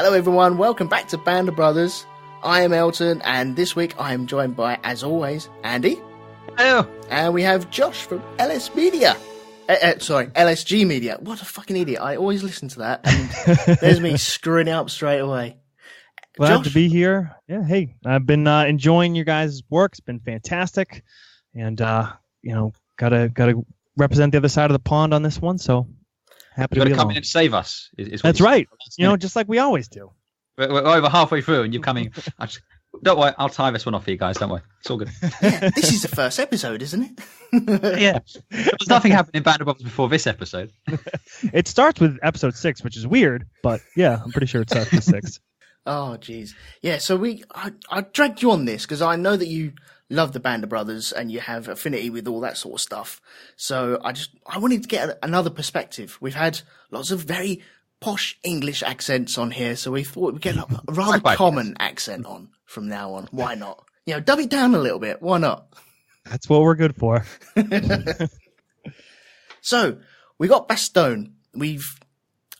Hello everyone, welcome back to Band of Brothers. I am Elton, and this week I am joined by, as always, Andy. Hello. And we have Josh from LSG Media. What a fucking idiot. I always listen to that, and there's me screwing it up straight away. Glad to be here. Yeah, hey, I've been enjoying your guys' work. It's been fantastic. And, gotta represent the other side of the pond on this one, so happy to be along. You've got to come in and save us. That's right. Just like we always do. We're over halfway through, and you're coming. Don't worry, I'll tie this one off for you guys. Don't worry, it's all good. Yeah, this is the first episode, isn't it? Yeah, there's nothing happened in Band of Brothers before this episode. It starts with episode 6, which is weird, but yeah, I'm pretty sure it starts with 6. Oh, jeez. Yeah, so I dragged you on this because I know that you love the Band of Brothers and you have affinity with all that sort of stuff. So I wanted to get another perspective. We've had lots of very posh English accents on here, so we thought we'd get a rather common accent on from now on. Why not? Dub it down a little bit. Why not? That's what we're good for. So, we got Bastogne.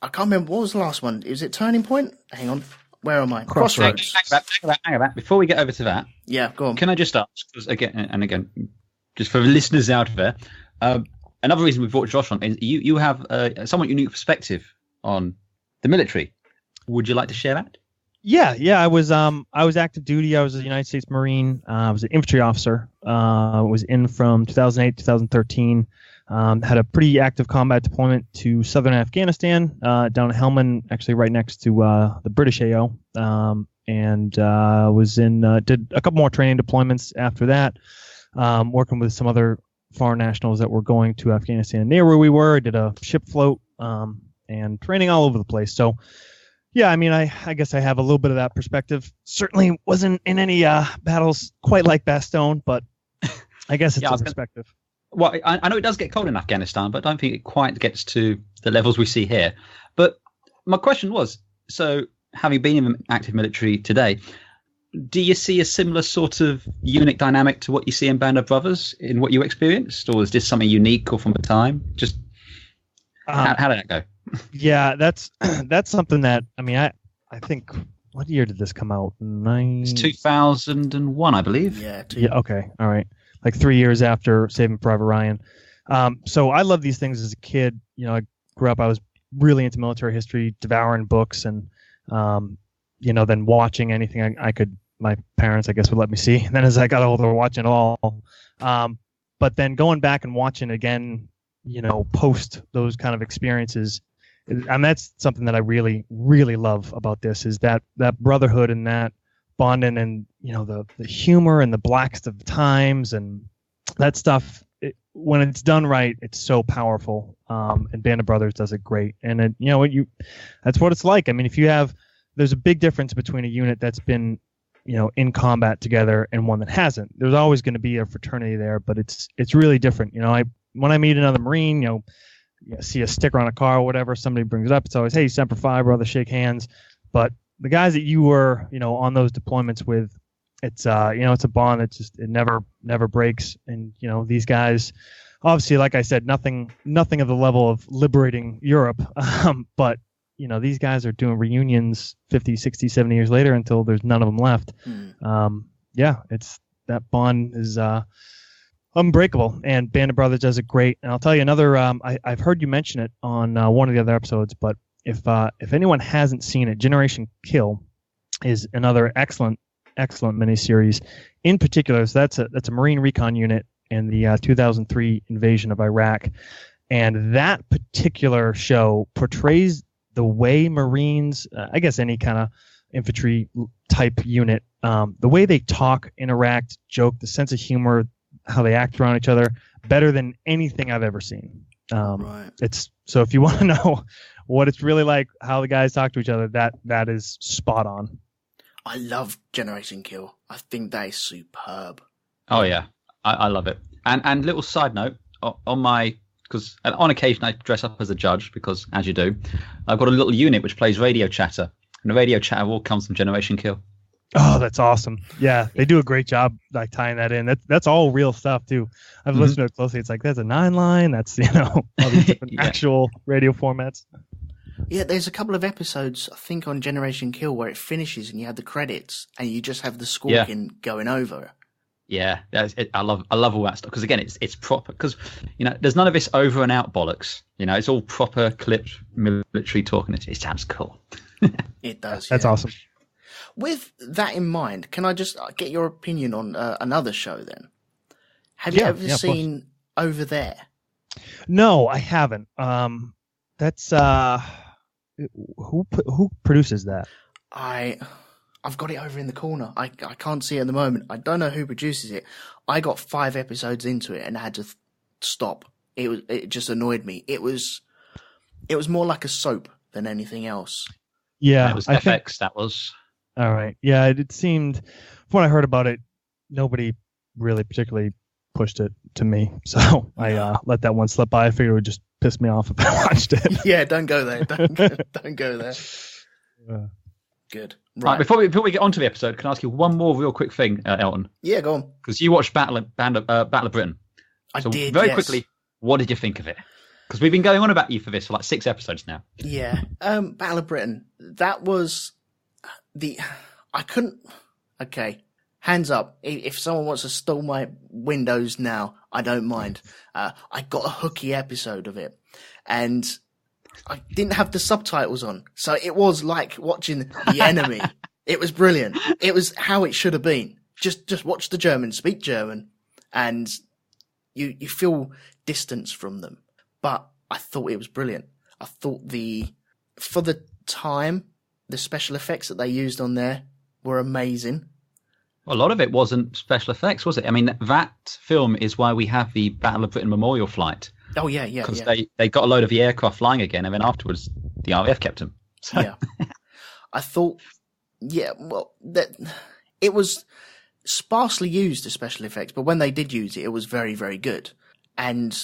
I can't remember, what was the last one? Is it Turning Point? Hang on. Where am I? Crossroads. Hang about. Before we get over to that, yeah, go on. Can I just ask, because again, just for the listeners out there, another reason we brought Josh on is you have a somewhat unique perspective on the military. Would you like to share that? Yeah. I was active duty. I was a United States Marine. I was an infantry officer. Was in from 2008 2013. Had a pretty active combat deployment to southern Afghanistan, down at Helmand, actually right next to the British AO. And was did a couple more training deployments after that, working with some other foreign nationals that were going to Afghanistan near where we were. I did a ship float, and training all over the place. So, yeah, I mean, I guess I have a little bit of that perspective. Certainly wasn't in any battles quite like Bastogne, but I guess it's a perspective. Well, I know it does get cold in Afghanistan, but I don't think it quite gets to the levels we see here. But my question was, so having been in the active military today, do you see a similar sort of unit dynamic to what you see in Band of Brothers in what you experienced? Or is this something unique or from the time? Just how did that go? Yeah, that's something that, I mean, I think, what year did this come out? It's 2001, I believe. Yeah, okay, all right. Like 3 years after Saving Private Ryan. So I love these things as a kid. I grew up, I was really into military history, devouring books, and, then watching anything I could, my parents, I guess, would let me see. And then as I got older, watching it all. But then going back and watching again, post those kind of experiences, and that's something that I really, really love about this, is that brotherhood and that bonding and, the humor and the blackest of times and that stuff. When it's done right, it's so powerful. And Band of Brothers does it great. And that's what it's like. I mean, there's a big difference between a unit that's been, in combat together and one that hasn't. There's always going to be a fraternity there, but it's really different. When I meet another Marine, see a sticker on a car or whatever, somebody brings it up. It's always, hey, Semper Fi, brother, shake hands. But the guys that you were, on those deployments with, it's it's a bond that just, it never breaks. And these guys, obviously, like I said, nothing of the level of liberating Europe, but these guys are doing reunions 50, 60, 70 years later until there's none of them left. It's that bond is unbreakable, and Band of Brothers does it great. And I'll tell you another. I've heard you mention it on one of the other episodes, but if anyone hasn't seen it, Generation Kill is another excellent miniseries. In particular, so that's a Marine recon unit in the 2003 invasion of Iraq, and that particular show portrays the way Marines, I guess any kind of infantry type unit, the way they talk, interact, joke, the sense of humor, how they act around each other, better than anything I've ever seen. Right. It's so if you want to know what it's really like, how the guys talk to each other, that is spot on. I love Generation Kill. I think that is superb. Oh yeah, I love it. And little side note because on occasion I dress up as a judge because, as you do, I've got a little unit which plays radio chatter, and the radio chatter all comes from Generation Kill. Oh, that's awesome! Yeah, they do a great job like tying that in. That's all real stuff too. I've listened to it closely. It's like that's a 9-line. That's all these different actual radio formats. Yeah, there's a couple of episodes, I think, on Generation Kill where it finishes and you have the credits and you just have the squawking going over. Yeah, I love all that stuff because again, it's proper. Because there's none of this over and out bollocks. It's all proper clipped military talk, and it sounds cool. It does. That's awesome. With that in mind, can I just get your opinion on another show then? Have you ever seen Over There? No, I haven't. That's who produces that? I've got it over in the corner. I can't see it at the moment. I don't know who produces it. I got 5 episodes into it and I had to stop. It just annoyed me. It was more like a soap than anything else. Yeah, it was FX. That was all right. Yeah, it seemed from what I heard about it, nobody really particularly pushed it to me. So I let that one slip by. I figured it would just piss me off if I watched it. Yeah, don't go there. Don't go there. Good. Right. Before we get onto the episode, can I ask you one more real quick thing, Elton? Yeah, go on. Because you watched Battle of Britain. I did. Very quickly, what did you think of it? Because we've been going on about you for this for like 6 episodes now. Yeah. Battle of Britain. That was I couldn't. Okay. Hands up. If someone wants to steal my Windows now, I don't mind. I got a hooky episode of it, and I didn't have the subtitles on, so it was like watching The Enemy. It was brilliant. It was how it should have been. Just watch the Germans speak German, and you feel distance from them. But I thought it was brilliant. I thought for the time, the special effects that they used on there were amazing. Well, a lot of it wasn't special effects, was it? I mean, that film is why we have the Battle of Britain memorial flight. Oh, yeah. Because they got a load of the aircraft flying again, and then afterwards, the RAF kept them. So. Yeah. I thought, that it was sparsely used, the special effects, but when they did use it, it was very, very good. And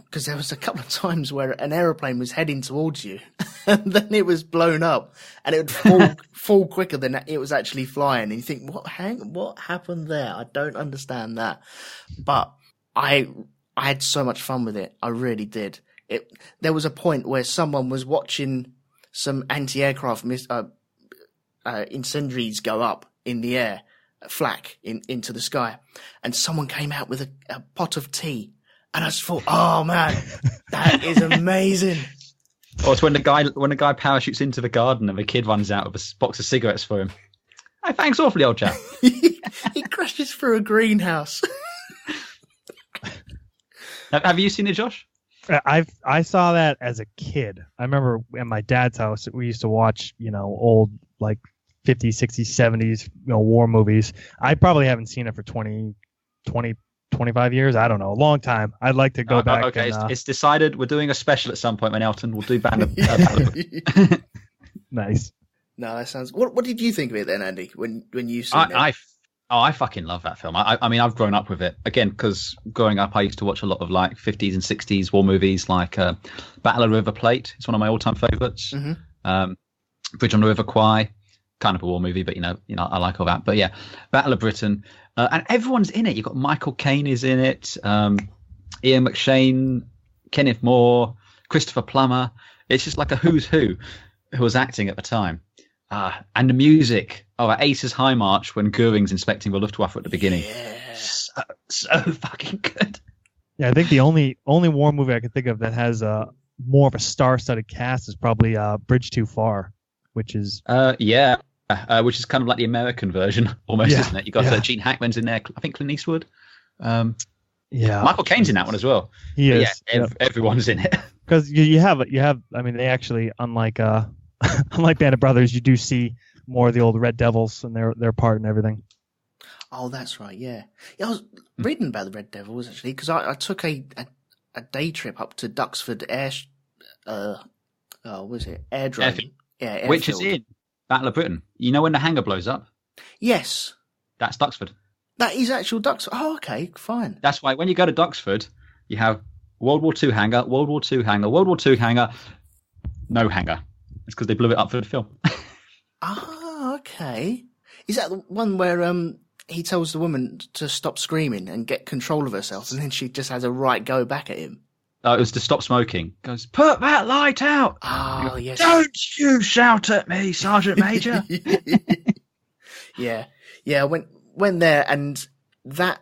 because there was a couple of times where an aeroplane was heading towards you, and then it was blown up, and it would fall quicker than it was actually flying. And you think, what happened there? I don't understand that. But I had so much fun with it. I really did. There was a point where someone was watching some anti-aircraft incendiaries go up in the air, flak into the sky, and someone came out with a pot of tea. And I just thought, oh man, that is amazing. Or it's when the guy parachutes into the garden and the kid runs out with a box of cigarettes for him. Oh, thanks awfully, old chap. He crashes through a greenhouse. Have you seen it, Josh? I saw that as a kid. I remember at my dad's house, we used to watch, old like 50s, 60s, 70s, war movies. I probably haven't seen it for 25 years. I don't know, a long time. I'd like to go back. Okay, it's decided. We're doing a special at some point when Elton. We'll do Battle of Nice. No, that sounds. What did you think of it then, Andy? When you saw it? I fucking love that film. I mean, I've grown up with it again because growing up, I used to watch a lot of like 50s and 60s war movies, like Battle of River Plate. It's one of my all-time favorites. Mm-hmm. Bridge on the River Kwai, kind of a war movie, but I like all that. But yeah, Battle of Britain, and everyone's in it. You've got Michael Caine is in it, Ian McShane, Kenneth More, Christopher Plummer. It's just like a who's who was acting at the time. And the music, Ace's High March when Goering's inspecting the Luftwaffe at the beginning. Yeah. So fucking good. Yeah, I think the only war movie I could think of that has more of a star-studded cast is probably Bridge Too Far, which is... which is kind of like the American version, almost, isn't it? You got Gene Hackman's in there. I think Clint Eastwood. Michael Caine's in that one as well. He is. Yeah, everyone's in it. Because you have. I mean, they actually, unlike Band of Brothers, you do see more of the old Red Devils and their part and everything. Oh, that's right. Yeah. I was reading about the Red Devils actually because I took a day trip up to Duxford Airdrome. Airfield. Which is in Battle of Britain. You know when the hangar blows up? Yes. That's Duxford. That is actual Duxford. Oh, okay, fine. That's why when you go to Duxford, you have World War II hangar, World War II hangar, World War II hangar, no hangar. It's because they blew it up for the film. Okay. Is that the one where he tells the woman to stop screaming and get control of herself, and then she just has a right go back at him? It was to stop smoking. Goes, put that light out. Oh, goes, yes. Don't you shout at me, Sergeant Major. Yeah. I went there, and that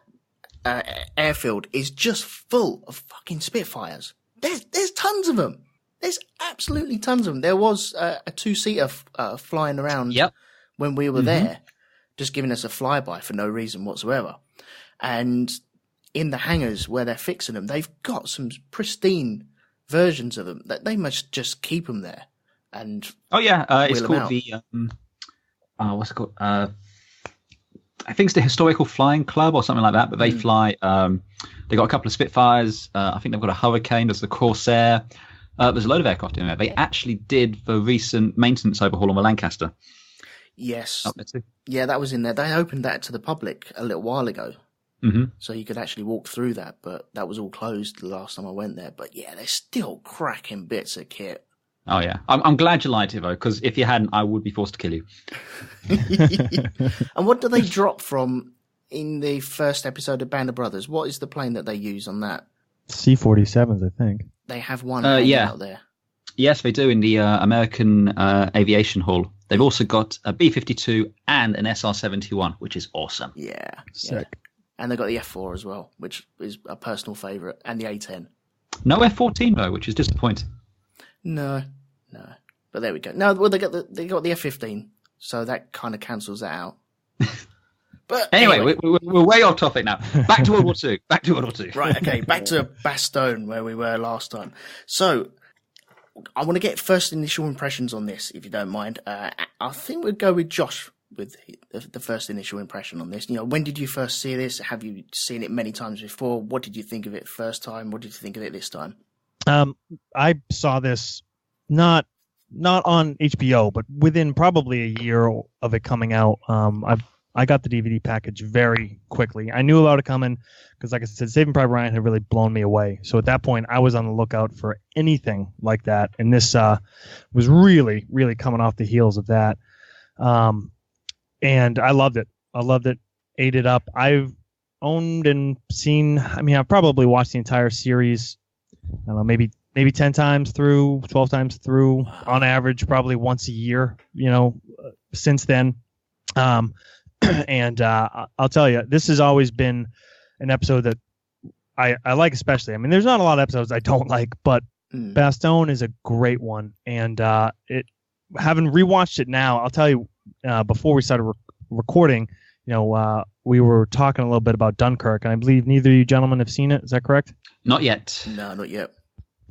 airfield is just full of fucking Spitfires. There's tons of them. There's absolutely tons of them. There was a 2-seater flying around when we were there, just giving us a flyby for no reason whatsoever. And in the hangars where they're fixing them, they've got some pristine versions of them that they must just keep them there. And it's called the what's it called? I think it's the Historical Flying Club or something like that. But they fly. They got a couple of Spitfires. I think they've got a Hurricane. There's the Corsair. There's a load of aircraft in there. They actually did the recent maintenance overhaul on the Lancaster. Yes. Up there too. Yeah, that was in there. They opened that to the public a little while ago. So you could actually walk through that, but that was all closed the last time I went there. But yeah, they're still cracking bits of kit. Oh yeah, I'm glad you lied to, though, because if you hadn't, I would be forced to kill you. And what do they drop from in the first episode of Band of Brothers? What is the plane that they use on that? C-47s, I think. They have one out there. Yes, they do in the American Aviation Hall. They've also got a B-52 and an SR-71, which is awesome. Yeah. Sick. Yeah. And they've got the F4 as well, which is a personal favourite, and the A-10. No F-14, though, which is disappointing. No. But there we go. No, well, they got the F-15, so that kind of cancels that out. But anyway, we're way off topic now. Back to World War II. Right, okay, back to Bastogne, where we were last time. So, I want to get first initial impressions on this, if you don't mind. I think we'll go with Josh with the first initial impression on this. You know, when did you first see this? Have you seen it many times before? What did you think of it first time? What did you think of it this time? I saw this not on HBO, but within probably a year of it coming out. I got the DVD package very quickly. I knew about it coming because, like I said, Saving Private Ryan had really blown me away. So at that point, I was on the lookout for anything like that, and this was really, really coming off the heels of that. And I loved it. Ate it up. I've owned and seen. I mean, I've probably watched the entire series. I don't know, maybe 10 times through, 12 times through, on average, probably once a year. You know, since then. And I'll tell you, this has always been an episode that I like especially. I mean, there's not a lot of episodes I don't like, but Bastogne is a great one. And having rewatched it now, I'll tell you, before we started recording, you know, we were talking a little bit about Dunkirk, and I believe neither of you gentlemen have seen it. Is that correct? Not yet. No, not yet.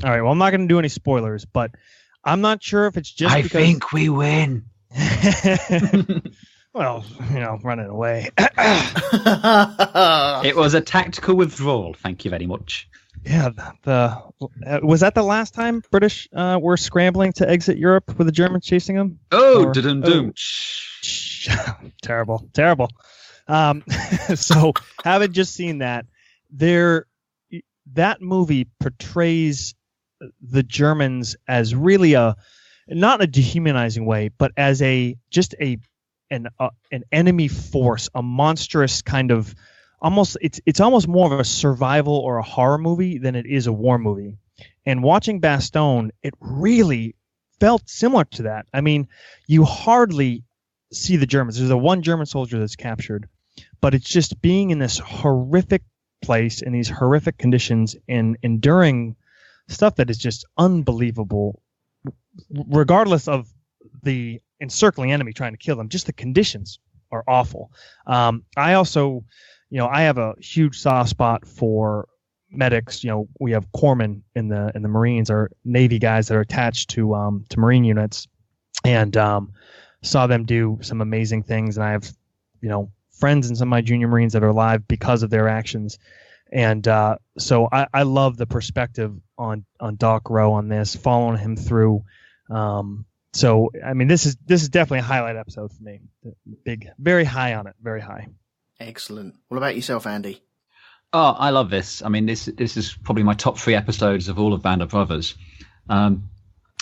All right. Well, I'm not going to do any spoilers, but I'm not sure if it's just because... I think we win. Well, you know, running away. It was a tactical withdrawal. Thank you very much. Yeah, was that the last time British were scrambling to exit Europe with the Germans chasing them? Doom. Terrible. So, having just seen that, that movie portrays the Germans as really not a dehumanizing way, but as an enemy force, a monstrous kind of it's almost more of a survival or a horror movie than it is a war movie. And watching Bastogne, it really felt similar to that. I mean, you hardly see the Germans. There's one German soldier that's captured, but it's just being in this horrific place in these horrific conditions and enduring stuff that is just unbelievable, regardless of the encircling enemy trying to kill them. Just the conditions are awful. I also, you know, I have a huge soft spot for medics. You know, we have corpsmen in the Marines, or Navy guys that are attached to Marine units, and saw them do some amazing things. And I have, you know, friends in some of my junior Marines that are alive because of their actions. And so I love the perspective on Dock Rowe on this, following him through. So I mean, this is definitely a highlight episode for me. Big, very high on it, very high. Excellent. What about yourself, Andy? Oh, I love this. I mean, this is probably my top 3 episodes of all of Band of Brothers. I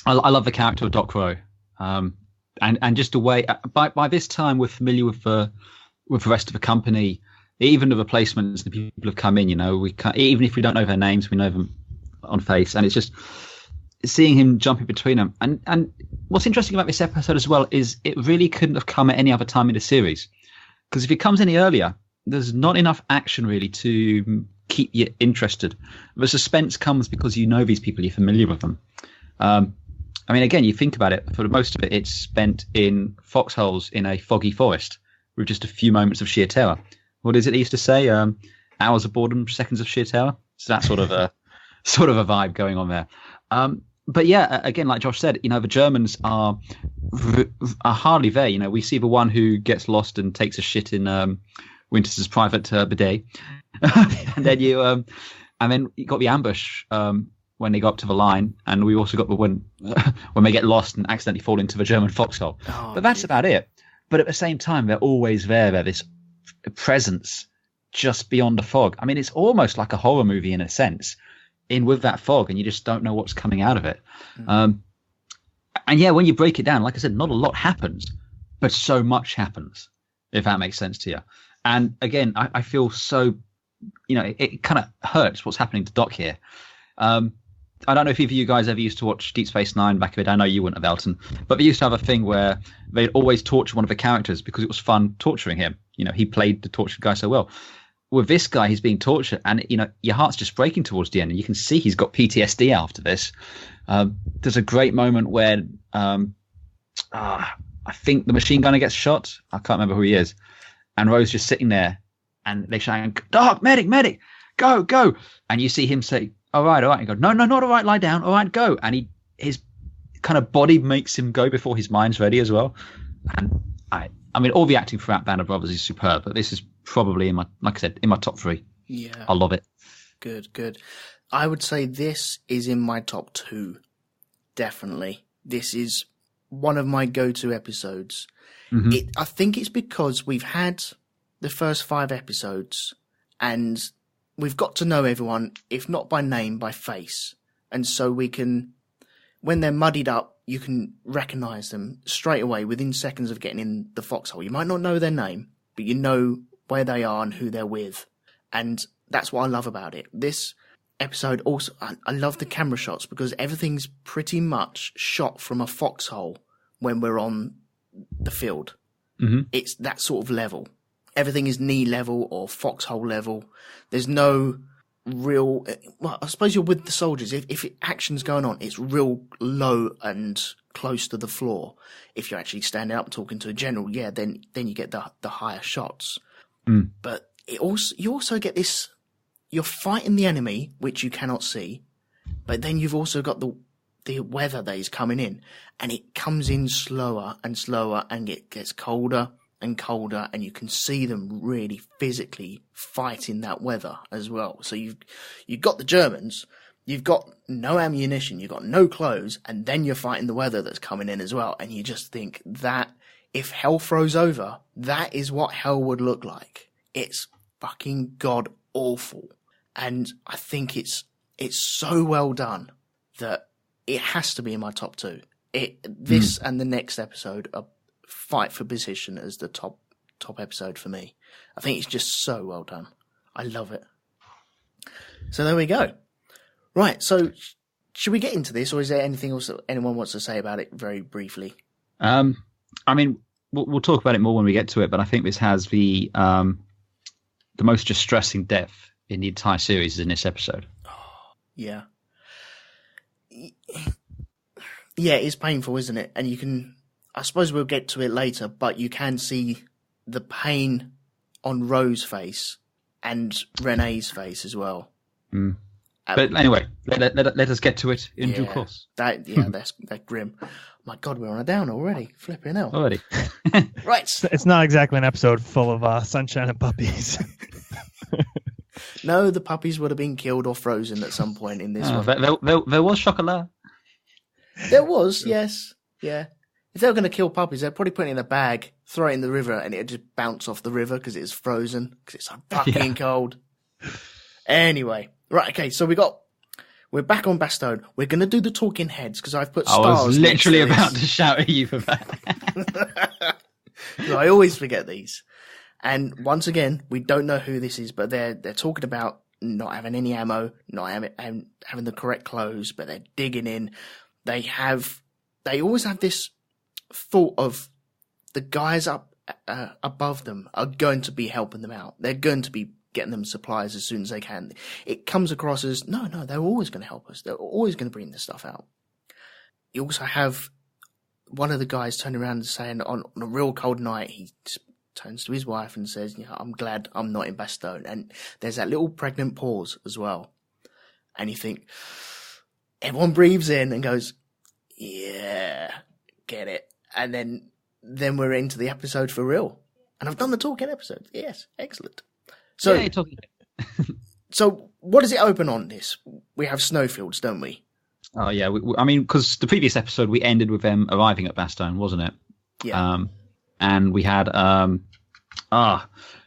love the character of Dock Rowe, and just the way. By this time, we're familiar with the rest of the company, even the replacements, the people have come in. You know, we can't, even if we don't know their names, we know them on face, and it's just seeing him jumping between them. And what's interesting about this episode as well is it really couldn't have come at any other time in the series, because if it comes any earlier, there's not enough action really to keep you interested. The suspense comes because you know these people, you're familiar with them. I mean, again, you think about it, for most of it, it's spent in foxholes in a foggy forest with just a few moments of sheer terror. What is it they used to say? Hours of boredom, seconds of sheer terror. So that's sort of a vibe going on there. But yeah, again, like Josh said, the Germans are hardly there. We see the one who gets lost and takes a shit in Winters' private bidet, and then you got the ambush when they go up to the line, and we also got the when they get lost and accidentally fall into the German foxhole. But that's about it. But at the same time, they're always there. They're this presence just beyond the fog. I mean, it's almost like a horror movie in a sense, with that fog, and you just don't know what's coming out of it. And yeah, when you break it down, like I said, not a lot happens, but so much happens, if that makes sense to you. And again, I feel so, it kind of hurts what's happening to Doc here. I don't know if either of you guys ever used to watch Deep Space Nine back in the day. I know you wouldn't have, Elton, but they used to have a thing where they'd always torture one of the characters because it was fun torturing him. He played the tortured guy so well. With this guy, he's being tortured, and your heart's just breaking towards the end, and you can see he's got PTSD after this. There's a great moment where I think the machine gunner gets shot. I can't remember who he is, and Rowe's just sitting there, and they shout, "Doc, medic, go!" And you see him say, "All right," and go, "No, not all right, lie down. All right, go." And his kind of body makes him go before his mind's ready as well. And I mean, all the acting throughout Band of Brothers is superb, but this is probably in my top 3. Yeah, I love it. Good. I would say this is in my top 2. Definitely, this is one of my go-to episodes. Mm-hmm. I think it's because we've had the first 5 episodes, and we've got to know everyone, if not by name, by face, and so we can, when they're muddied up, you can recognise them straight away within seconds of getting in the foxhole. You might not know their name, but you know where they are and who they're with. And that's what I love about it. This episode also, I love the camera shots because everything's pretty much shot from a foxhole when we're on the field. Mm-hmm. It's that sort of level. Everything is knee level or foxhole level. There's no real, well, I suppose you're with the soldiers. If action's going on, it's real low and close to the floor. If you're actually standing up and talking to a general, yeah, then you get the higher shots. Mm. But you also get this, you're fighting the enemy, which you cannot see, but then you've also got the weather that is coming in, and it comes in slower and slower, and it gets colder and colder, and you can see them really physically fighting that weather as well. So you've got the Germans, you've got no ammunition, you've got no clothes, and then you're fighting the weather that's coming in as well. And you just think that if hell froze over, that is what hell would look like. It's fucking god awful. And I think it's so well done that it has to be in my top 2. This and the next episode are fight for position as the top episode for me. I think it's just so well done. I love it. So there we go. Right, so should we get into this, or is there anything else that anyone wants to say about it very briefly? I mean, we'll talk about it more when we get to it, but I think this has the most distressing death in the entire series in this episode. Yeah. Yeah, it's painful, isn't it? And you can, I suppose we'll get to it later, but you can see the pain on Rowe's face and Renee's face as well. Mm. But anyway, let us get to it in due course. That's grim. My God, we're on a down already. Flipping hell. Already. Right. It's not exactly an episode full of sunshine and puppies. No, the puppies would have been killed or frozen at some point in this one. There was chocolat. There was, yes. Yeah. If they were going to kill puppies, they'd probably put it in a bag, throw it in the river, and it'd just bounce off the river because it's frozen, because it's so fucking cold. Anyway. Right, okay, so we're back on Bastogne. We're going to do the talking heads, because I've put stars. I was literally about to shout at you for that. I always forget these. And once again, we don't know who this is, but they're talking about not having any ammo, not having the correct clothes, but they're digging in. They always have this thought of the guys up above them are going to be helping them out. They're going to be getting them supplies as soon as they can. It comes across as, no, they're always going to help us. They're always going to bring this stuff out. You also have one of the guys turning around and saying on a real cold night, he turns to his wife and says, I'm glad I'm not in Bastogne. And there's that little pregnant pause as well. And you think, everyone breathes in and goes, yeah, get it. And then we're into the episode for real. And I've done the talking episode. Yes, excellent. So, yeah, talking. So what does it open on this? We have snowfields, don't we? Oh, yeah. I mean, because the previous episode, we ended with them arriving at Bastogne, wasn't it? Yeah. And we had,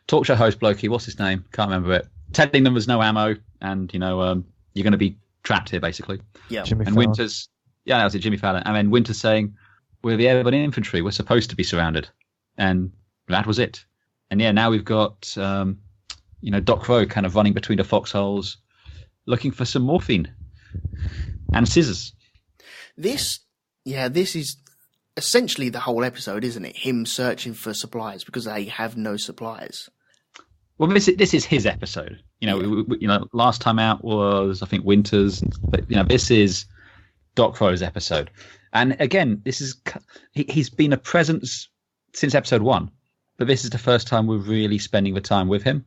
talk show host blokey, what's his name? Can't remember it. Telling them there's no ammo and, you're going to be trapped here, basically. Yeah. Jimmy and Fallon. Winter's, that was it, Jimmy Fallon. And then Winter's saying, we're the airborne infantry. We're supposed to be surrounded. And that was it. And yeah, now we've got, Doc Rowe kind of running between the foxholes, looking for some morphine and scissors. This is essentially the whole episode, isn't it? Him searching for supplies because they have no supplies. Well, this is his episode. Last time out was, I think, Winter's, but this is Doc Rowe's episode. And again, he's been a presence since episode 1, but this is the first time we're really spending the time with him.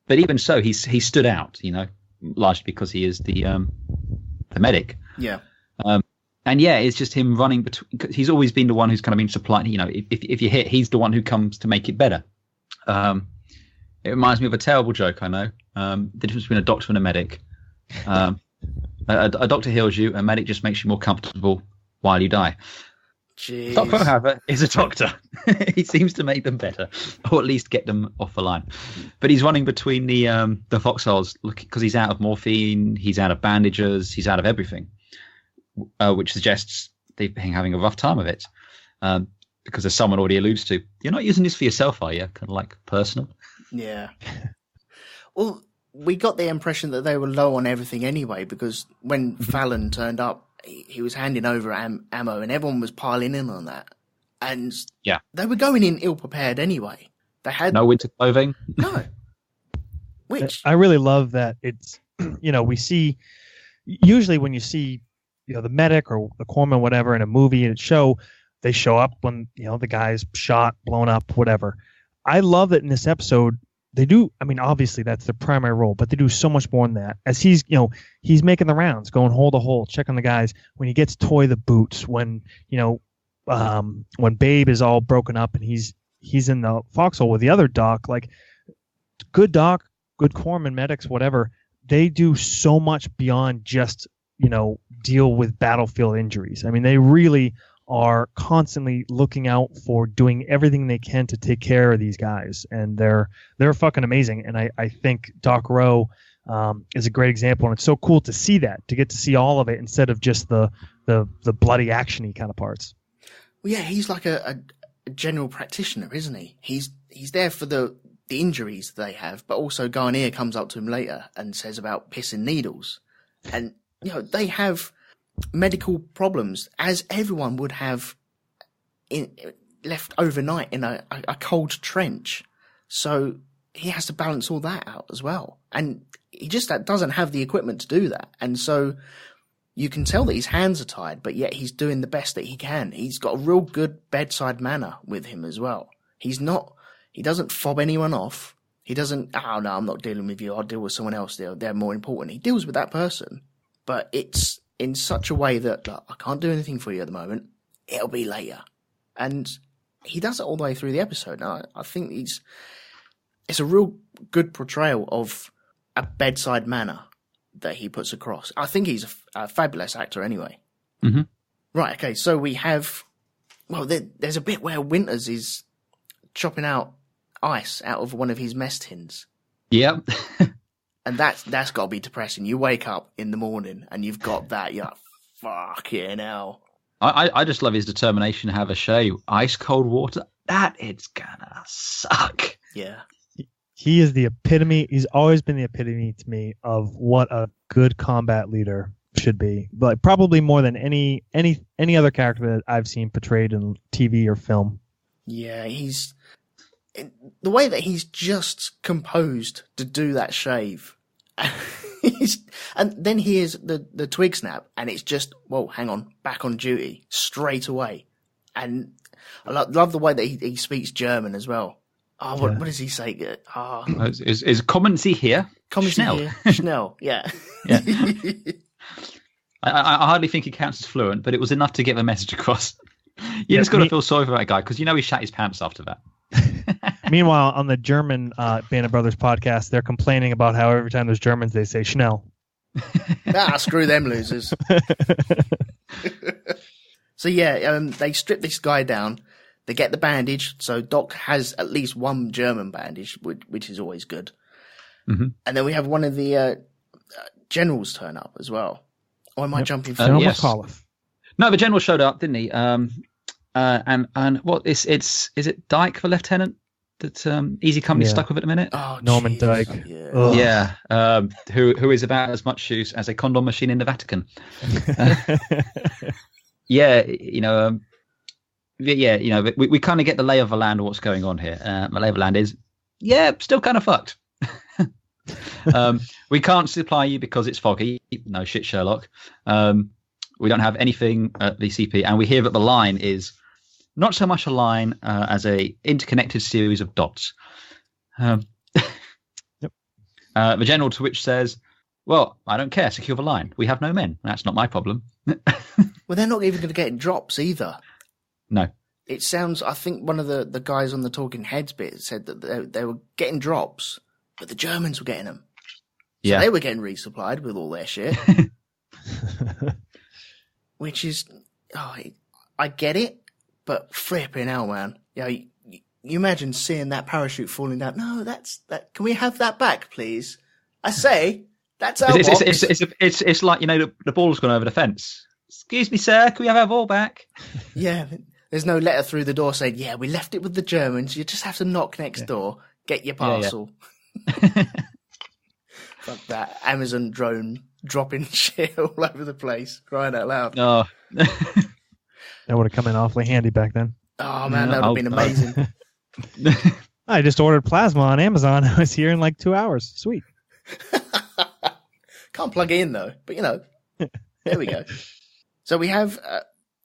But even so, he stood out, largely because he is the medic. Yeah. And yeah, it's just him running between. He's always been the one who's kind of been supplying. If you hit, he's the one who comes to make it better. It reminds me of a terrible joke. I know. The difference between a doctor and a medic. A doctor heals you. A medic just makes you more comfortable while you die. Jeez. Doc Rowe, however, is a doctor. He seems to make them better, or at least get them off the line. But he's running between the foxholes because he's out of morphine, he's out of bandages, he's out of everything, which suggests they've been having a rough time of it. Because as someone already alludes to, you're not using this for yourself, are you? Kind of like personal. Yeah. Well, we got the impression that they were low on everything anyway, because when Fallon turned up, he was handing over ammo and everyone was piling in on that. And yeah, they were going in ill-prepared anyway. They had no winter clothing. No. Which I really love that it's, we see, usually when you see, the medic or the corpsman, whatever, in a movie and show, they show up when, the guy's shot, blown up, whatever. I love that in this episode, they do, obviously that's their primary role, but they do so much more than that. As he's making the rounds, going hole to hole, checking the guys. When he gets Toy the boots, when Babe is all broken up and he's in the foxhole with the other doc, like good doc, good corpsman, medics, whatever, they do so much beyond just, deal with battlefield injuries. They really are constantly looking out for doing everything they can to take care of these guys, and they're fucking amazing. And I think Doc Rowe is a great example, and it's so cool to see that, to get to see all of it instead of just the bloody actiony kind of parts. Well, yeah, he's like a general practitioner, isn't he? He's there for the injuries they have, but also Garnier comes up to him later and says about pissing needles, and they have medical problems, as everyone would have left overnight in a cold trench. So he has to balance all that out as well. And he just doesn't have the equipment to do that. And so you can tell that his hands are tied, but yet he's doing the best that he can. He's got a real good bedside manner with him as well. He doesn't fob anyone off. He doesn't, oh no, I'm not dealing with you, I'll deal with someone else. They're more important. He deals with that person, but it's in such a way that, look, I can't do anything for you at the moment. It'll be later. And he does it all the way through the episode. Now, I think it's a real good portrayal of a bedside manner that he puts across. I think he's a fabulous actor anyway. Mm-hmm. Right, okay, so we have, there's a bit where Winters is chopping out ice out of one of his mess tins. Yep. And that's got to be depressing. You wake up in the morning and you've got that. You're like, fucking hell. I just love his determination to have a show. Ice cold water, that it's gonna suck. Yeah. He is the epitome. He's always been the epitome to me of what a good combat leader should be. But probably more than any other character that I've seen portrayed in TV or film. Yeah, the way that he's just composed to do that shave. And then here's the twig snap, and it's just, whoa, hang on, back on duty straight away. And I love the way that he speaks German as well. Oh, what does he say? Is kommen Sie hier? Kommen Sie Schnell. hier? Schnell, yeah. Yeah. I hardly think he counts as fluent, but it was enough to get the message across. You just got to feel sorry for that guy, because he shat his pants after that. Meanwhile, on the German Band of Brothers podcast, they're complaining about how every time there's Germans, they say Schnell. Screw them losers. So yeah, they strip this guy down. They get the bandage. So Doc has at least one German bandage, which is always good. Mm-hmm. And then we have one of the generals turn up as well. Or am I jumping forward? Yes. No, the general showed up, didn't he? And what is it Dike, the lieutenant, that Easy Company stuck with at the minute? Oh, Norman geez. Dike. Yeah. Who is about as much use as a condom machine in the Vatican. We kind of get the lay of the land of what's going on here. The lay of the land is, still kind of fucked. We can't supply you because it's foggy. No shit, Sherlock. We don't have anything at the CP, and we hear that the line is not so much a line as a interconnected series of dots. The general to which says, well, I don't care, secure the line. We have no men. That's not my problem. Well, they're not even going to get drops either. No. It sounds, I think one of the guys on the Talking Heads bit said that they were getting drops, but the Germans were getting them. So they were getting resupplied with all their shit. Which is, I get it, but flipping hell, man. You imagine seeing that parachute falling down. No, that. Can we have that back, please? I say, that's our box. It's like, the ball's gone over the fence. Excuse me, sir, can we have our ball back? Yeah, there's no letter through the door saying, we left it with the Germans. You just have to knock next door, get your parcel. Fuck that Amazon drone dropping shit all over the place, crying out loud. Oh. That would have come in awfully handy back then. Oh, man, that would have been amazing. I just ordered plasma on Amazon. I was here in like 2 hours. Sweet. Can't plug it in, though. But, there we go. So we have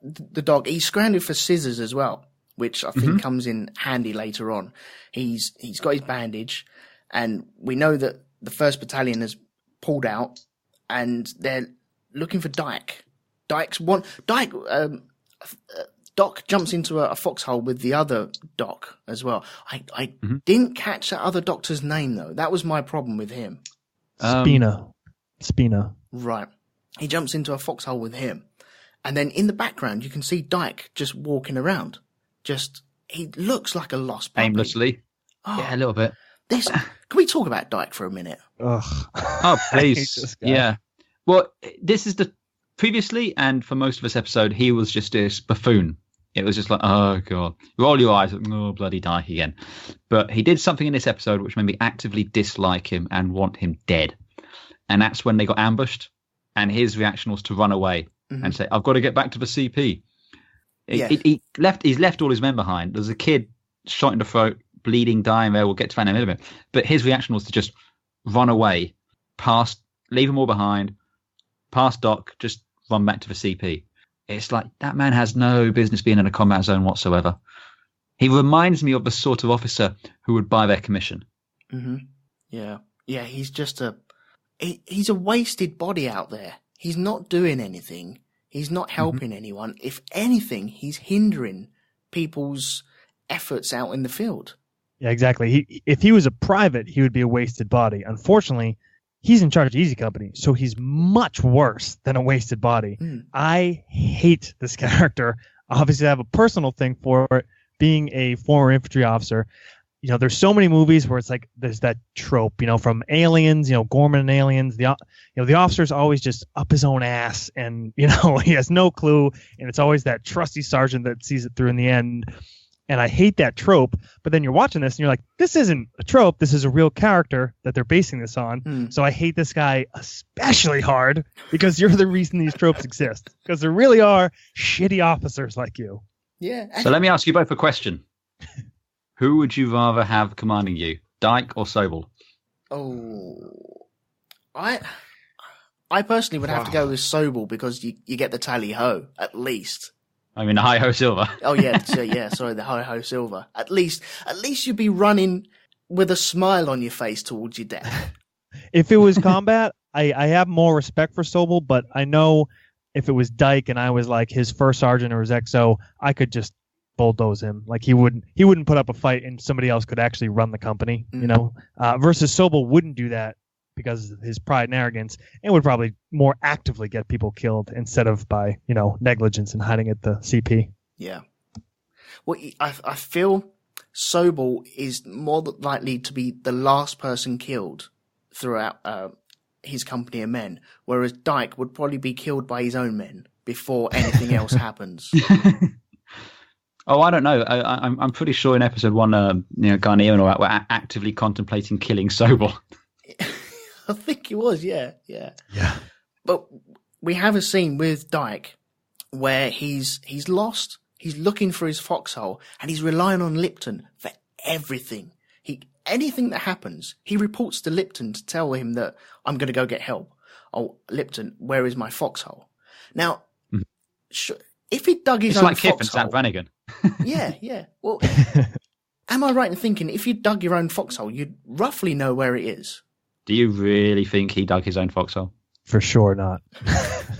the dog. He's scrounging for scissors as well, which I think comes in handy later on. He's got his bandage, and we know that the 1st Battalion has pulled out, and they're looking for Dike. Doc jumps into a foxhole with the other Doc as well. I didn't catch that other doctor's name, though. That was my problem with him. Spina. Right. He jumps into a foxhole with him. And then in the background, you can see Dike just walking around. He looks like a lost puppy. Aimlessly. Oh, yeah, a little bit. Can we talk about Dike for a minute? Ugh. Oh, please. Yeah. Well, this is previously, and for most of this episode, he was just this buffoon. It was just like, oh, God. You roll your eyes, oh, bloody Dike again. But he did something in this episode which made me actively dislike him and want him dead. And that's when they got ambushed, and his reaction was to run away and say, I've got to get back to the CP. He's left all his men behind. There's a kid shot in the throat, bleeding, dying there. We'll get to that in a minute. But his reaction was to just run away, leave them all behind, past Doc, just run back to the CP. It's like, that man has no business being in a combat zone whatsoever. He reminds me of the sort of officer who would buy their commission. Mm-hmm. Yeah. Yeah, he's just he's a wasted body out there. He's not doing anything. He's not helping anyone. If anything, he's hindering people's efforts out in the field. Yeah, exactly. If he was a private, he would be a wasted body. Unfortunately, he's in charge of Easy Company, so he's much worse than a wasted body. I hate this character. Obviously, I have a personal thing for it, being a former infantry officer. There's so many movies where it's like there's that trope, from Aliens, Gorman and Aliens. The officer's always just up his own ass, and he has no clue, and it's always that trusty sergeant that sees it through in the end. And I hate that trope, but then you're watching this and you're like, this isn't a trope. This is a real character that they're basing this on. So I hate this guy especially hard because you're the reason these tropes exist. Because there really are shitty officers like you. Yeah. So let me ask you both a question. Who would you rather have commanding you, Dike or Sobel? Oh, I personally would have to go with Sobel because you get the tally-ho, at least. I mean, the hi-ho silver. Oh, yeah, sorry, the hi-ho silver. At least you'd be running with a smile on your face towards your death. If it was combat, I have more respect for Sobel, but I know if it was Dike and I was like his first sergeant or his XO, I could just bulldoze him. Like he wouldn't put up a fight and somebody else could actually run the company, you know? Versus Sobel wouldn't do that because of his pride and arrogance, and would probably more actively get people killed instead of by, negligence and hiding at the CP. Yeah. Well, I feel Sobel is more likely to be the last person killed throughout his company of men, whereas Dike would probably be killed by his own men before anything else happens. Oh, I don't know. I'm pretty sure in episode 1, Garnier and all that were actively contemplating killing Sobel. I think he was, yeah. But we have a scene with Dike where he's lost, he's looking for his foxhole, and he's relying on Lipton for everything. Anything that happens, he reports to Lipton to tell him that I'm going to go get help. Oh, Lipton, where is my foxhole? Now, if he dug his own foxhole... It's like Kip and Sam Brannigan. Yeah. Well, am I right in thinking if you dug your own foxhole, you'd roughly know where it is? Do you really think he dug his own foxhole? For sure not.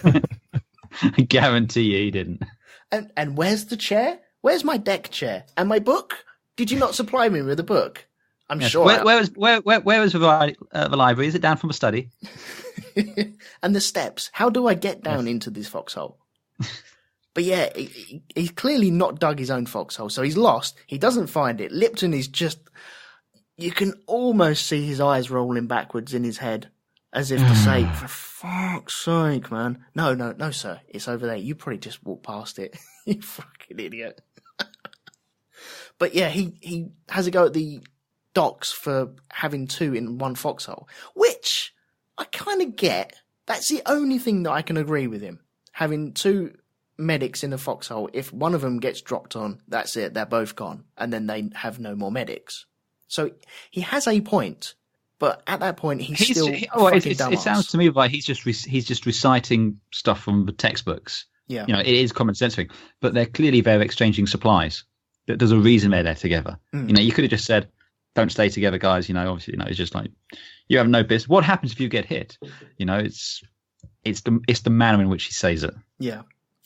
I guarantee you he didn't. And where's the chair? Where's my deck chair? And my book? Did you not supply me with a book? I'm sure. Where was the library? Is it down from a study? And the steps. How do I get down into this foxhole? But yeah, he's clearly not dug his own foxhole, so he's lost. He doesn't find it. Lipton is just... You can almost see his eyes rolling backwards in his head, as if to say, for fuck's sake, man. No, sir. It's over there. You probably just walked past it. You fucking idiot. But yeah, he has a go at the docks for having 2 in one foxhole, which I kind of get. That's the only thing that I can agree with him. Having 2 medics in a foxhole, if one of them gets dropped on, that's it. They're both gone. And then they have no more medics. So he has a point, but at that point he's still fucking dumbass. It sounds to me like he's just reciting stuff from the textbooks. Yeah, it is common sense thing, but they're clearly they're exchanging supplies. There's a reason they're there together. You could have just said, "Don't stay together, guys." Obviously, it's just like you have no business. What happens if you get hit? It's the manner in which he says it. Yeah,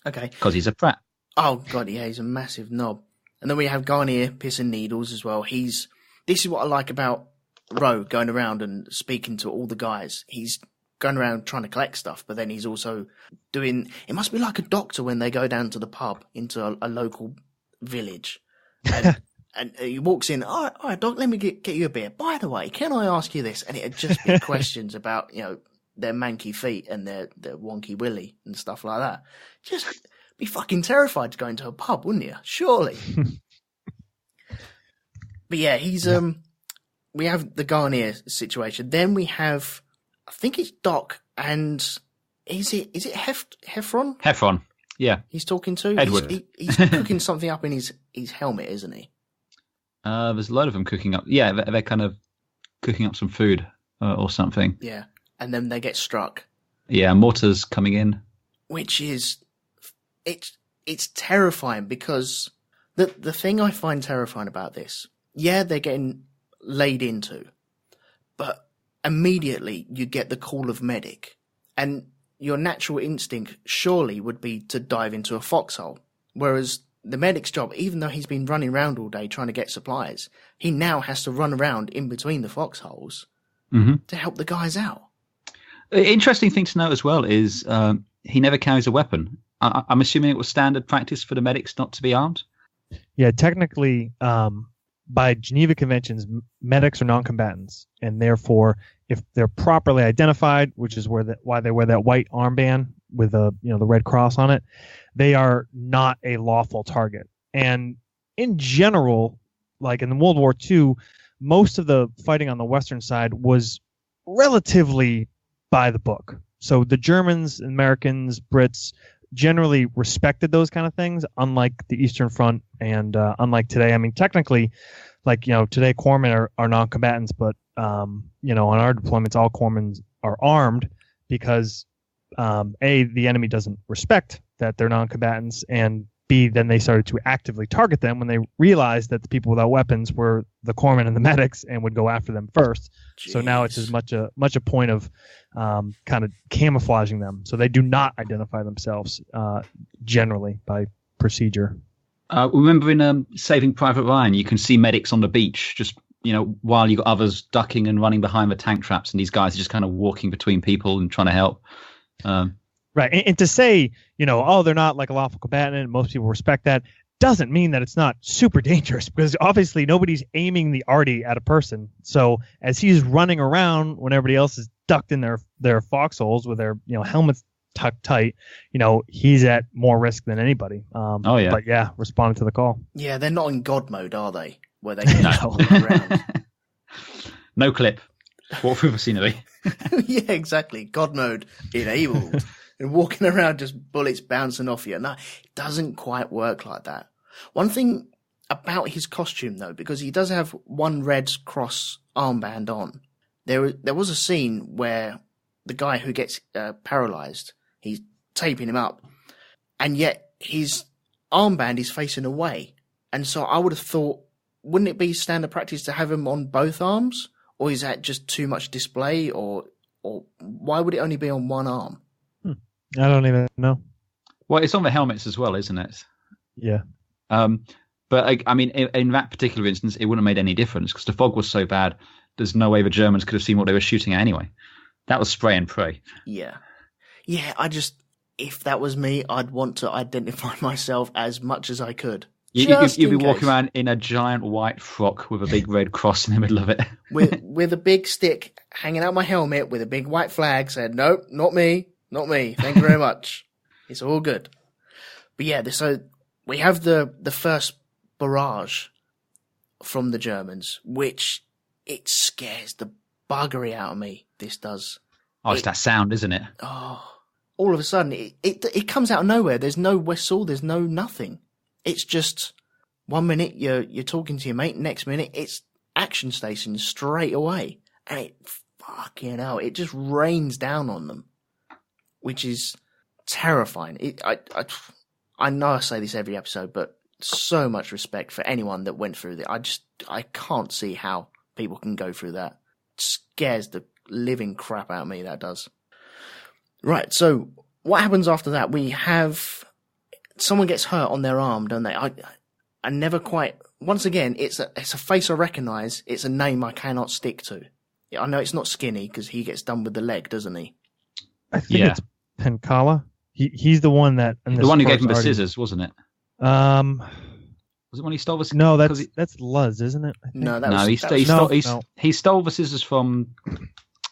okay. Because he's a prat. Oh god, yeah, he's a massive knob. And then we have Garnier pissing needles as well. This is what I like about Rowe going around and speaking to all the guys. He's going around trying to collect stuff, but then he's also doing... It must be like a doctor when they go down to the pub into a local village. And he walks in, all right, Doc, let me get you a beer. By the way, can I ask you this? And it'd just be questions about, their manky feet and their wonky willy and stuff like that. Just be fucking terrified to go into a pub, wouldn't you? Surely. But yeah, we have the Garnier situation. Then we have, I think it's Doc and is it Heffron? Heffron, yeah. He's talking to? Edward. He's cooking something up in his helmet, isn't he? There's a lot of them cooking up. Yeah, they're kind of cooking up some food or something. Yeah, and then they get struck. Yeah, mortars coming in. Which is, it's terrifying because the thing I find terrifying about this, yeah, they're getting laid into, but immediately you get the call of medic, and your natural instinct surely would be to dive into a foxhole. Whereas the medic's job, even though he's been running around all day trying to get supplies, he now has to run around in between the foxholes to help the guys out. Interesting thing to note as well is he never carries a weapon. I'm assuming it was standard practice for the medics not to be armed? Yeah, technically... by Geneva Conventions, medics are non-combatants, and therefore, if they're properly identified, which is why they wear that white armband with the Red Cross on it, they are not a lawful target. And in general, like in World War II, most of the fighting on the Western side was relatively by the book. So the Germans, Americans, Brits generally respected those kind of things, unlike the Eastern Front and unlike today. I mean, technically, like, today corpsmen are non-combatants, but, on our deployments, all corpsmen are armed because, A, the enemy doesn't respect that they're non-combatants, and B, then they started to actively target them when they realized that the people without weapons were the corpsmen and the medics and would go after them first. Jeez. So now it's as much a point of kind of camouflaging them. So they do not identify themselves generally by procedure. Remember in Saving Private Ryan, you can see medics on the beach just, while you got others ducking and running behind the tank traps, and these guys are just kind of walking between people and trying to help. Right. And to say, they're not like a lawful combatant and most people respect that, doesn't mean that it's not super dangerous, because obviously nobody's aiming the arty at a person. So as he's running around when everybody else is ducked in their foxholes with their helmets tucked tight, he's at more risk than anybody. But yeah, responding to the call. Yeah, they're not in God mode, are they? Where they can just walk around. No clip. Walk through the scenery. Yeah, exactly. God mode enabled. And walking around just bullets bouncing off you. No, it doesn't quite work like that. One thing about his costume, though, because he does have one Red Cross armband on, there was a scene where the guy who gets paralyzed, he's taping him up, and yet his armband is facing away. And so I would have thought, wouldn't it be standard practice to have him on both arms? Or is that just too much display? Or why would it only be on one arm? I don't even know. Well, it's on the helmets as well, isn't it? Yeah. But I mean, in that particular instance, it wouldn't have made any difference because the fog was so bad. There's no way the Germans could have seen what they were shooting at anyway. That was spray and pray. Yeah. Yeah, if that was me, I'd want to identify myself as much as I could. You'd be walking around in a giant white frock with a big red cross in the middle of it. with a big stick hanging out my helmet with a big white flag saying, nope, not me. Not me. Thank you very much. It's all good. But yeah, so we have the first barrage from the Germans, which it scares the buggery out of me. This does. Oh, it's that sound, isn't it? Oh, all of a sudden it comes out of nowhere. There's no whistle. There's no nothing. It's just 1 minute you're talking to your mate. Next minute it's action station straight away, and it just rains down on them. Which is terrifying. I know I say this every episode, but so much respect for anyone that went through that. I can't see how people can go through that. It scares the living crap out of me, that does. Right, so what happens after that? We have someone gets hurt on their arm, don't they? I never quite. Once again, it's a face I recognise. It's a name I cannot stick to. I know it's not Skinny because he gets done with the leg, doesn't he? I think it's Pencala. He's the one that the one who gave him the scissors, wasn't it? Was it when he stole the scissors? No, that's Luz, isn't it? He stole the scissors from.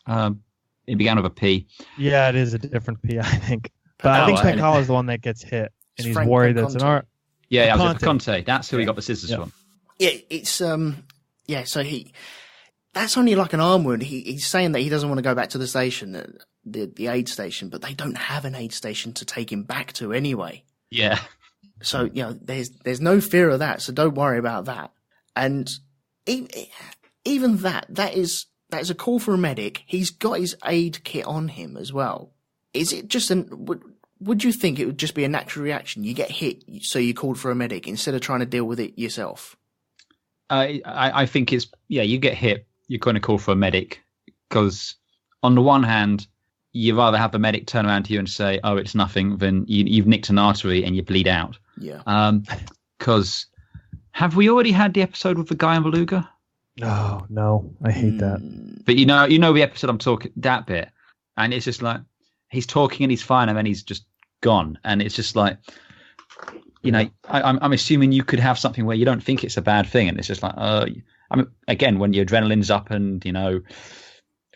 It began with a P. Yeah, it is a different P, I think. But I think Pencala is the one that gets hit, and he's worried that's an art. Yeah, Conte. That's who he got the scissors from. Yeah, it's So that's only like an arm wound. He's saying that he doesn't want to go back to the station. The aid station, but they don't have an aid station to take him back to anyway. Yeah. So, there's no fear of that, so don't worry about that. And even that is a call for a medic. He's got his aid kit on him as well. Is it just would you think it would just be a natural reaction? You get hit, so you called for a medic instead of trying to deal with it yourself? I think it's, you get hit, you're going to call for a medic because on the one hand, you'd rather have the medic turn around to you and say, oh, it's nothing, than you've nicked an artery and you bleed out. Yeah. Because have we already had the episode with the guy in Beluga? No, I hate that. But you know the episode I'm talking, that bit, and it's just like he's talking and he's fine and then he's just gone, and it's just like, I'm assuming you could have something where you don't think it's a bad thing, and it's just like, again, when your adrenaline's up and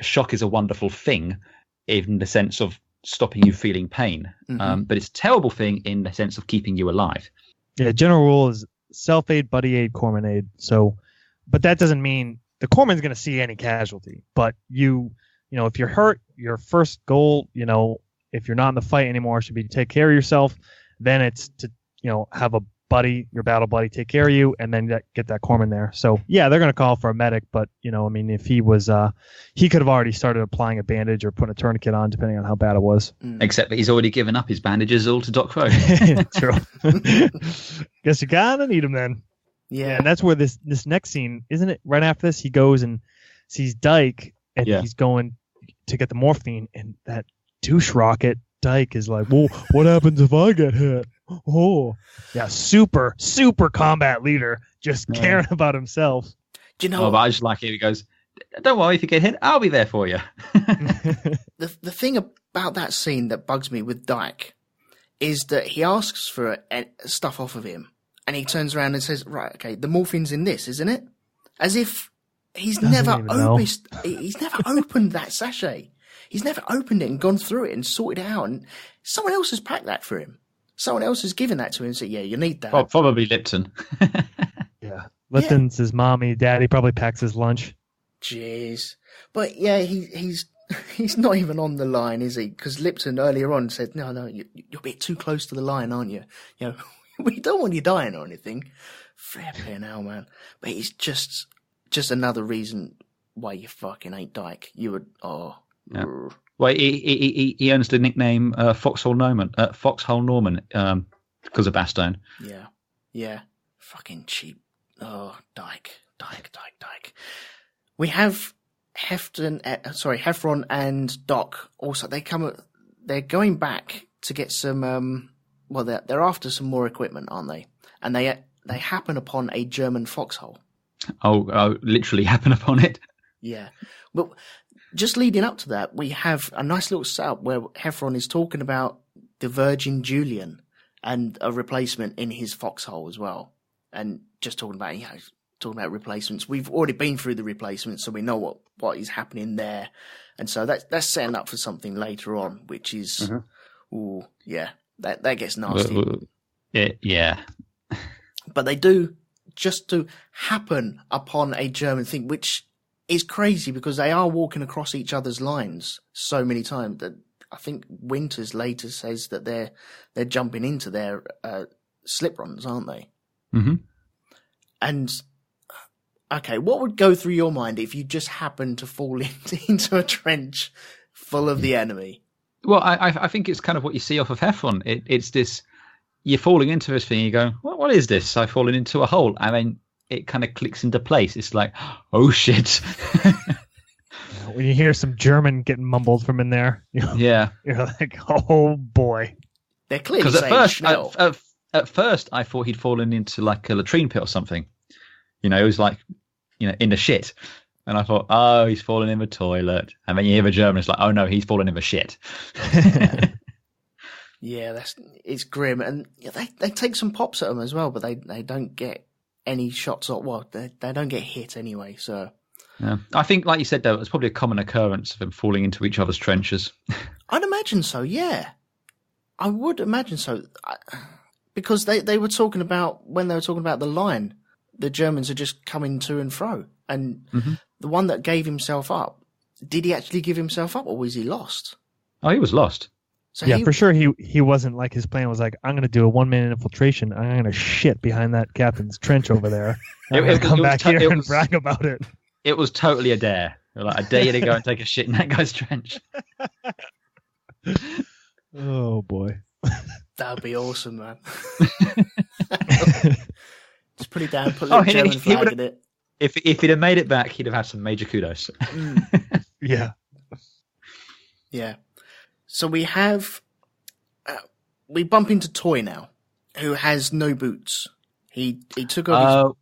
shock is a wonderful thing. In the sense of stopping you feeling pain. But it's a terrible thing in the sense of keeping you alive. Yeah, general rule is self-aid, buddy aid, corpsman aid. So, but that doesn't mean the corpsman's going to see any casualty. But you know, if you're hurt, your first goal, you know, if you're not in the fight anymore, should be to take care of yourself. Then it's to, you know, have a buddy, your battle buddy, take care of you, and then get that corpsman there. So yeah, they're going to call for a medic, but you know, I mean, if he was, he could have already started applying a bandage or putting a tourniquet on, depending on how bad it was. Except that he's already given up his bandages all to Doc Rowe. True. Guess you gotta need him then. Yeah, and that's where this next scene, isn't it? Right after this, he goes and sees Dike, and he's going to get the morphine, and that douche rocket Dike is like, "Well, what happens if I get hit?" Oh, yeah, super combat leader, just caring about himself. Do you know? Oh, but I just like it. He goes, "Don't worry, if you get hit, I'll be there for you." The thing about that scene that bugs me with Dike is that he asks for stuff off of him, and he turns around and says, "Right, okay, the morphine's in this, isn't it?" As if he's never opened that sachet. He's never opened it and gone through it and sorted it out, and someone else has packed that for him. Someone else has given that to him and said, "Yeah, you need that." Probably Lipton. Yeah, Lipton's his mommy, daddy probably packs his lunch. Jeez, but yeah, he's not even on the line, is he? Because Lipton earlier on said, "No, you're a bit too close to the line, aren't you? You know, we don't want you dying or anything." Flipping hell, man! But it's just another reason why you fucking ain't Dike. You would Yeah. Well, he earns the nickname Foxhole Norman, because of Bastogne. Yeah, fucking cheap. Oh, Dike. We have Heffron and Doc. Also, they're going back to get some. They're after some more equipment, aren't they? And they happen upon a German foxhole. Oh, literally happen upon it. Yeah, but. Just leading up to that, we have a nice little setup where Heffron is talking about the Virgin Julian and a replacement in his foxhole as well. And just talking about replacements. We've already been through the replacements, so we know what is happening there. And so that's setting up for something later on, which is, that gets nasty. Yeah. But they do just to happen upon a German thing, which is crazy because they are walking across each other's lines so many times that I think Winters later says that they're jumping into their slip runs, aren't they? Mm-hmm. And okay, what would go through your mind if you just happened to fall into a trench full of the enemy? Well, I think it's kind of what you see off of Heffron. It's this, you're falling into this thing, you go, what is this? I've fallen into a hole. I mean, it kind of clicks into place. It's like, oh shit. When you hear some German getting mumbled from in there, you're like, oh boy. They're clearly saying at first I thought he'd fallen into like a latrine pit or something. You know, it was like, in the shit. And I thought, oh, he's fallen in the toilet. And then you hear the German, it's like, oh no, he's fallen in the shit. Yeah, it's grim. And they take some pops at him as well, but they don't get any shots or they don't get hit anyway. So yeah, I think, like you said, though, it's probably a common occurrence of them falling into each other's trenches. I'd imagine so. Yeah, I would imagine so, because they were talking about when they were talking about the line, the Germans are just coming to and fro, and the one that gave himself up, did he actually give himself up, or was he lost? Oh, he was lost. So yeah, for sure he wasn't, like, his plan was like, I'm going to do a 1-minute infiltration. I'm going to shit behind that captain's trench over there. I'm going to come back here and brag about it. It was totally a dare. Like, I dare you to go and take a shit in that guy's trench. Oh, boy. That would be awesome, man. Just put it down, put a little German flag in it. If he'd have made it back, he'd have had some major kudos. Yeah. Yeah. So we have, we bump into Toy now, who has no boots. He took over.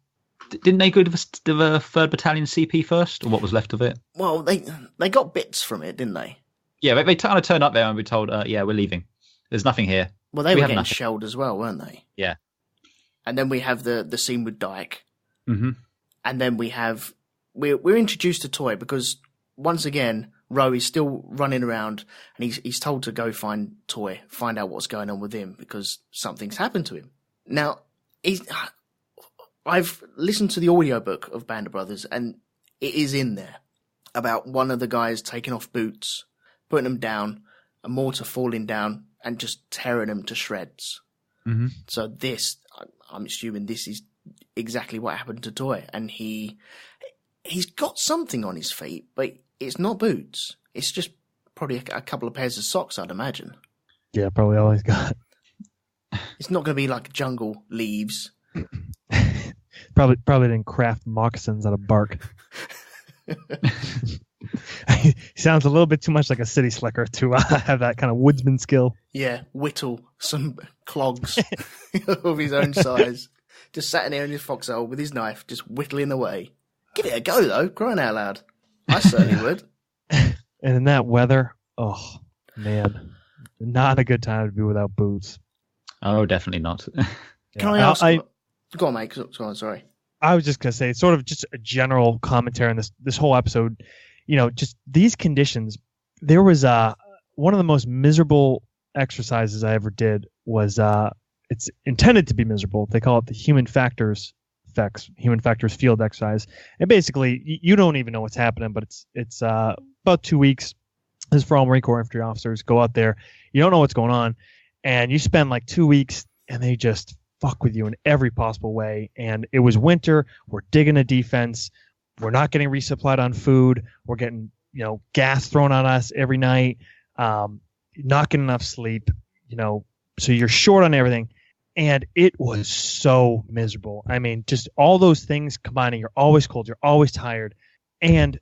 Didn't they go to the 3rd Battalion CP first, or what was left of it? Well, they got bits from it, didn't they? Yeah, they kind of turned up there and we told, yeah, we're leaving. There's nothing here. Well, they were getting shelled as well, weren't they? Yeah. And then we have the scene with Dike. Mm-hmm. And then we're introduced to Toy because, once again, Rowe is still running around and he's told to go find Toy, find out what's going on with him because something's happened to him. Now, I've listened to the audiobook of Band of Brothers, and it is in there about one of the guys taking off boots, putting them down, a mortar falling down, and just tearing them to shreds. Mm-hmm. So this, I'm assuming this is exactly what happened to Toy, and he's got something on his feet, but it's not boots. It's just probably a couple of pairs of socks, I'd imagine. Yeah, probably all he's got. It's not going to be like jungle leaves. Probably didn't craft moccasins out of bark. He sounds a little bit too much like a city slicker to have that kind of woodsman skill. Yeah, whittle some clogs of his own size. Just sat in there in his foxhole with his knife, just whittling away. Give it a go, though, crying out loud. I certainly would. And in that weather, oh, man, not a good time to be without boots. Oh, definitely not. Can I ask... Go on, mate. Go on, sorry. I was just going to say, it's sort of just a general commentary on this whole episode. You know, just these conditions. There was one of the most miserable exercises I ever did was it's intended to be miserable. They call it the human factors field exercise. And basically, you don't even know what's happening, but it's about 2 weeks. This is for all Marine Corps infantry officers. Go out there. You don't know what's going on. And you spend like 2 weeks, and they just fuck with you in every possible way. And it was winter. We're digging a defense. We're not getting resupplied on food. We're getting, gas thrown on us every night. Not getting enough sleep, so you're short on everything. And it was so miserable. I mean, just all those things combining. You're always cold. You're always tired. And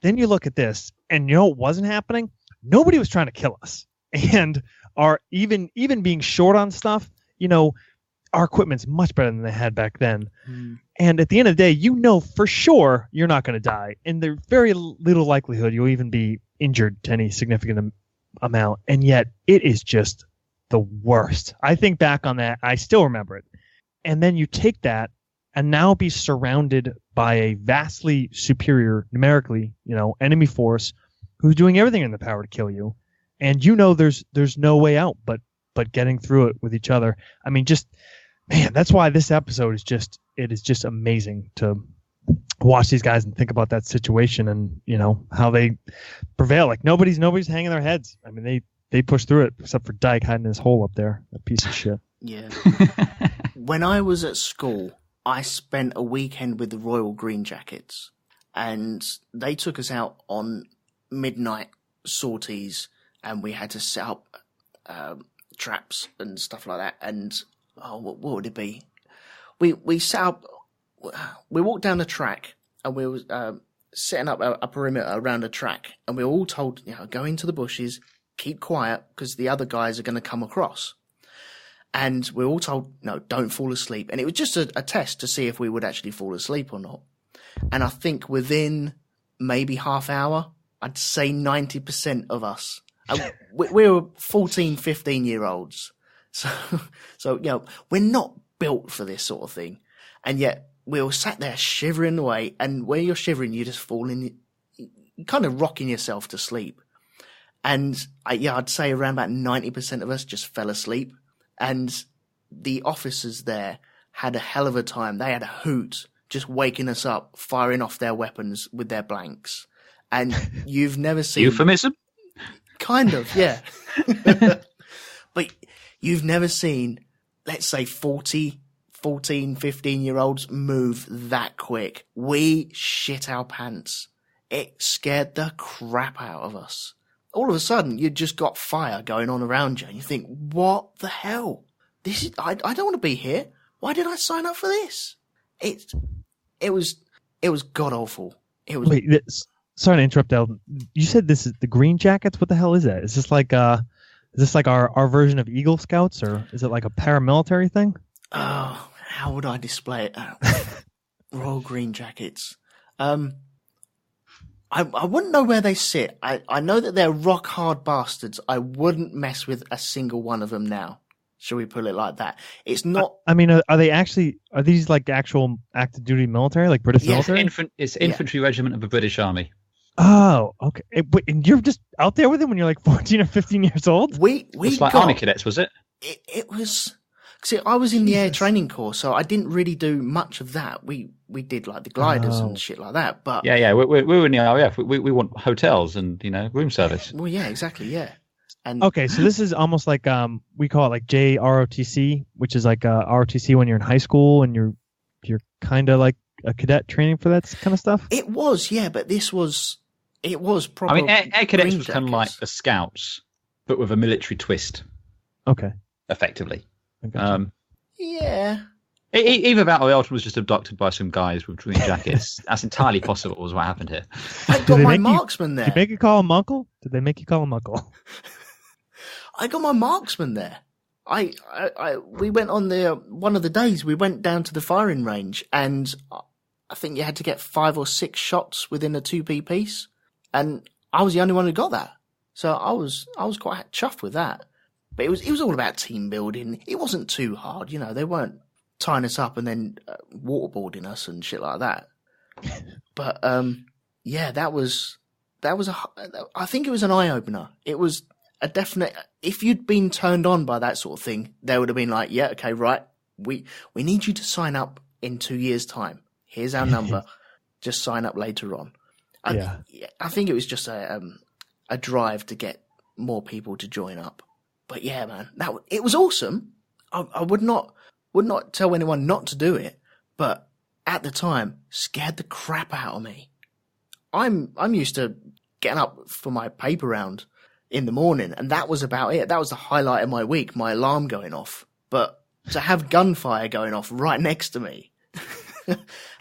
then you look at this, and what wasn't happening? Nobody was trying to kill us. And even being short on stuff, our equipment's much better than they had back then. Mm. And at the end of the day, for sure you're not going to die. And there's very little likelihood you'll even be injured to any significant amount. And yet it is just the worst. I think back on that. I still remember it. And then you take that and now be surrounded by a vastly superior, numerically, enemy force who's doing everything in their power to kill you. And there's no way out but getting through it with each other. I mean, man, that's why this episode is just amazing to watch these guys and think about that situation and, how they prevail. Like nobody's hanging their heads. I mean, they push through it except for Dike hiding his hole up there. A piece of shit. Yeah. When I was at school, I spent a weekend with the Royal Green Jackets, and they took us out on midnight sorties, and we had to set up traps and stuff like that. And what would it be? We set up. We walked down the track, and we were setting up a perimeter around the track, and we were all told, go into the bushes, keep quiet, because the other guys are going to come across. And we were all told, no, don't fall asleep. And it was just a test to see if we would actually fall asleep or not. And I think within maybe half hour, I'd say 90% of us, we were 14, 15-year-olds. So we're not built for this sort of thing. And yet we all sat there shivering away. And where you're shivering, you just fall in, you're kind of rocking yourself to sleep. And I'd say around about 90% of us just fell asleep. And the officers there had a hell of a time. They had a hoot just waking us up, firing off their weapons with their blanks. And you've never seen... Euphemism? Kind of, yeah. But you've never seen, let's say, 14, 15-year-olds move that quick. We shit our pants. It scared the crap out of us. All of a sudden, you just got fire going on around you, and you think, what the hell? I don't want to be here. Why did I sign up for this? It was god-awful. It was... Wait, sorry to interrupt, Elton. You said this is the Green Jackets? What the hell is that? Is this like our version of Eagle Scouts, or is it like a paramilitary thing? Oh, how would I display it? Royal Green Jackets. I wouldn't know where they sit. I know that they're rock hard bastards. I wouldn't mess with a single one of them now. Shall we put it like that? It's not. I mean, are these like actual active duty military, like British military? It's infantry regiment of the British Army. Oh, okay. And you're just out there with them when you're like 14 or 15 years old? It's like Army cadets, was it? It was, See, I was in the air training course, so I didn't really do much of that. We did like the gliders and shit like that, but yeah, we were in the RAF. We want hotels and room service. Well, yeah, exactly, yeah. And okay, so this is almost like we call it like JROTC, which is like ROTC when you're in high school and you're kind of like a cadet training for that kind of stuff. It was, yeah, but it was probably. I mean, air cadets was kind of like the scouts, but with a military twist. Okay. Effectively. Yeah. Either that or Elton was just abducted by some guys with green jackets. That's entirely possible, was what happened here. I got my marksman there. Did they make you call him uncle? Did they make you call him uncle? I got my marksman there. We went on one of the days, we went down to the firing range, and I think you had to get 5 or 6 shots within a 2p piece, and I was the only one who got that. So I was quite chuffed with that. But it was all about team building. It wasn't too hard, they weren't tying us up and then waterboarding us and shit like that. But yeah, that was I think it was an eye opener. It was a definite. If you'd been turned on by that sort of thing, they would have been like, yeah, okay, right. We need you to sign up in 2 years' time. Here's our number. Just sign up later on. I think it was just a drive to get more people to join up. But yeah, man, it was awesome. I would not tell anyone not to do it, but at the time, scared the crap out of me. I'm used to getting up for my paper round in the morning, and that was about it. That was the highlight of my week, my alarm going off. But to have gunfire going off right next to me,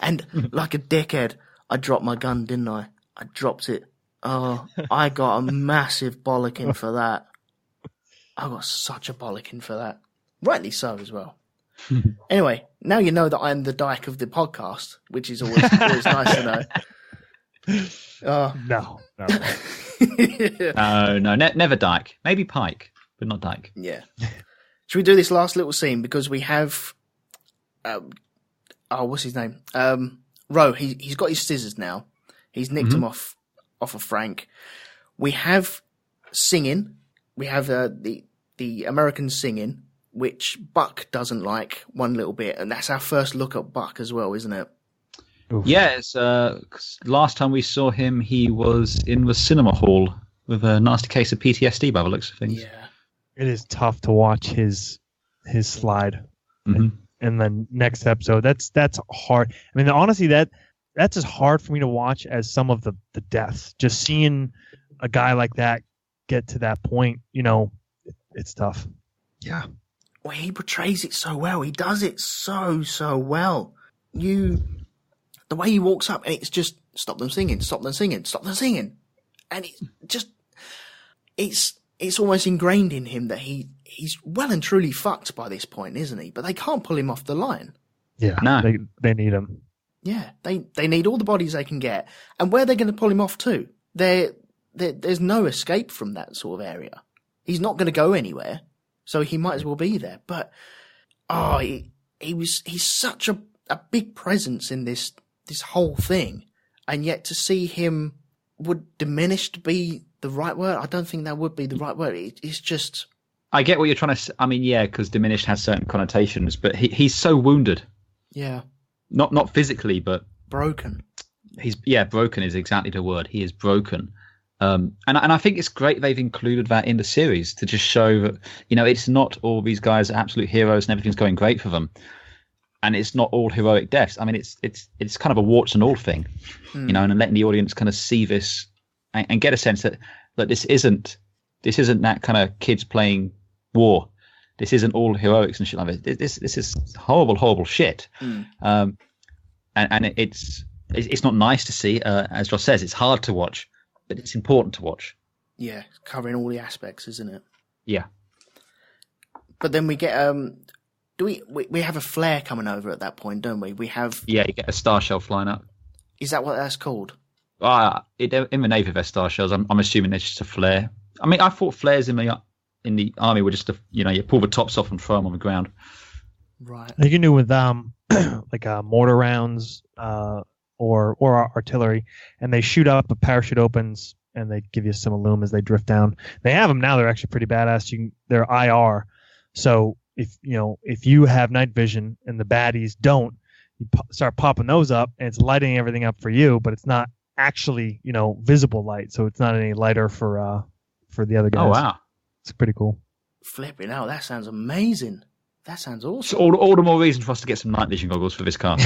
and like a dickhead, I dropped my gun, didn't I? I dropped it. Oh, I got a massive bollocking for that. I got such a bollocking for that. Rightly so as well. Anyway, now you know that I'm the Dyke of the podcast, which is always nice to know. No. No, never Dyke. Maybe Pike, but not Dyke. Yeah. Should we do this last little scene? Because we have... what's his name? Rowe, he's got his scissors now. He's nicked them off of Frank. We have singing. We have the American singing, which Buck doesn't like one little bit, and that's our first look at Buck as well, isn't it? Oof. Yes. Last time we saw him, he was in the cinema hall with a nasty case of PTSD by the looks of things. Yeah, it is tough to watch his slide in the next episode. That's hard. I mean, honestly, that's as hard for me to watch as some of the deaths. Just seeing a guy like that get to that point, it's tough. Yeah. Well, he portrays it so well. He does it so well. The way he walks up, and it's just stop them singing, and it's almost ingrained in him that he's well and truly fucked by this point, isn't he? But they can't pull him off the line. Yeah, no, they need him. Yeah, they need all the bodies they can get, and where they're going to pull him off to, there's no escape from that sort of area. He's not going to go anywhere, so he might as well be there. But he's such a big presence in this whole thing, and yet to see him, would diminished be the right word? I don't think that would be the right word. It's just. I get what you're trying to say. I mean, yeah, because diminished has certain connotations, but he's so wounded. Yeah. Not physically, but broken. Broken is exactly the word. He is broken. And I think it's great they've included that in the series to just show that, it's not all these guys are absolute heroes and everything's going great for them. And it's not all heroic deaths. I mean, it's kind of a warts and all thing, and letting the audience kind of see this and get a sense that this isn't that kind of kids playing war. This isn't all heroics and shit like this. This is horrible, horrible shit. And it's not nice to see. As Josh says, it's hard to watch, but it's important to watch. Yeah, covering all the aspects, isn't it? Yeah. But then we get we have a flare coming over at that point, don't we? We have you get a star shell flying up. Is that what that's called? In the Navy, there's star shells. I'm assuming it's just a flare. I mean, I thought flares in the army were just you pull the tops off and throw them on the ground. Right. You can do with like mortar rounds or artillery, and they shoot up, a parachute opens, and they give you some aluminum as they drift down. They have them now. They're actually pretty badass. They're IR, so if you have night vision and the baddies don't, you start popping those up, and it's lighting everything up for you, but it's not actually visible light, so it's not any lighter for the other guys. Oh wow, it's pretty cool. Flipping out, that sounds amazing. That sounds awesome. So all the more reason for us to get some night vision goggles for this car.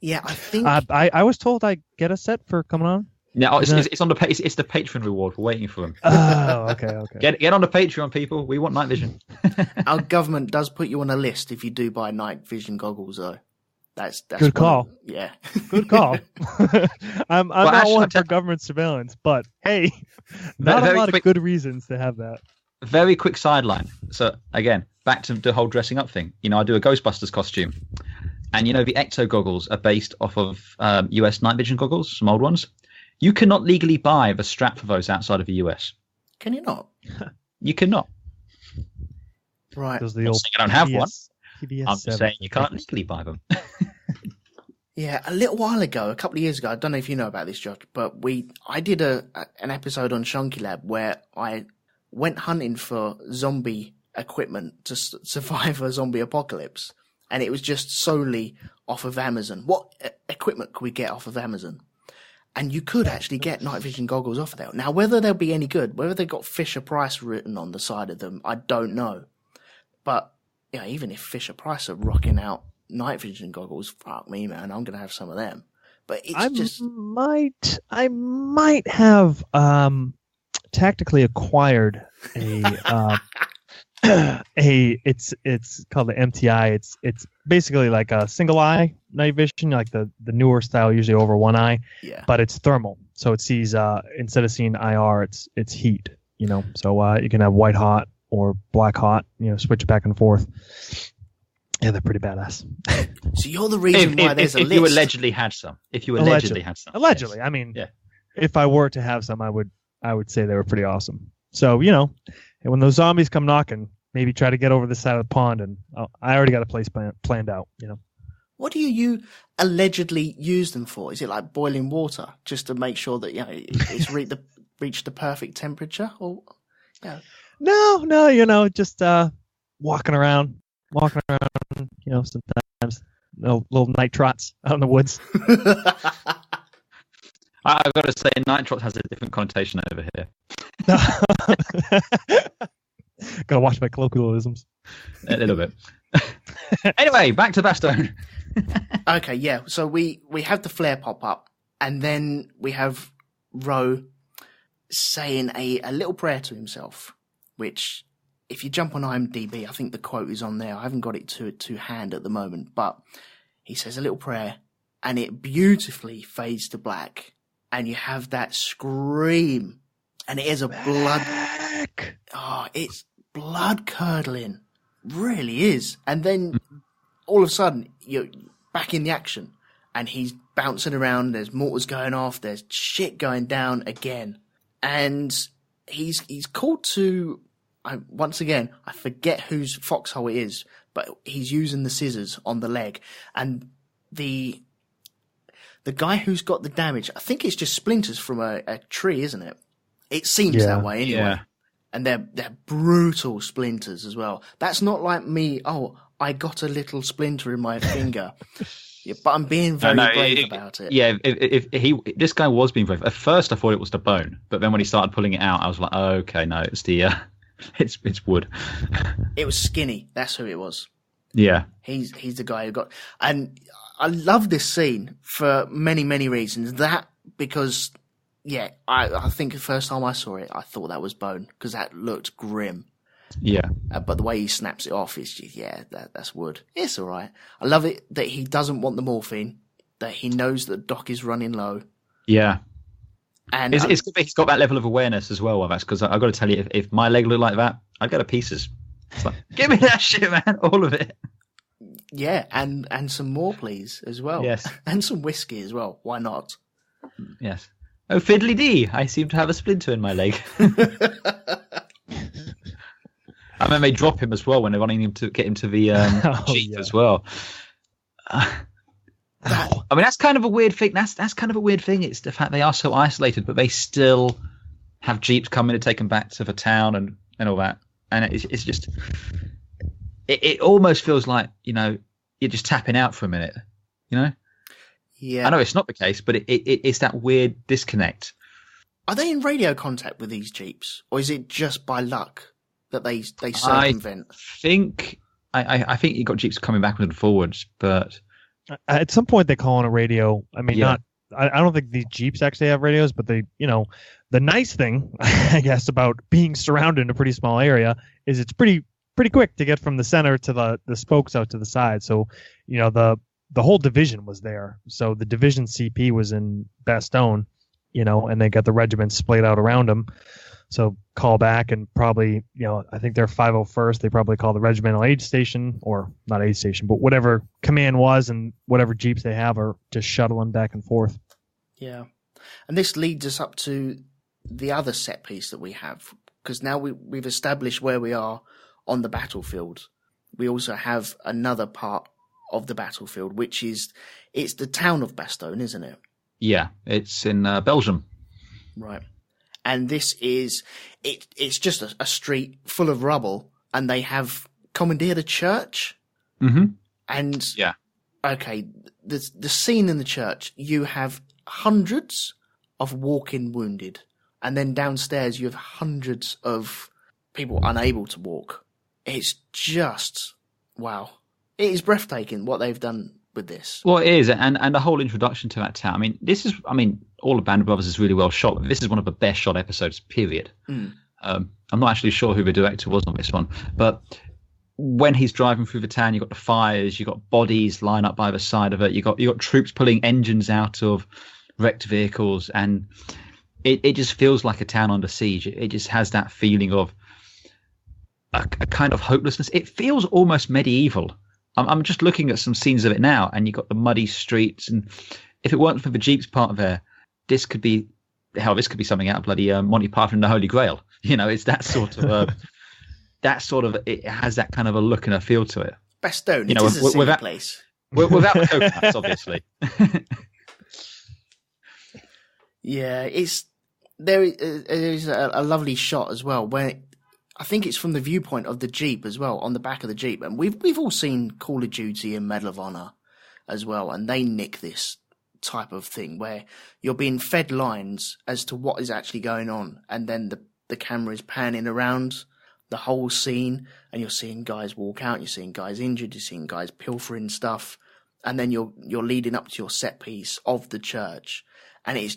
Yeah, I think I was told I get a set for coming on. No, it's on the it's the Patreon reward. We're waiting for them. Oh, okay. Get on the Patreon, people. We want night vision. our government does put you on a list if you do buy night vision goggles, though. That's good call. Yeah, good call. I'm not one for government surveillance, but hey, not a lot of good reasons to have that. Very quick sideline. So again, back to the whole dressing up thing. I do a Ghostbusters costume, and the Ecto goggles are based off of US night vision goggles, some old ones. You cannot legally buy the strap for those outside of the US. Can you not? You cannot. Right. Those are the old I don't have one. PBS I'm just saying you can't legally buy them. Yeah, a little while ago, a couple of years ago, I don't know if you know about this, Josh, but I did an episode on Shonky Lab where I went hunting for zombie equipment to survive a zombie apocalypse, and it was just solely off of Amazon. What equipment could we get off of Amazon? And you could actually get night vision goggles off of there. Now, whether they'll be any good, whether they've got Fisher-Price written on the side of them, I don't know. But even if Fisher-Price are rocking out night vision goggles, fuck me, man, I'm gonna have some of them. But it's I might have tactically acquired it's called the MTI. It's basically like a single eye night vision, like the newer style, usually over one eye. Yeah. But it's thermal, so it sees instead of seeing IR, it's heat. So you can have white hot or black hot. Switch it back and forth. Yeah, they're pretty badass. So you're the reason why there's a list. If you allegedly had some. Allegedly, yes. I mean, yeah. If I were to have some, I would say they were pretty awesome. So and when those zombies come knocking, maybe try to get over this side of the pond, and I already got a place planned out. What do you allegedly use them for? Is it like boiling water just to make sure that it's reached the perfect temperature? Or No, just walking around. Sometimes little night trots out in the woods. I've got to say, night trot has a different connotation over here. Gotta watch my colloquialisms. A little bit. Anyway, back to Bastogne. Okay, yeah. So we have the flare pop up, and then we have Rowe saying a little prayer to himself, which, if you jump on IMDb, I think the quote is on there. I haven't got it to hand at the moment, but he says a little prayer, and it beautifully fades to black, and you have that scream, and it is a it's blood curdling, really is. And then all of a sudden you're back in the action, and he's bouncing around. There's mortars going off. There's shit going down again, and he's called to. Once again, I forget whose foxhole it is, but he's using the scissors on the leg, and the guy who's got the damage, I think it's just splinters from a tree, isn't it? It seems that way anyway. Yeah. And they're brutal splinters as well. That's not like me. Oh, I got a little splinter in my finger. Yeah, but I'm being very brave about it. Yeah, this guy was being brave. At first, I thought it was the bone, but then when he started pulling it out, I was like, oh, okay, no, it's the it's wood. It was Skinny. That's who it was. Yeah, he's the guy who got. And I love this scene for many, many reasons. That because. Yeah, I think the first time I saw it, I thought that was bone because that looked grim. Yeah. But the way he snaps it off is just, that's wood. It's all right. I love it that he doesn't want the morphine, that he knows that Doc is running low. Yeah. And he's got that level of awareness as well, because I've got to tell you, if my leg looked like that, I'd go to pieces. It's like, give me that shit, man, all of it. Yeah, and some more, please, as well. Yes. And some whiskey as well. Why not? Yes. Oh, fiddly dee! I seem to have a splinter in my leg. I remember they drop him as well when they're wanting him to get him to the Jeep as well. I mean, that's kind of a weird thing. That's kind of a weird thing. It's the fact they are so isolated, but they still have Jeeps coming to take them back to the town and all that. and it's just it almost feels like you're just tapping out for a minute. Yeah. I know it's not the case, but it's that weird disconnect. Are they in radio contact with these Jeeps, or is it just by luck that they circumvent? I think you got Jeeps coming backwards and forwards, but at some point they call on a radio. I mean, Yeah. I don't think these Jeeps actually have radios, but they, the nice thing, I guess, about being surrounded in a pretty small area is it's pretty quick to get from the center to the spokes out to the side. So, the whole division was there. So the division CP was in Bastogne, and they got the regiment splayed out around them. So call back and probably, I think they're 501st. They probably call the regimental aid station, or not aid station, but whatever command was, and whatever Jeeps they have are just shuttling back and forth. Yeah. And this leads us up to the other set piece that we have, because now we've established where we are on the battlefield. We also have another part of the battlefield, which it's the town of Bastogne, isn't it? Yeah, it's in Belgium. Right. And this is, it's just a street full of rubble, and they have commandeered a church. Mm-hmm. And, Yeah. Okay, the scene in the church, you have hundreds of walk-in wounded, and then downstairs you have hundreds of people unable to walk. It's just, wow. It is breathtaking what they've done with this. Well, it is, and the whole introduction to that town. All of Band of Brothers is really well shot. This is one of the best shot episodes, period. Mm. I'm not actually sure who the director was on this one, but when he's driving through the town, you've got the fires, you've got bodies lined up by the side of it, you've got troops pulling engines out of wrecked vehicles, and it just feels like a town under siege. It just has that feeling of a kind of hopelessness. It feels almost medieval. I'm just looking at some scenes of it now, and you've got the muddy streets, and if it weren't for the Jeeps part there, this could be something out of bloody Monty Python and the Holy Grail. It's that sort of it has that kind of a look and a feel to it. Bastogne, it is a silly place. Without the coconuts, obviously. Yeah, there is a lovely shot as well where I think it's from the viewpoint of the Jeep as well, on the back of the Jeep. And we've all seen Call of Duty and Medal of Honor as well, and they nick this type of thing where you're being fed lines as to what is actually going on, and then the camera is panning around the whole scene, and you're seeing guys walk out, you're seeing guys injured, you're seeing guys pilfering stuff, and then you're leading up to your set piece of the church, and it's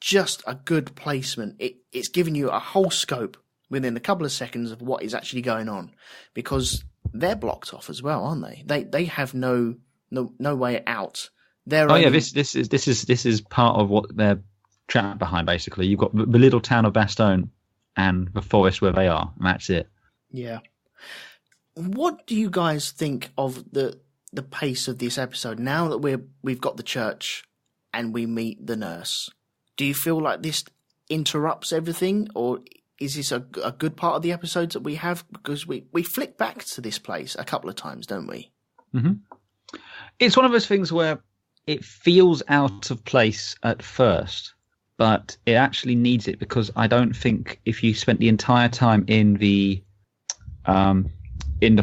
just a good placement. It's giving you a whole scope within a couple of seconds of what is actually going on, because they're blocked off as well, aren't they? They have no way out. This is part of what they're trapped behind. Basically, you've got the little town of Bastogne and the forest where they are, and that's it. Yeah. What do you guys think of the pace of this episode now that we've got the church and we meet the nurse? Do you feel like this interrupts everything, or is this a good part of the episodes that we have? Because we flick back to this place a couple of times, don't we? Mm-hmm. It's one of those things where it feels out of place at first, but it actually needs it, because I don't think if you spent the entire time in the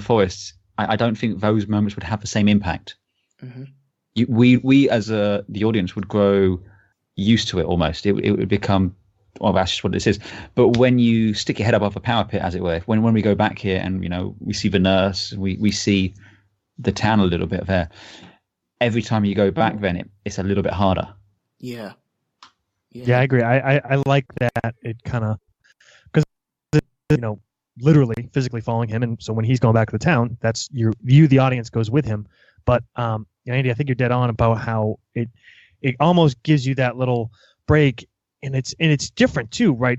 forests, I don't think those moments would have the same impact. Mm-hmm. We as the audience would grow used to it almost. It would become, well, that's just what this is. But when you stick your head above the power pit, as it were, when we go back here and we see the nurse, we see the town a little bit there. Every time you go back, then it's a little bit harder. Yeah, I agree. I like that. It kind of, because literally physically following him, and so when he's going back to the town, that's you the audience goes with him. But Andy, I think you're dead on about how it almost gives you that little break, and it's different too, right?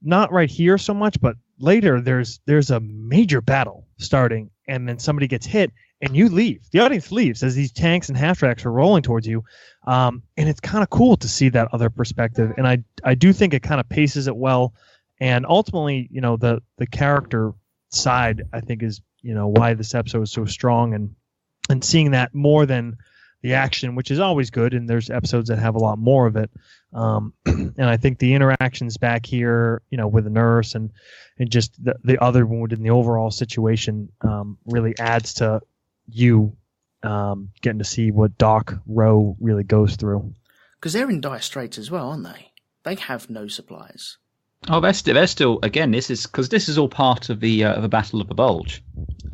Not right here so much, but later there's a major battle starting, and then somebody gets hit, and you leave. The audience leaves as these tanks and half-tracks are rolling towards you, and it's kind of cool to see that other perspective. And I do think it kind of paces it well, and ultimately, the character side, I think, is why this episode is so strong, and seeing that more than the action, which is always good, and there's episodes that have a lot more of it. And I think the interactions back here, with the nurse and just the other wound and the overall situation really adds to you getting to see what Doc Rowe really goes through. Because they're in dire straits as well, aren't they? They have no supplies. Oh, they're still. Again, this is all part of the Battle of the Bulge.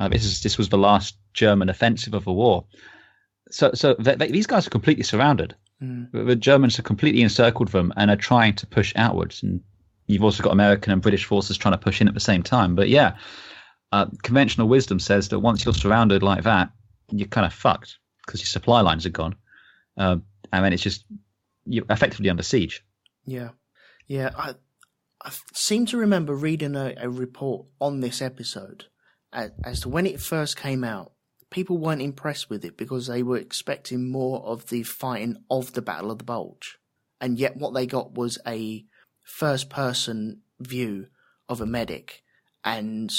This was the last German offensive of the war. So these guys are completely surrounded. The Germans have completely encircled them and are trying to push outwards. And you've also got American and British forces trying to push in at the same time. But yeah, conventional wisdom says that once you're surrounded like that, you're kind of fucked because your supply lines are gone, and then it's just you're effectively under siege. Yeah. I seem to remember reading a report on this episode as to when it first came out. People weren't impressed with it because they were expecting more of the fighting of the Battle of the Bulge. And yet what they got was a first-person view of a medic. And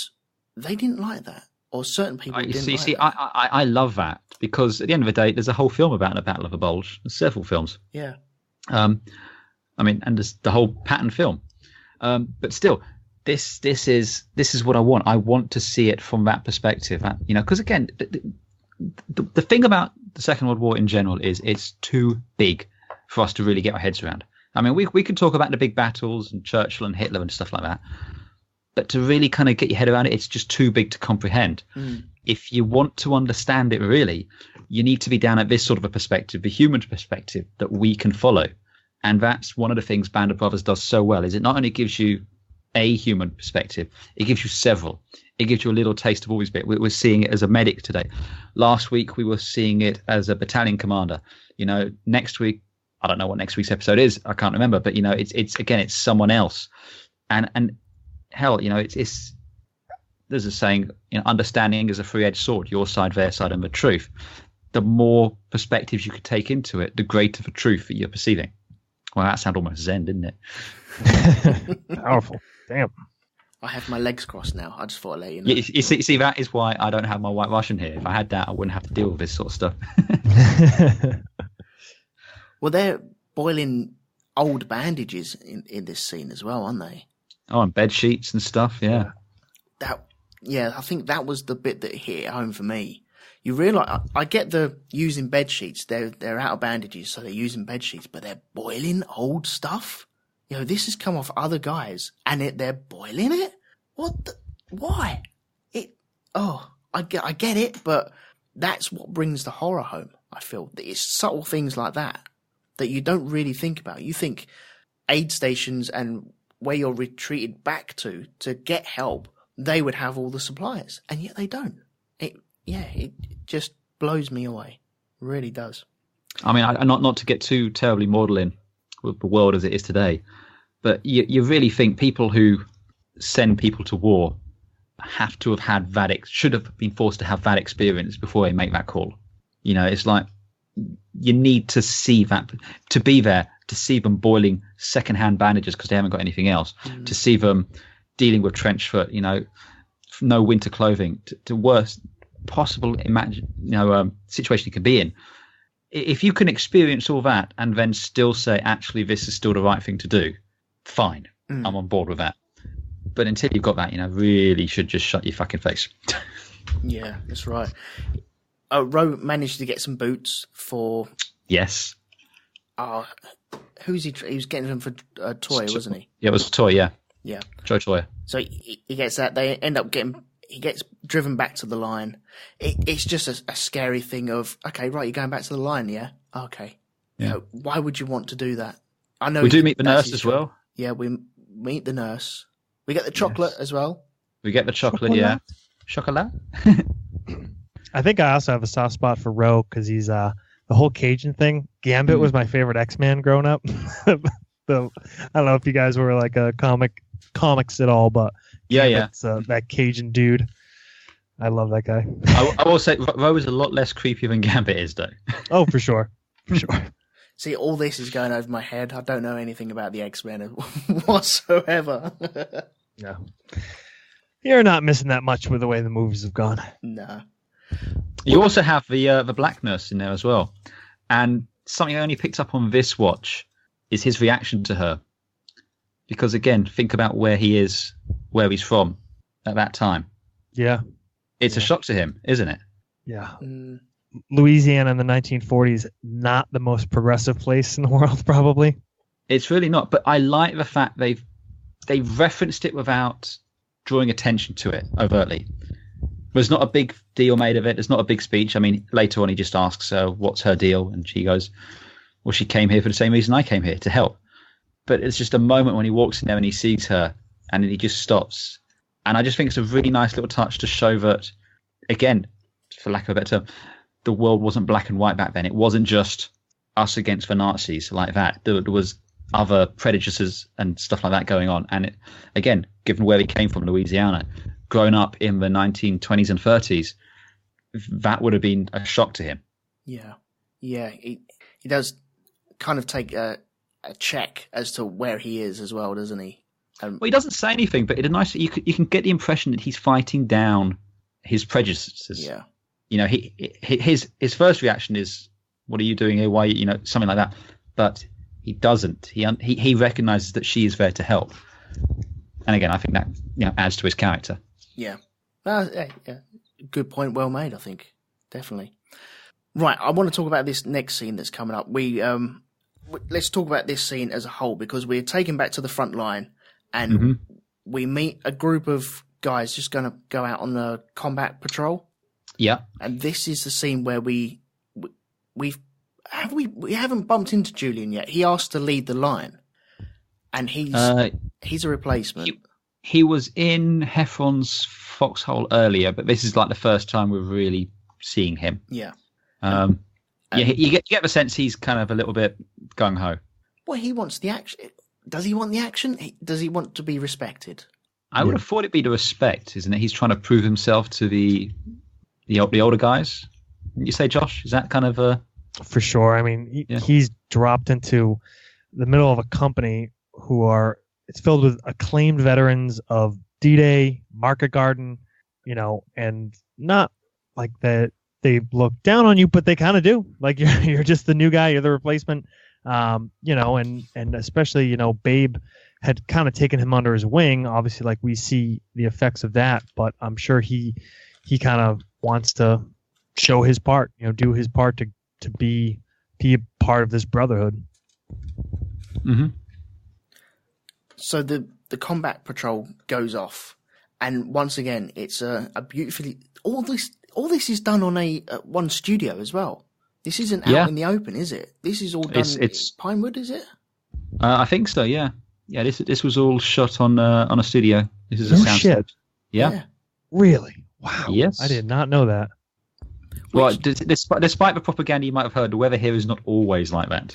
they didn't like that. Or certain people didn't like that. I love that because at the end of the day, there's a whole film about the Battle of the Bulge. There's several films. Yeah. And there's the whole pattern film. But still, this is what I want. I want to see it from that perspective. Because again, the thing about the Second World War in general is it's too big for us to really get our heads around. I mean, we can talk about the big battles and Churchill and Hitler and stuff like that, but to really kind of get your head around it, it's just too big to comprehend. If you want to understand it really, you need to be down at this sort of a perspective, the human perspective that we can follow. And that's one of the things Band of Brothers does so well, is it not only gives you a human perspective, it gives you several. It gives you a little taste of all these bits. We're seeing it as a medic today. Last week, we were seeing it as a battalion commander. Next week, I don't know what next week's episode is. I can't remember. But, it's someone else. And hell, it's there's a saying, understanding is a three-edged sword, your side, their side, and the truth. The more perspectives you could take into it, the greater the truth that you're perceiving. Well, that sounded almost Zen, didn't it? Powerful. Damn. I have my legs crossed now. I just thought I'd let you know. You see, that is why I don't have my White Russian here. If I had that, I wouldn't have to deal with this sort of stuff. Well, they're boiling old bandages in this scene as well, aren't they? Oh, and bed sheets and stuff, yeah. I think that was the bit that hit home for me. You realise, I get the using bed sheets. They're out of bandages, so they're using bed sheets, but they're boiling old stuff. This has come off other guys, and they're boiling it. Why? I get it, but that's what brings the horror home. I feel that it's subtle things like that you don't really think about. You think aid stations and where you're retreated back to get help, they would have all the supplies, and yet they don't. It just blows me away. It really does. I mean, not to get too terribly maudlin with the world as it is today, but you really think people who send people to war have to have had should have been forced to have that experience before they make that call. It's like you need to see that, to be there, to see them boiling secondhand bandages because they haven't got anything else, to see them dealing with trench foot, no winter clothing, to worst possible situation you could be in. If you can experience all that and then still say, actually, this is still the right thing to do, fine, I'm on board with that. But until you've got that, really should just shut your fucking face. Yeah, that's right. Rowe managed to get some boots for... Yes. Who's he? He was getting them for Toy, wasn't he? Yeah, it was Toy, yeah. Yeah. Joe Toy. So he gets that. They end up he gets driven back to the line. It's just a scary thing of, okay, right, you're going back to the line, yeah? Okay. Yeah. Why would you want to do that? I know we do meet the nurse as well. Yeah, we meet the nurse. We get the chocolate as well. We get the chocolate, yeah. Chocolat? I think I also have a soft spot for Rowe because he's the whole Cajun thing. Gambit was my favorite X-Man growing up. I don't know if you guys were like a comics at all, but Gambit's, that Cajun dude. I love that guy. I will say Rowe is a lot less creepy than Gambit is, though. Oh, for sure. For sure. See, all this is going over my head. I don't know anything about the X-Men whatsoever. No. You're not missing that much with the way the movies have gone. No. You also have the black nurse in there as well. And something I only picked up on this watch is his reaction to her. Because again, think about where he is, where he's from at that time. Yeah. It's a shock to him, isn't it? Yeah. Louisiana in the 1940s, not the most progressive place in the world, probably. It's really not. But I like the fact they've referenced it without drawing attention to it overtly. There's not a big deal made of it. There's not a big speech. I mean, later on he just asks her, what's her deal? And she goes, well, she came here for the same reason I came here, to help. But it's just a moment when he walks in there and he sees her and he just stops. And I just think it's a really nice little touch to show that, again, for lack of a better term, the world wasn't black and white back then. It wasn't just us against the Nazis like that. There was other prejudices and stuff like that going on. And it, again, given where he came from, Louisiana, growing up in the 1920s and 30s, that would have been a shock to him. Yeah. Yeah. He does kind of take a check as to where he is as well, doesn't he? Well, he doesn't say anything, but you can get the impression that he's fighting down his prejudices. Yeah. You know, his first reaction is, "What are you doing here? Why?" You know, something like that. But he doesn't. He recognizes that she is there to help. And again, I think that adds to his character. Yeah. Yeah. Good point. Well made. I think definitely. Right. I want to talk about this next scene that's coming up. Let's talk about this scene as a whole, because we're taken back to the front line and we meet a group of guys just going to go out on a combat patrol. Yeah. And this is the scene where we haven't bumped into Julian yet. He asked to lead the line, and he's a replacement. He was in Heffron's foxhole earlier, but this is like the first time we're really seeing him. Yeah. You get the sense he's kind of a little bit gung ho. Well, he wants the action. Does he want the action? Does he want to be respected? I would have thought it'd be the respect, isn't it? He's trying to prove himself to the older guys. Wouldn't you say, Josh? Is that kind of a... For sure. I mean, he's dropped into the middle of a company it's filled with acclaimed veterans of D-Day, Market Garden, and not like that they look down on you, but they kind of do. Like you're just the new guy, you're the replacement, and especially, Babe had kind of taken him under his wing. Obviously, like we see the effects of that, but I'm sure he kind of wants to show his part, do his part to be a part of this brotherhood. Mm-hmm. So the combat patrol goes off, and once again, it's a beautifully all this is done on a one studio as well. This isn't out in the open, is it? This is all done. It's Pinewood, is it? I think so. Yeah. Yeah. This was all shot on a studio. This is a sound shit. Yeah. Really? Wow. Yes. I did not know that. Well, despite the propaganda you might have heard, the weather here is not always like that.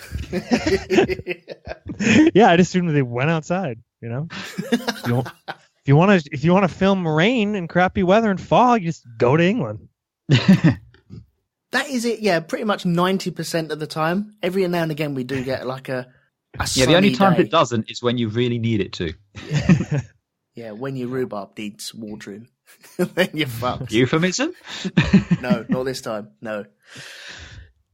Yeah, I just assumed they went outside. If you want to film rain and crappy weather and fog, you just go to England. That is it. Yeah, pretty much 90% of the time. Every now and again, we do get like a sunny the only time day. it doesn't is when you really need it to. Yeah, when your rhubarb needs watering. Then you're fucked. Euphemism? No, not this time. No.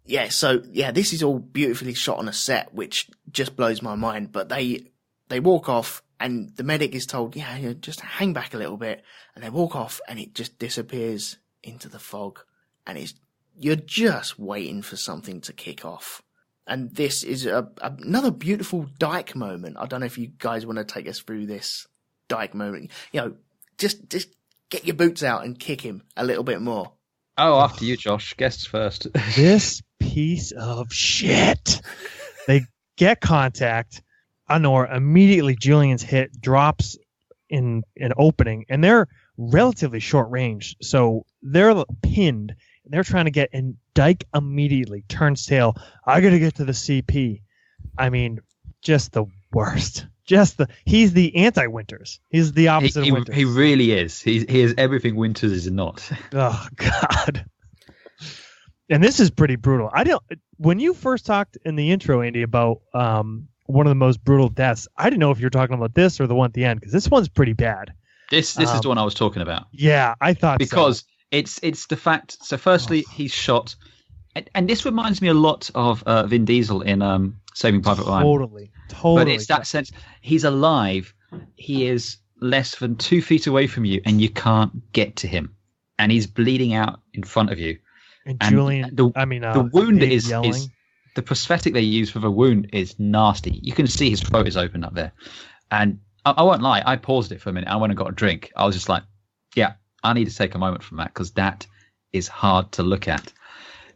Yeah, so this is all beautifully shot on a set, which just blows my mind. But they walk off, and the medic is told, just hang back a little bit, and they walk off, and it just disappears into the fog, and you're just waiting for something to kick off. And this is another beautiful Dike moment. I don't know if you guys want to take us through this Dike moment. Just get your boots out and kick him a little bit more. Oh, after you, Josh. Guests first. This piece of shit. They get contact. Honor immediately. Julian's hit drops in an opening, and they're relatively short range, so they're pinned. They're trying to get, and Dike immediately turns tail. I got to get to the CP. I mean, just the worst. He's the anti-Winters. He's the opposite of Winters. He really is. He is everything Winters is not. Oh God. And this is pretty brutal. When you first talked in the intro, Andy, about one of the most brutal deaths, I didn't know if you were talking about this or the one at the end, because this one's pretty bad. This is the one I was talking about. Yeah, I thought because it's the fact. So firstly, he's shot. And this reminds me a lot of Vin Diesel in Saving Private Ryan. Totally. But it's that sense. He's alive. He is less than 2 feet away from you, and you can't get to him. And he's bleeding out in front of you. And Julian, the wound is yelling. The prosthetic they use for the wound is nasty. You can see his throat is open up there. And I won't lie, I paused it for a minute. I went and got a drink. I was just like, yeah, I need to take a moment from that, because that is hard to look at.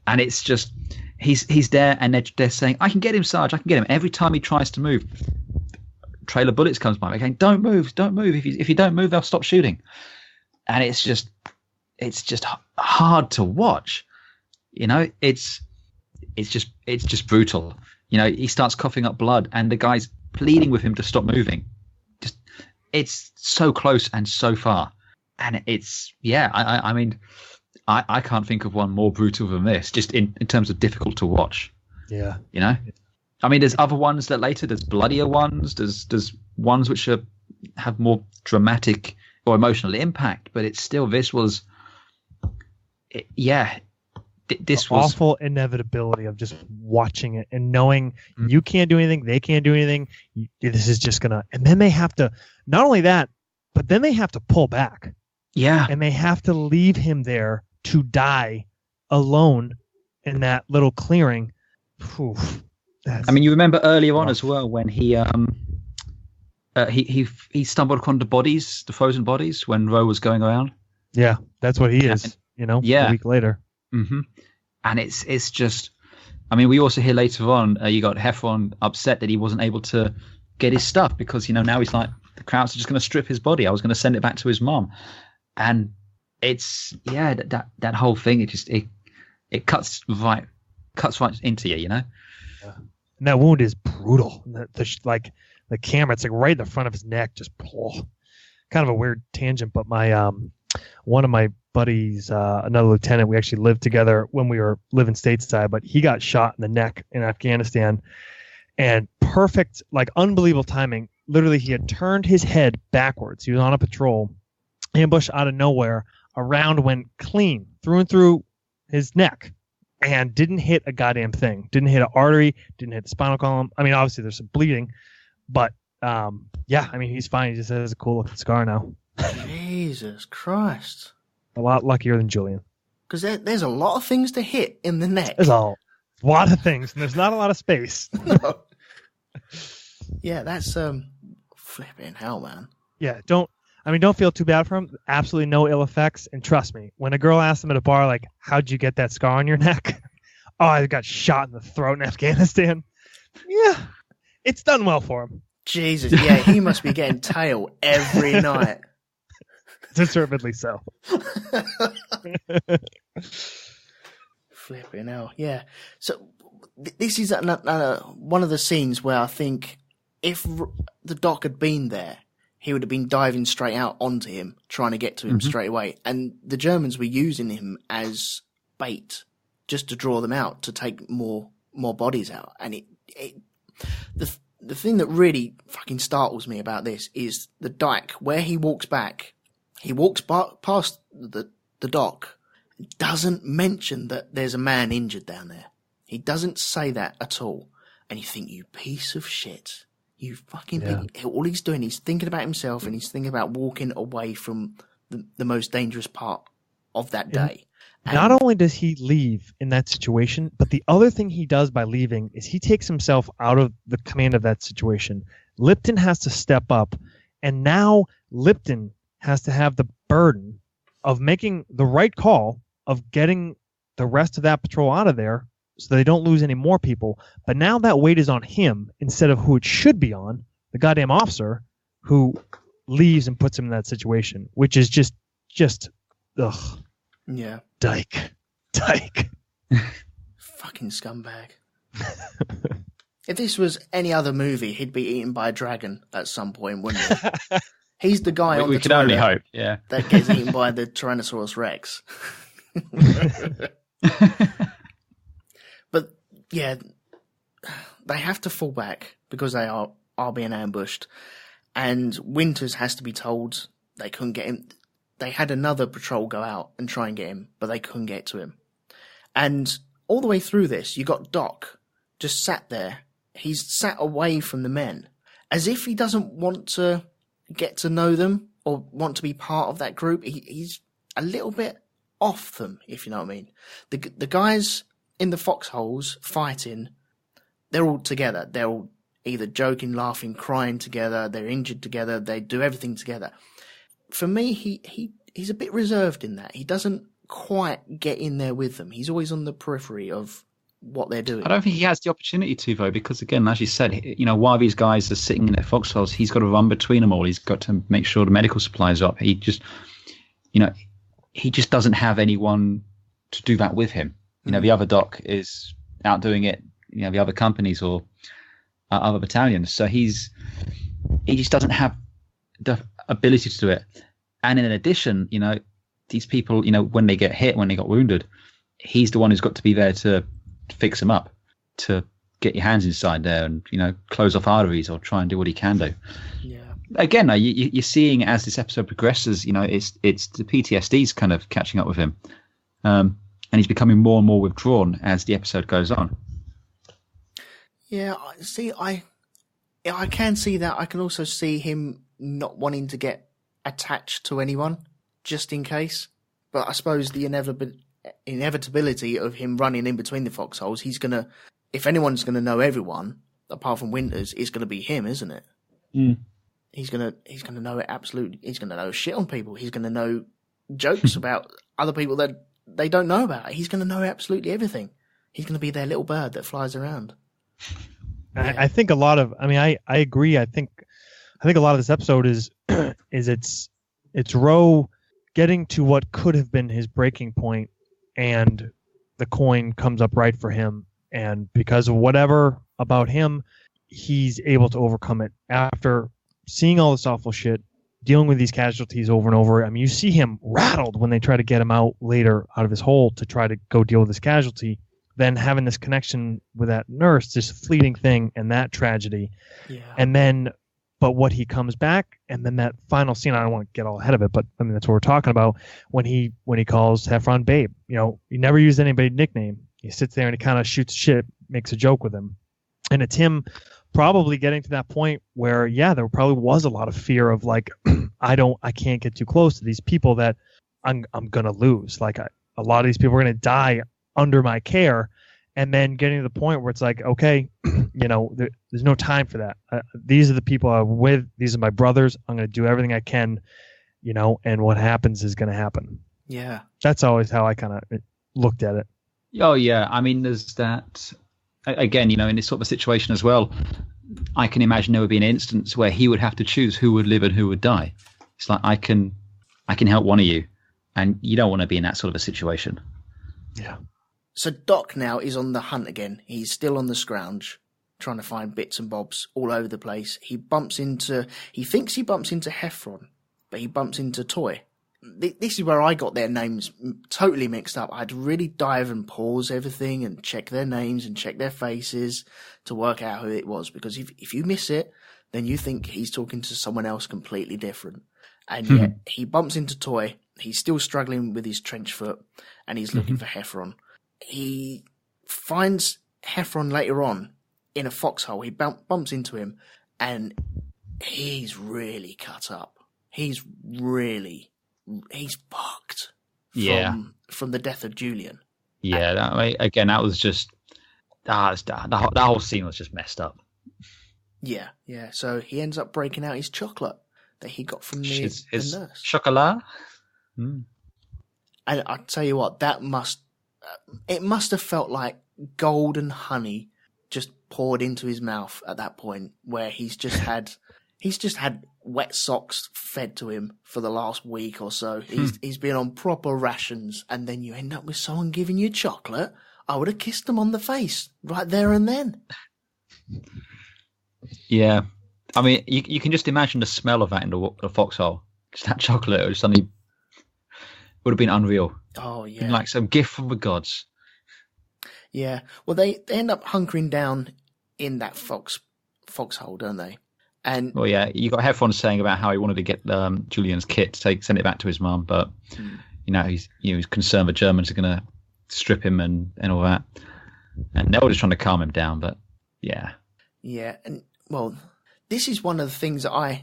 And it's just, he's there, and they're saying, I can get him, Sarge, I can get him. Every time he tries to move, trailer bullets comes by, again, don't move. If you don't move, they'll stop shooting. And it's just hard to watch. It's just brutal. He starts coughing up blood, and the guy's pleading with him to stop moving. It's so close and so far. And it's, I mean, I can't think of one more brutal than this, just in terms of difficult to watch. Yeah. I mean, there's other ones that later, there's bloodier ones, there's ones which have more dramatic or emotional impact, but it's still, this was awful inevitability of just watching it and knowing you can't do anything, they can't do anything. This is just gonna, and then they have to, not only that, but then they have to pull back. Yeah. And they have to leave him there to die alone in that little clearing. I mean, you remember earlier on as well when he stumbled upon the frozen bodies when Rowe was going around. Yeah, that's what he is. A week later. Mm-hmm. And it's just, I mean, we also hear later on, you got Heffron upset that he wasn't able to get his stuff because, now he's like, the Krauts are just going to strip his body. I was going to send it back to his mom. And it's, that whole thing, it cuts right into you, Yeah. And that wound is brutal. The camera, it's like right in the front of his neck, just kind of a weird tangent. But my one of my buddies, another lieutenant, we actually lived together when we were living stateside, but he got shot in the neck in Afghanistan, and perfect, unbelievable timing. Literally, he had turned his head backwards. He was on a patrol, ambush out of nowhere. A round went clean through and through his neck and didn't hit a goddamn thing. Didn't hit an artery, didn't hit the spinal column. I mean, obviously there's some bleeding, but he's fine. He just has a cool looking scar now. Jesus Christ. A lot luckier than Julian. Because there's a lot of things to hit in the neck. There's a lot of things, and there's not a lot of space. No. Yeah, that's flipping hell, man. Yeah, don't feel too bad for him. Absolutely no ill effects. And trust me, when a girl asks him at a bar, how'd you get that scar on your neck? Oh, I got shot in the throat in Afghanistan. Yeah, it's done well for him. Jesus, yeah, he must be getting tail every night. Deservedly so. Flipping hell, yeah. So this is one of the scenes where I think if the Doc had been there, he would have been diving straight out onto him, trying to get to him straight away. And the Germans were using him as bait just to draw them out, to take more bodies out. And the thing that really fucking startles me about this is the Dyke, where he walks back. He walks past the dock, doesn't mention that there's a man injured down there. He doesn't say that at all. And you think, you piece of shit. You fucking all he's doing, he's thinking about himself, and he's thinking about walking away from the most dangerous part of that day. Not only does he leave in that situation, but the other thing he does by leaving is he takes himself out of the command of that situation. Lipton has to step up, and now Lipton has to have the burden of making the right call of getting the rest of that patrol out of there so they don't lose any more people. But now that weight is on him instead of who it should be on, the goddamn officer who leaves and puts him in that situation, which is just ugh. Yeah. Dike. Fucking scumbag. If this was any other movie, he'd be eaten by a dragon at some point, wouldn't he? He's the guy on the toilet. We can only hope, yeah. That gets eaten by the Tyrannosaurus Rex. But, yeah, they have to fall back because they are being ambushed. And Winters has to be told they couldn't get him. They had another patrol go out and try and get him, but they couldn't get to him. And all the way through this, you got Doc just sat there. He's sat away from the men, as if he doesn't want to get to know them or want to be part of that group. He's a little bit off them, if you know what I mean. The guys in the foxholes fighting, they're all together. They're all either joking, laughing, crying together. They're injured together. They do everything together. For me, he's a bit reserved in that. He doesn't quite get in there with them. He's always on the periphery of what they're doing. I don't think he has the opportunity to, though, because, again, as you said, while these guys are sitting in their foxholes, he's got to run between them all. He's got to make sure the medical supplies are up. He just doesn't have anyone to do that with him. The other Doc is out doing it, the other companies or other battalions. So he just doesn't have the ability to do it. And in addition, these people, when they get hit, when they got wounded, he's the one who's got to be there to fix them up, to get your hands inside there and, close off arteries or try and do what he can do. Yeah. Again, you're seeing as this episode progresses, it's the PTSD's kind of catching up with him. And he's becoming more and more withdrawn as the episode goes on. Yeah, I can see that. I can also see him not wanting to get attached to anyone, just in case. But I suppose the inevitability of him running in between the foxholes, if anyone's gonna know everyone, apart from Winters, is gonna be him, isn't it? Mm. He's gonna know it absolutely. He's gonna know shit on people. He's gonna know jokes about other people that they don't know about. He's gonna know absolutely everything. He's gonna be their little bird that flies around. Yeah. I think a lot of. I agree. I think a lot of this episode is it's Rowe getting to what could have been his breaking point, and the coin comes up right for him, and because of whatever about him, he's able to overcome it after seeing all this awful shit, dealing with these casualties over and over. I mean, you see him rattled when they try to get him out later out of his hole to try to go deal with this casualty. Then having this connection with that nurse, this fleeting thing, and that tragedy. Yeah. And then, but what he comes back, and then that final scene, I don't want to get all ahead of it, but I mean, that's what we're talking about. When he calls Heffron Babe, he never used anybody's nickname. He sits there and he kind of shoots shit, makes a joke with him. And it's him probably getting to that point where, yeah, there probably was a lot of fear of like, I can't get too close to these people that I'm going to lose. Like a lot of these people are going to die under my care, and then getting to the point where it's like, okay, there's no time for that. These are the people I'm with. These are my brothers. I'm going to do everything I can, and what happens is going to happen. Yeah. That's always how I kind of looked at it. Oh, yeah. I mean, there's that, again, in this sort of a situation as well, I can imagine there would be an instance where he would have to choose who would live and who would die. It's like, I can help one of you, and you don't want to be in that sort of a situation. Yeah. So Doc now is on the hunt again. He's still on the scrounge, trying to find bits and bobs all over the place. He thinks he bumps into Heffron, but he bumps into Toy. This is where I got their names totally mixed up. I had to really dive and pause everything and check their names and check their faces to work out who it was. Because if you miss it, then you think he's talking to someone else completely different. And yet he bumps into Toy. He's still struggling with his trench foot, and he's looking for Heffron. He finds Heffron later on in a foxhole. He bumps into him, and he's really cut up. He's fucked. From the death of Julian. Yeah, that was just that whole scene was just messed up. Yeah. So he ends up breaking out his chocolate that he got from the nurse. Chocolat. Mm. And I tell you what, it must have felt like golden honey just poured into his mouth at that point, where he's just had wet socks fed to him for the last week or so. He's been on proper rations, and then you end up with someone giving you chocolate. I would have kissed them on the face right there and then. Yeah, I mean, you can just imagine the smell of that in the foxhole. Just that chocolate, or something would have been unreal. Oh yeah, like some gift from the gods. Yeah, well, they end up hunkering down in that foxhole, don't they? And well, yeah, you got Heffron saying about how he wanted to get Julian's kit, send it back to his mum, but he's concerned the Germans are going to strip him and all that. And they're all just trying to calm him down, but yeah. Yeah, and well, this is one of the things that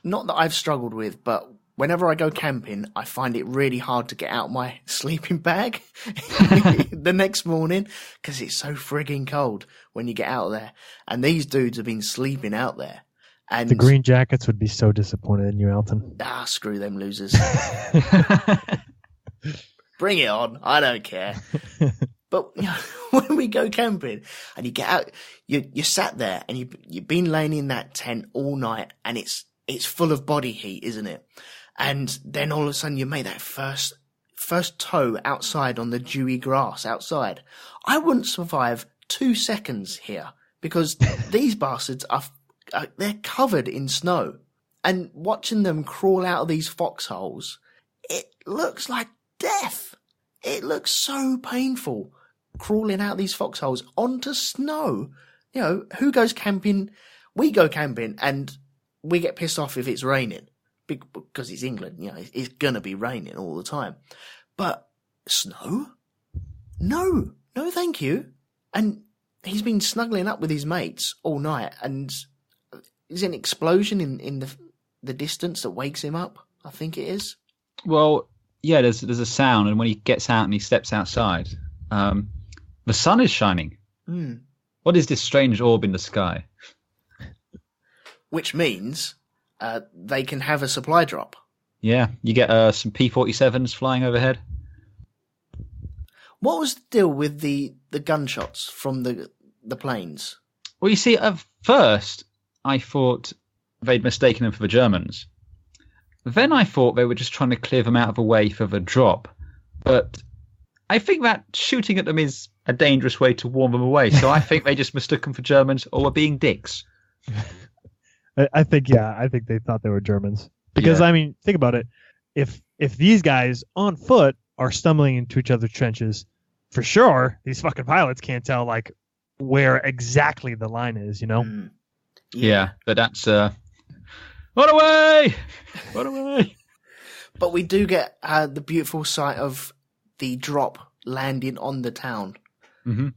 not that I've struggled with, but whenever I go camping, I find it really hard to get out my sleeping bag the next morning because it's so frigging cold when you get out there. And these dudes have been sleeping out there. And the Green Jackets would be so disappointed in you, Elton. Screw them losers. Bring it on. I don't care. But when we go camping and you get out, you sat there and you've been laying in that tent all night and it's full of body heat, isn't it? And then all of a sudden you make that first toe outside on the dewy grass outside. I wouldn't survive 2 seconds here because these bastards they're covered in snow. And watching them crawl out of these foxholes, it looks like death. It looks so painful crawling out these foxholes onto snow. Who goes camping? We go camping and we get pissed off if it's raining because it's England. It's going to be raining all the time. But snow? No, thank you. And he's been snuggling up with his mates all night and is an explosion in the distance that wakes him up? I think it is. Well, yeah, there's a sound, and when he gets out and he steps outside, the sun is shining. Mm. What is this strange orb in the sky? Which means they can have a supply drop. Yeah, you get some P-47s flying overhead. What was the deal with the gunshots from the planes? Well, you see, at first I thought they'd mistaken them for the Germans. Then I thought they were just trying to clear them out of the way for the drop. But I think that shooting at them is a dangerous way to warn them away. So I think they just mistook them for Germans or were being dicks. I think they thought they were Germans. Because, Yeah. I mean, think about it. If these guys on foot are stumbling into each other's trenches, for sure, these fucking pilots can't tell, like, where exactly the line is, Mm. Yeah, but that's... Run away! Run away! But we do get the beautiful sight of the drop landing on the town. Mm-hmm.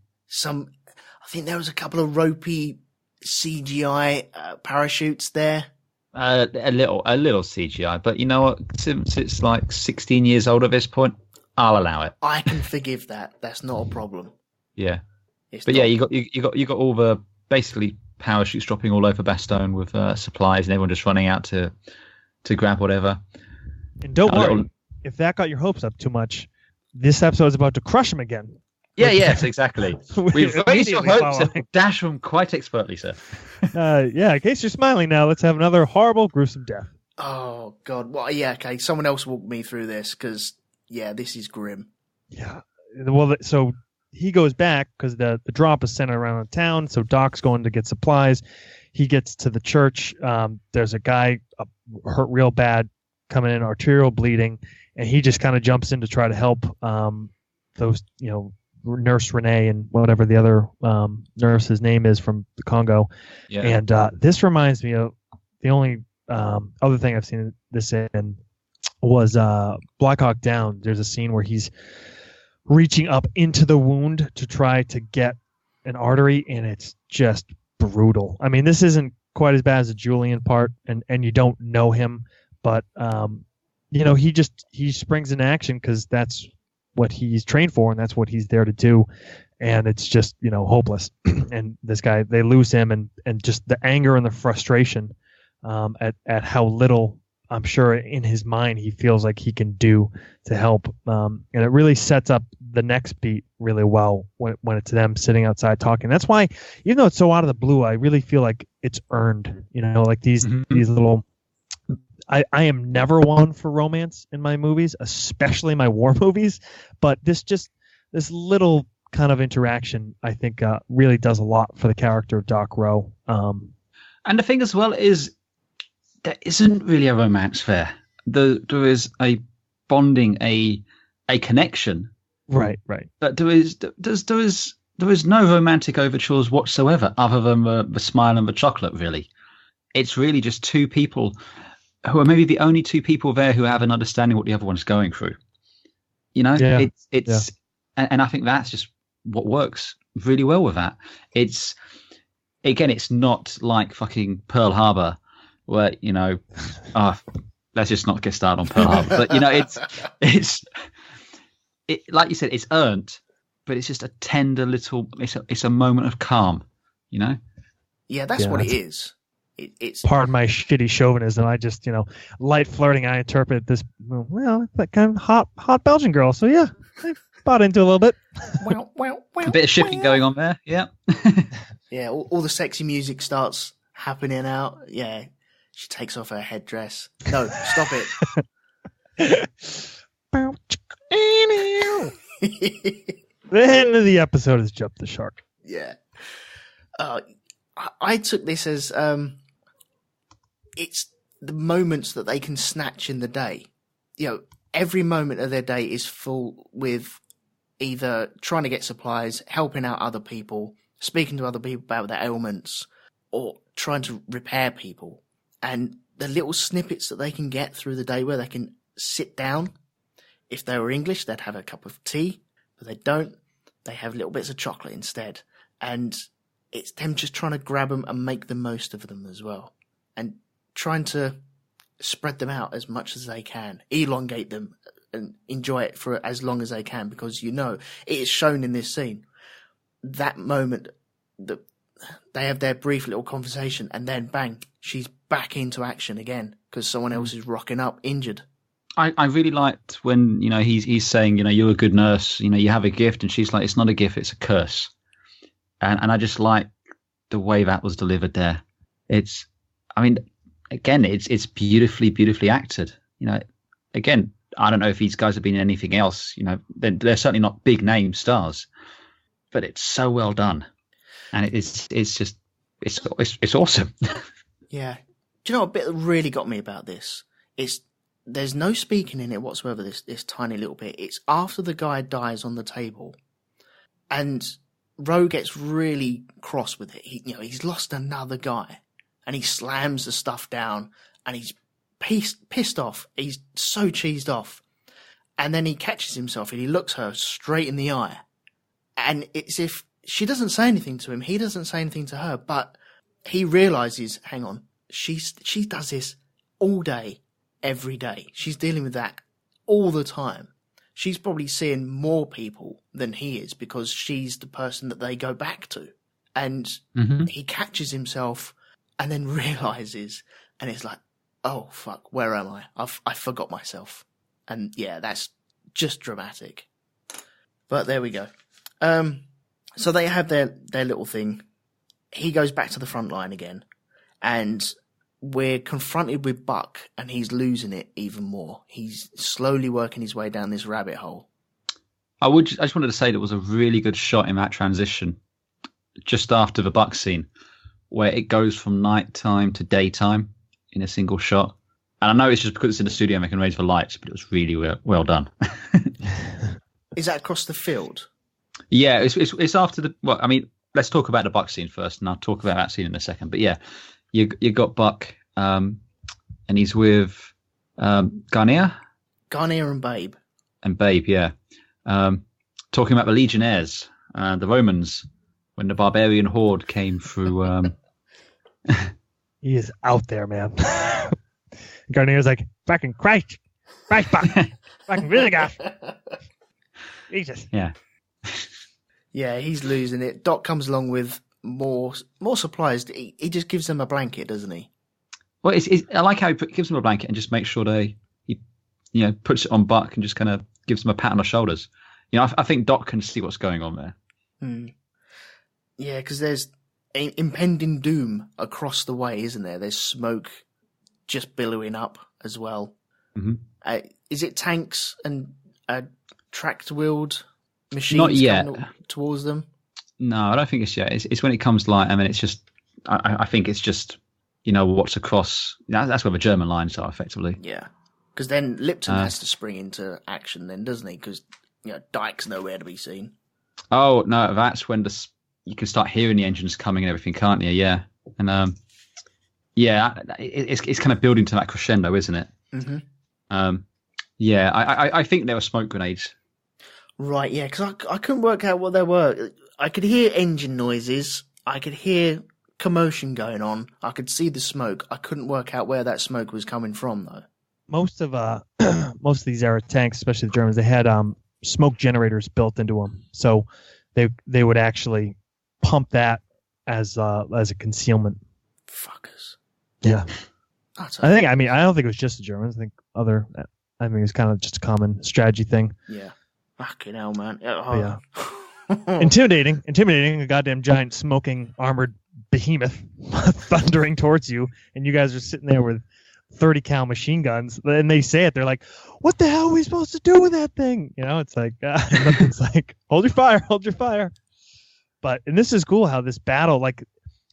I think there was a couple of ropey CGI parachutes there. A little CGI, but you know what? Since it's like 16 years old at this point, I'll allow it. I can forgive that. That's not a problem. Yeah, It's but not- yeah, you got all the basically parachutes dropping all over Bastogne with supplies, and everyone just running out to grab whatever. And don't A worry, little- if that got your hopes up too much, this episode is about to crush them again. Yeah, yes, exactly. We've raised your Immediately hopes following. and dashed them quite expertly, sir. In case you're smiling now, let's have another horrible, gruesome death. Oh, God. Well, yeah, okay. Someone else walk me through this because, yeah, this is grim. Yeah. Well, so he goes back because the drop is centered around the town. So Doc's going to get supplies. He gets to the church. There's a guy hurt real bad, coming in, arterial bleeding, and he just kind of jumps in to try to help those, Nurse Renee and whatever the other nurse's name is from the Congo. Yeah. And this reminds me of the only other thing I've seen this in was Black Hawk Down. There's a scene where he's reaching up into the wound to try to get an artery, and it's just brutal. I mean, this isn't quite as bad as the Julian part, and you don't know him, but he springs into action because that's what he's trained for, and that's what he's there to do. And it's just, hopeless. And this guy, they lose him, and just the anger and the frustration at how little, I'm sure in his mind, he feels like he can do to help. And it really sets up the next beat really well when it's them sitting outside talking. That's why, even though it's so out of the blue, I really feel like it's earned, like these little... I am never one for romance in my movies, especially my war movies, but this little kind of interaction, I think, really does a lot for the character of Dock Rowe. And the thing as well is there isn't really a romance there. There is a bonding, a connection. Right. But there is no romantic overtures whatsoever, other than the smile and the chocolate. Really, it's really just two people who are maybe the only two people there who have an understanding what the other one's going through. Yeah. It's And I think that's just what works really well with that. It's not like fucking Pearl Harbor, where let's just not get started on Pearl Harbor. But it's like you said, it's earned, but it's just a tender little. It's a moment of calm, Yeah, that's what it is. It's pardon my shitty chauvinism. I just, light flirting. I interpret this, that kind of hot Belgian girl. So yeah, I bought into a little bit. A bit of shipping going on there. Yeah. Yeah, all the sexy music starts happening out. Yeah, she takes off her headdress. No, stop it. The end of the episode has jumped the shark. Yeah. I took this as it's the moments that they can snatch in the day. Every moment of their day is full with either trying to get supplies, helping out other people, speaking to other people about their ailments, or trying to repair people. And the little snippets that they can get through the day where they can sit down. If they were English, they'd have a cup of tea, but they don't. They have little bits of chocolate instead. And it's them just trying to grab them and make the most of them as well. And trying to spread them out as much as they can, elongate them and enjoy it for as long as they can, because it is shown in this scene. That moment that they have their brief little conversation and then bang, she's back into action again because someone else is rocking up injured. I really liked when, he's saying, you're a good nurse, you have a gift, and she's like, it's not a gift, it's a curse. And I just like the way that was delivered there. It's beautifully, beautifully acted. Again, I don't know if these guys have been in anything else. They're certainly not big name stars, but it's so well done, and it's awesome. Yeah. Do you know what bit that really got me about this? There's no speaking in it whatsoever. This tiny little bit. It's after the guy dies on the table, and Rowe gets really cross with it. He's lost another guy, and he slams the stuff down, and he's pissed off. He's so cheesed off, and then he catches himself and he looks her straight in the eye, and it's if she doesn't say anything to him, he doesn't say anything to her, but he realizes, hang on, she does this all day, every day. She's dealing with that all the time. She's probably seeing more people than he is because she's the person that they go back to. And he catches himself and then realizes, and it's like, oh, fuck, where am I? I forgot myself. And yeah, that's just dramatic. But there we go. So they have their little thing. He goes back to the front line again. And we're confronted with Buck, and he's losing it even more. He's slowly working his way down this rabbit hole. I just wanted to say there was a really good shot in that transition just after the Buck scene, where it goes from nighttime to daytime in a single shot. And I know it's just because it's in the studio and they can raise the lights, but it was really well done. Is that across the field? Yeah, it's after the. Well, I mean, let's talk about the Buck scene first, and I'll talk about that scene in a second. But yeah, you got Buck, and he's with Garnier and Babe. And Babe, yeah, talking about the Legionnaires, the Romans, when the barbarian horde came through. He is out there, man. Garnier's like, fucking Christ, Buck, fucking really, gosh, Jesus. Yeah. Yeah, he's losing it. Doc comes along with more supplies. He just gives them a blanket, doesn't he? Well, I like how he gives them a blanket and just makes sure he puts it on Buck and just kind of gives them a pat on the shoulders. I think Doc can see what's going on there. Yeah, because there's impending doom across the way, isn't there? There's smoke just billowing up as well. Mm-hmm. Is it tanks and tractor-wheeled machines Not yet. coming towards them? No, I don't think it's yet. It's when it comes to it's just, I think it's just, what's across. That's where the German lines are, effectively. Yeah. Because then Lipton has to spring into action then, doesn't he? Because, Dike's nowhere to be seen. Oh, no, that's when you can start hearing the engines coming and everything, can't you? Yeah. And, it's kind of building to that crescendo, isn't it? Mm-hmm. Yeah, I think there were smoke grenades. Right, yeah, because I couldn't work out what they were. I could hear engine noises. I could hear commotion going on. I could see the smoke. I couldn't work out where that smoke was coming from, though. Most of these era tanks, especially the Germans, they had smoke generators built into them, so they would actually pump that as a concealment. Fuckers. Yeah. I don't think it was just the Germans. I think it's kind of just a common strategy thing. Yeah. Fucking hell, man. Yeah. Intimidating, a goddamn giant smoking armored behemoth thundering towards you, and you guys are sitting there with 30 cal machine guns, and they say it. They're like, "What the hell are we supposed to do with that thing?" You know, it's like, it's like, hold your fire. And this is cool how this battle, like,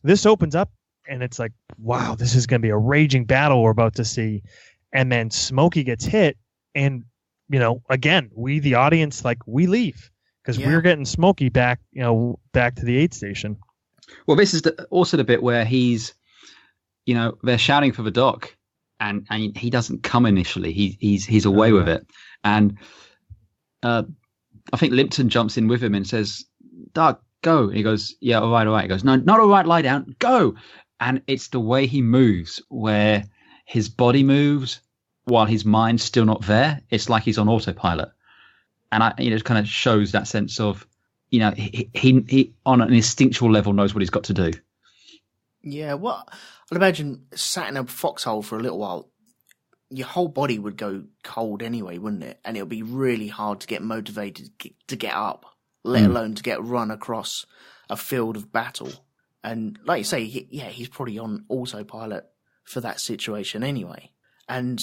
this opens up, and it's like, wow, this is going to be a raging battle we're about to see, and then Smokey gets hit, and you know, again, we the audience, like, we leave because we're getting Smokey back, you know, back to the aid station. Well, this is also the bit where he's, you know, they're shouting for the doc, and he doesn't come initially. He's away with it, and I think Lipton jumps in with him and says, "Doc, go." And he goes, "Yeah, all right." He goes, "No, not all right. Lie down. Go." And it's the way he moves, where his body moves while his mind's still not there. It's like he's on autopilot, and it kind of shows that sense of, you know, he on an instinctual level knows what he's got to do. Yeah, well, I'd imagine sat in a foxhole for a little while, your whole body would go cold anyway, wouldn't it? And it would be really hard to get motivated to get up, let alone to get run across a field of battle. And like you say, he's probably on autopilot for that situation anyway. And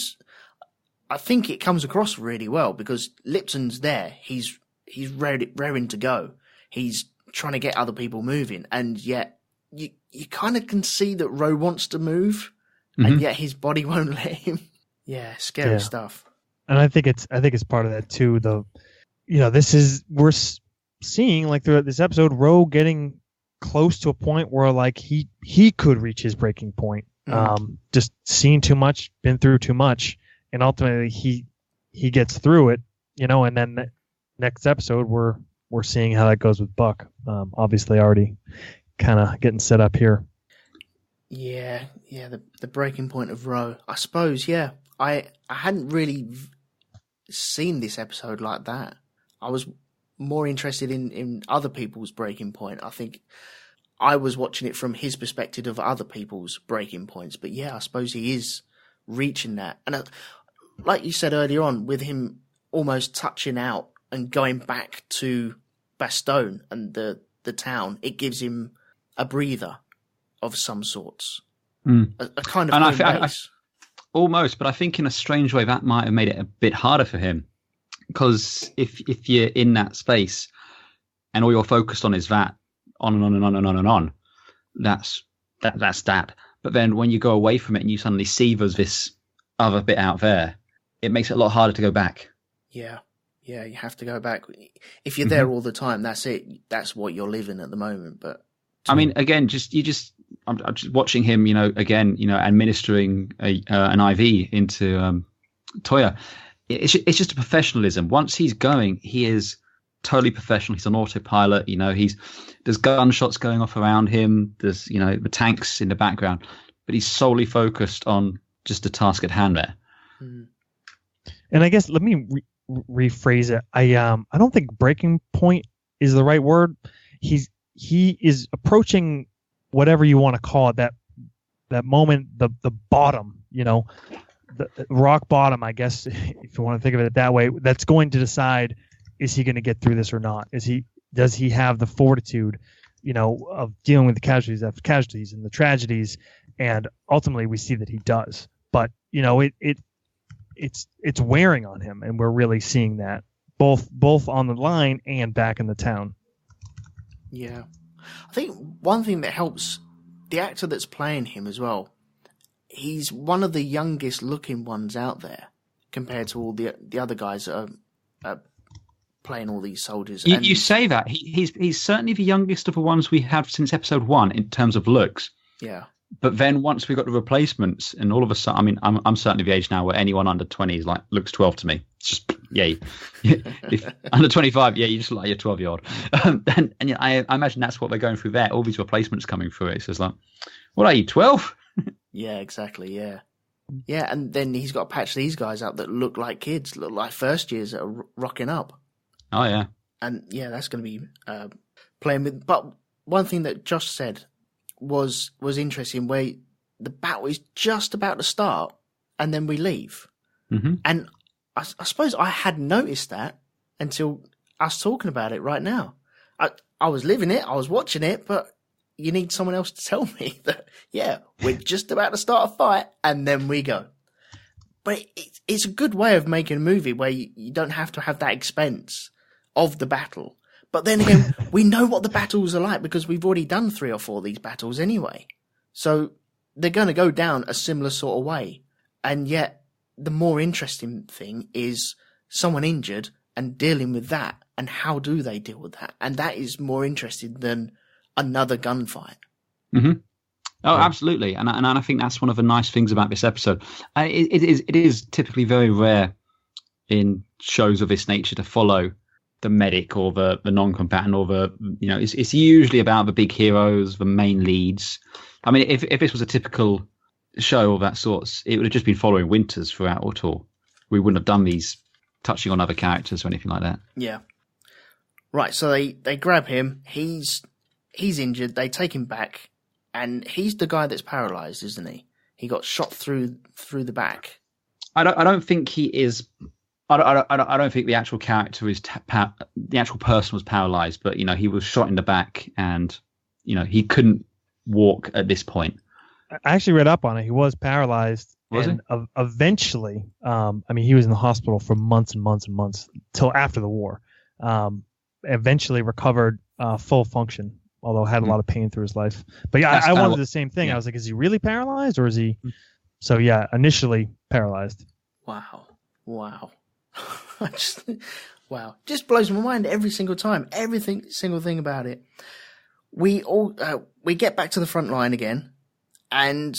I think it comes across really well because Lipton's there. He's raring to go. He's trying to get other people moving, and yet you kind of can see that Rowe wants to move, and yet his body won't let him. Yeah, scary stuff. And I think it's part of that too. We're seeing, like, throughout this episode, Rowe getting close to a point where, like, he could reach his breaking point. Just seen too much, been through too much, and ultimately he gets through it, you know. And then the next episode we're seeing how that goes with Buck. Obviously already kind of getting set up here. Yeah, the breaking point of Rowe. I suppose, yeah. I hadn't really seen this episode like that. I was more interested in other people's breaking point. I think I was watching it from his perspective of other people's breaking points. But yeah, I suppose he is reaching that. And like you said earlier on, with him almost touching out and going back to Bastogne and the town, it gives him a breather of some sorts. A kind of home base. Almost, but I think in a strange way that might have made it a bit harder for him. Because if you're in that space and all you're focused on is that, on and on and on and on and on, that's that. But then when you go away from it and you suddenly see there's this other bit out there, it makes it a lot harder to go back. Yeah, you have to go back. If you're there all the time, that's it. That's what you're living at the moment. But I mean, again, I'm just watching him, you know, again, you know, administering an IV into Toya. It's just a professionalism. Once he's going, he is totally professional. He's on autopilot. You know, there's gunshots going off around him. There's, you know, the tanks in the background, but he's solely focused on just the task at hand there. And I guess let me rephrase it. I don't think breaking point is the right word. He is approaching whatever you want to call it, that moment, the bottom, you know, the rock bottom, I guess, if you want to think of it that way, that's going to decide, is he going to get through this or not? Does he have the fortitude, you know, of dealing with the casualties after casualties and the tragedies? And ultimately we see that he does, but you know, it's wearing on him, and we're really seeing that both on the line and back in the town. Yeah. I think one thing that helps, the actor that's playing him as well, he's one of the youngest looking ones out there compared to all the other guys that are playing all these soldiers. You say that. He's certainly the youngest of the ones we have since episode 1 in terms of looks. Yeah. But then once we got the replacements, and all of a sudden, I mean, I'm certainly the age now where anyone under 20 is looks 12 to me. It's just yeah. If under 25, yeah, you just look like you're 12-year-old. And I imagine that's what they're going through there. All these replacements coming through it. It's just like, what are you, 12? Yeah, exactly. Yeah. Yeah, and then he's got to patch these guys up that look like kids, look like first years that are rocking up. Oh, yeah. And yeah, that's going to be playing with. But one thing that Josh said was interesting, where the battle is just about to start and then we leave. Mm-hmm. And I suppose I hadn't noticed that until us talking about it right now. I was living it, I was watching it, but you need someone else to tell me that, yeah, we're just about to start a fight and then we go. But it's a good way of making a movie where you don't have to have that expense of the battle. But then again, we know what the battles are like because we've already done 3 or 4 of these battles anyway. So they're going to go down a similar sort of way. And yet the more interesting thing is someone injured and dealing with that. And how do they deal with that? And that is more interesting than another gunfight. Mm-hmm. Oh, absolutely. And I think that's one of the nice things about this episode. It is typically very rare in shows of this nature to follow the medic or the non-combatant or it's usually about the big heroes, the main leads. I mean, if this was a typical show of that sort, it would have just been following Winters throughout our tour. We wouldn't have done these touching on other characters or anything like that. Yeah. Right, so they grab him. He's injured. They take him back, and he's the guy that's paralyzed, isn't he? He got shot through the back. I don't think he is. I don't think the actual character is the actual person was paralyzed, but he was shot in the back, and he couldn't walk at this point. I actually read up on it. He was paralyzed. Was and eventually, he was in the hospital for months and months and months till after the war. Eventually recovered full function, although had a lot of pain through his life. But yeah, I wanted the same thing. Yeah. I was like, is he really paralyzed or is he? So yeah, initially paralyzed. Wow. Just blows my mind every single time. Every single thing about it. We get back to the front line again, and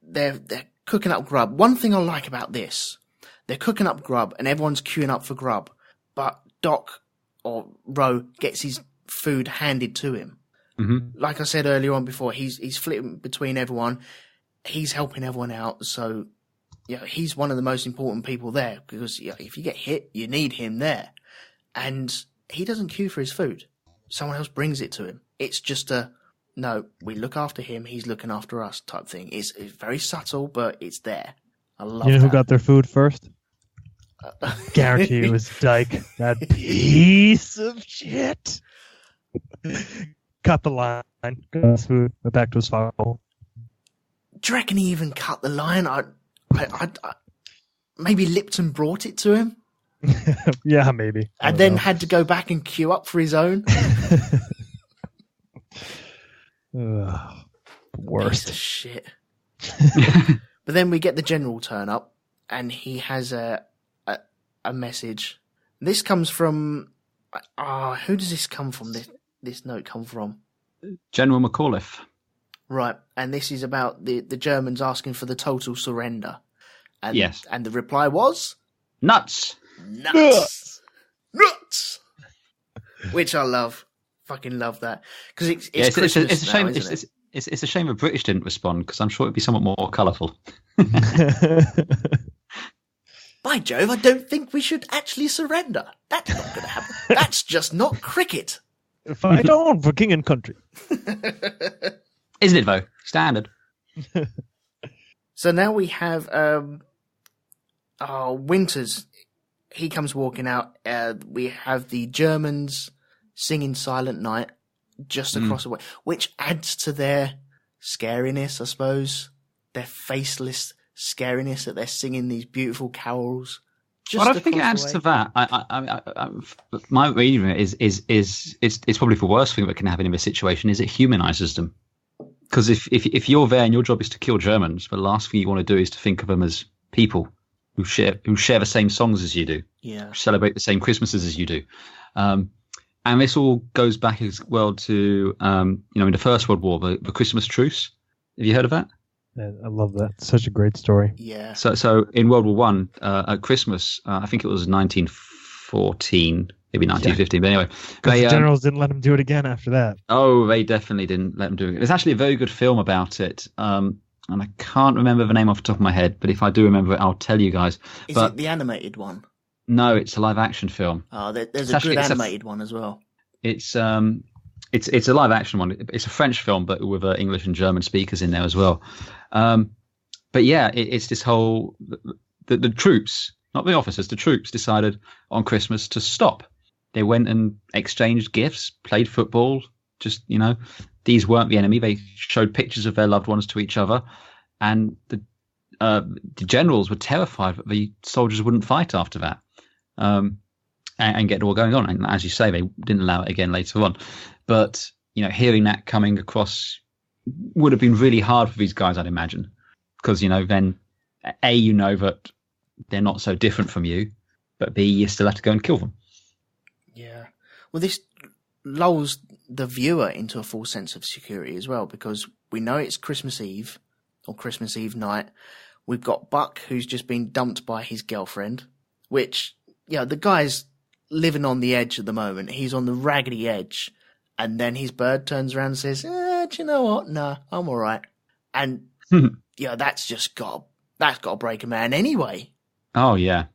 they're cooking up grub. One thing I like about this, they're cooking up grub, and everyone's queuing up for grub, but Doc or Rowe gets his food handed to him. Mm-hmm. Like I said earlier on before, he's flipping between everyone. He's helping everyone out, so he's one of the most important people there because if you get hit, you need him there. And he doesn't queue for his food. Someone else brings it to him. It's just no, we look after him, he's looking after us type thing. It's very subtle, but it's there. I love that. You know who got their food first? Guarantee it was Dike, that piece of shit. Cut the line, got his food, went back to his foxhole. Do you reckon he even cut the line? I maybe Lipton brought it to him. Yeah, maybe. And then had to go back and queue up for his own. Worst. Piece of shit. But then we get the general turn up, and he has a message. This comes from. Who does this come from? This note come from? General McAuliffe. Right, and this is about the Germans asking for the total surrender. And, yes. And the reply was? Nuts! Which I love. Fucking love that. Because it's Christmas it's a shame. now, isn't it? It's a shame the British didn't respond, because I'm sure it'd be somewhat more colourful. By Jove, I don't think we should actually surrender. That's not going to happen. That's just not cricket. Fight on for king and country. Isn't it, though? Standard. So now we have Winters. He comes walking out. We have the Germans singing Silent Night just across the way, which adds to their scariness, I suppose. Their faceless scariness that they're singing these beautiful carols. Well, I don't think it adds to that. My reading of it is it's probably the worst thing that can happen in this situation is it humanizes them. Because if you're there and your job is to kill Germans, the last thing you want to do is to think of them as people who share the same songs as you do, celebrate the same Christmases as you do, and this all goes back as well to in the First World War, the Christmas Truce. Have you heard of that? I love that. Such a great story. Yeah. So in World War One, at Christmas, I think it was 1914, maybe 1915. But anyway, the generals didn't let him do it again after that. Oh, they definitely didn't let him do it. There's actually a very good film about it, and I can't remember the name off the top of my head. But if I do remember it, I'll tell you guys. Is it the animated one? No, it's a live action film. Oh, there's a good animated one as well. It's a live action one. It's a French film, but with English and German speakers in there as well. But yeah, it's this whole the troops, not the officers, the troops decided on Christmas to stop. They went and exchanged gifts, played football. Just, these weren't the enemy. They showed pictures of their loved ones to each other, and the generals were terrified that the soldiers wouldn't fight after that. And get it all going on. And as you say, they didn't allow it again later on. But, hearing that coming across would have been really hard for these guys, I'd imagine. Because, then, A, that they're not so different from you, but B, you still have to go and kill them. Yeah. Well, this lulls the viewer into a false sense of security as well, because we know it's Christmas Eve, or Christmas Eve night. We've got Buck, who's just been dumped by his girlfriend, which, the guy's living on the edge at the moment. He's on the raggedy edge. And then his bird turns around and says, do you know what? No, I'm all right. And, that's got to break a man anyway. Oh, yeah.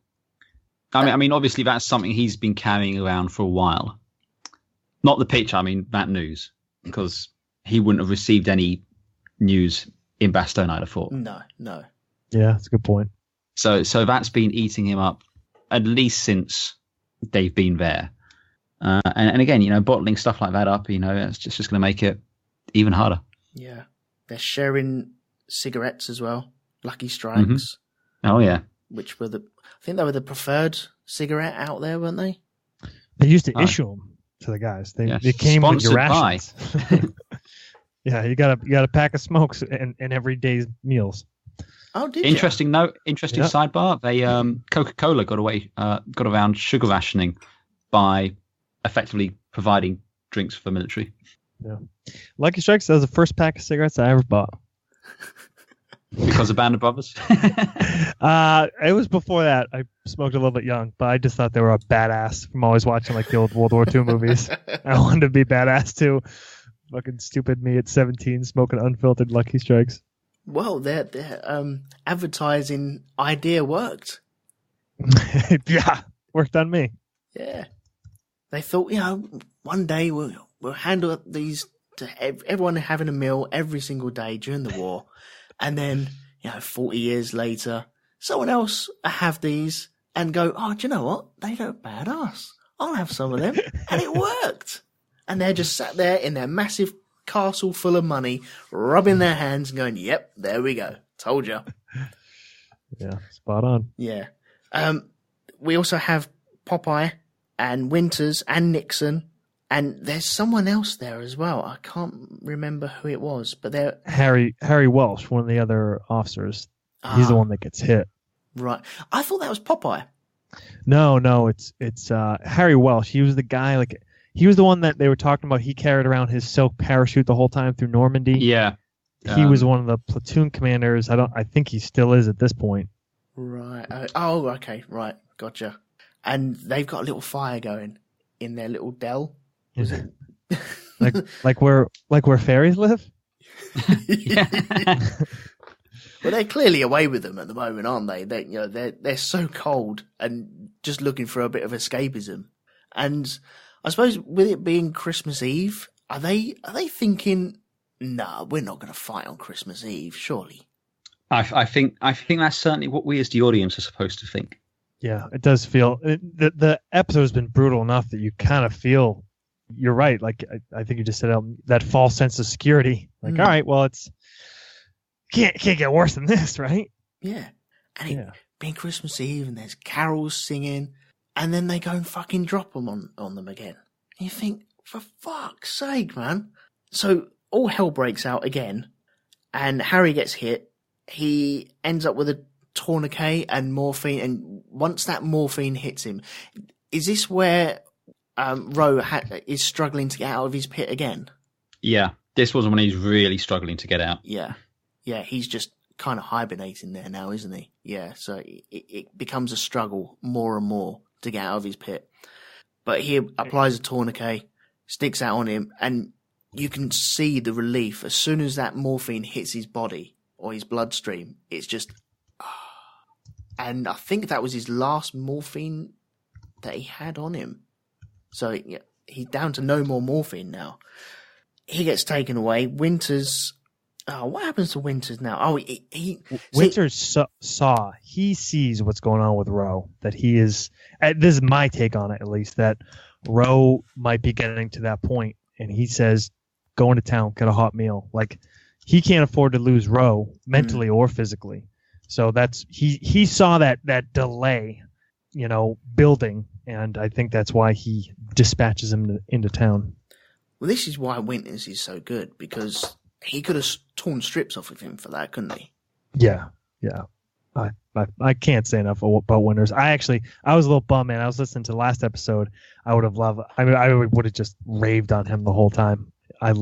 I mean, obviously that's something he's been carrying around for a while. Not the picture, that news. Because he wouldn't have received any news in Bastogne, I'd have thought. No. Yeah, that's a good point. So that's been eating him up at least since they've been there. And again, bottling stuff like that up, it's just going to make it even harder. Yeah. They're sharing cigarettes as well. Lucky Strikes. Mm-hmm. Oh, yeah. Which were I think they were the preferred cigarette out there, weren't they? They used to issue them to the guys. They came with your rations. Yeah, you got a pack of smokes in every day's meals. Oh, did interesting you? Interesting sidebar. They Coca-Cola got around sugar rationing by effectively providing drinks for the military. Yeah, Lucky Strikes. That was the first pack of cigarettes I ever bought. Because of Band of Brothers? It was before that. I smoked a little bit young, but I just thought they were a badass from always watching the old World War II movies. I wanted to be badass too. Fucking stupid me at 17 smoking unfiltered Lucky Strikes. Well, their advertising idea worked. Yeah, worked on me. Yeah. They thought, one day we'll handle these to everyone having a meal every single day during the war. And then, 40 years later, someone else have these and go, oh, do you know what? They look badass. I'll have some of them. And it worked. And they're just sat there in their massive castle full of money, rubbing their hands and going, yep, there we go. Told you. Yeah, spot on. Yeah. We also have Popeye and Winters and Nixon. And there's someone else there as well. I can't remember who it was, but they're Harry Welsh, one of the other officers. He's the one that gets hit. Right. I thought that was Popeye. No, it's Harry Welsh. He was the guy, he was the one that they were talking about. He carried around his silk parachute the whole time through Normandy. Yeah. He was one of the platoon commanders. I think he still is at this point. Right. Oh, okay. Right. Gotcha. And they've got a little fire going in their little dell. Is it? like where fairies live? Yeah. Well, they're clearly away with them at the moment, aren't they? They're so cold and just looking for a bit of escapism. And I suppose with it being Christmas Eve, are they thinking, nah, we're not going to fight on Christmas Eve, surely? I think that's certainly what we as the audience are supposed to think. Yeah, it does feel the episode has been brutal enough that you kind of feel. You're right. I think you just said that false sense of security. All right, well, it's can't get worse than this, right? Yeah. And it being Christmas Eve and there's carols singing, and then they go and fucking drop them on them again. And you think, for fuck's sake, man. So all hell breaks out again, and Harry gets hit. He ends up with a tourniquet and morphine, and once that morphine hits him, is this where Rowe is struggling to get out of his pit again? Yeah, this was when he's really struggling to get out. Yeah. Yeah, he's just kind of hibernating there now, isn't he? Yeah, so it becomes a struggle more and more to get out of his pit. But he applies a tourniquet, sticks out on him, and you can see the relief as soon as that morphine hits his body or his bloodstream. It's just... And I think that was his last morphine that he had on him. So yeah, he's down to no more morphine now. He gets taken away. Winters... Oh, what happens to Winters now? Oh, Winters he sees what's going on with Rowe. That he is... This is my take on it, at least, that Rowe might be getting to that point, and he says, go into town, get a hot meal. Like, he can't afford to lose Rowe, mentally or physically. So that's he saw that delay, building, and I think that's why he dispatches him into town. Well, this is why Winters is so good, because he could have torn strips off of him for that, couldn't he? Yeah. I can't say enough about Winters. I was a little bummed, man. I was listening to the last episode. I would have loved. I would have just raved on him the whole time. I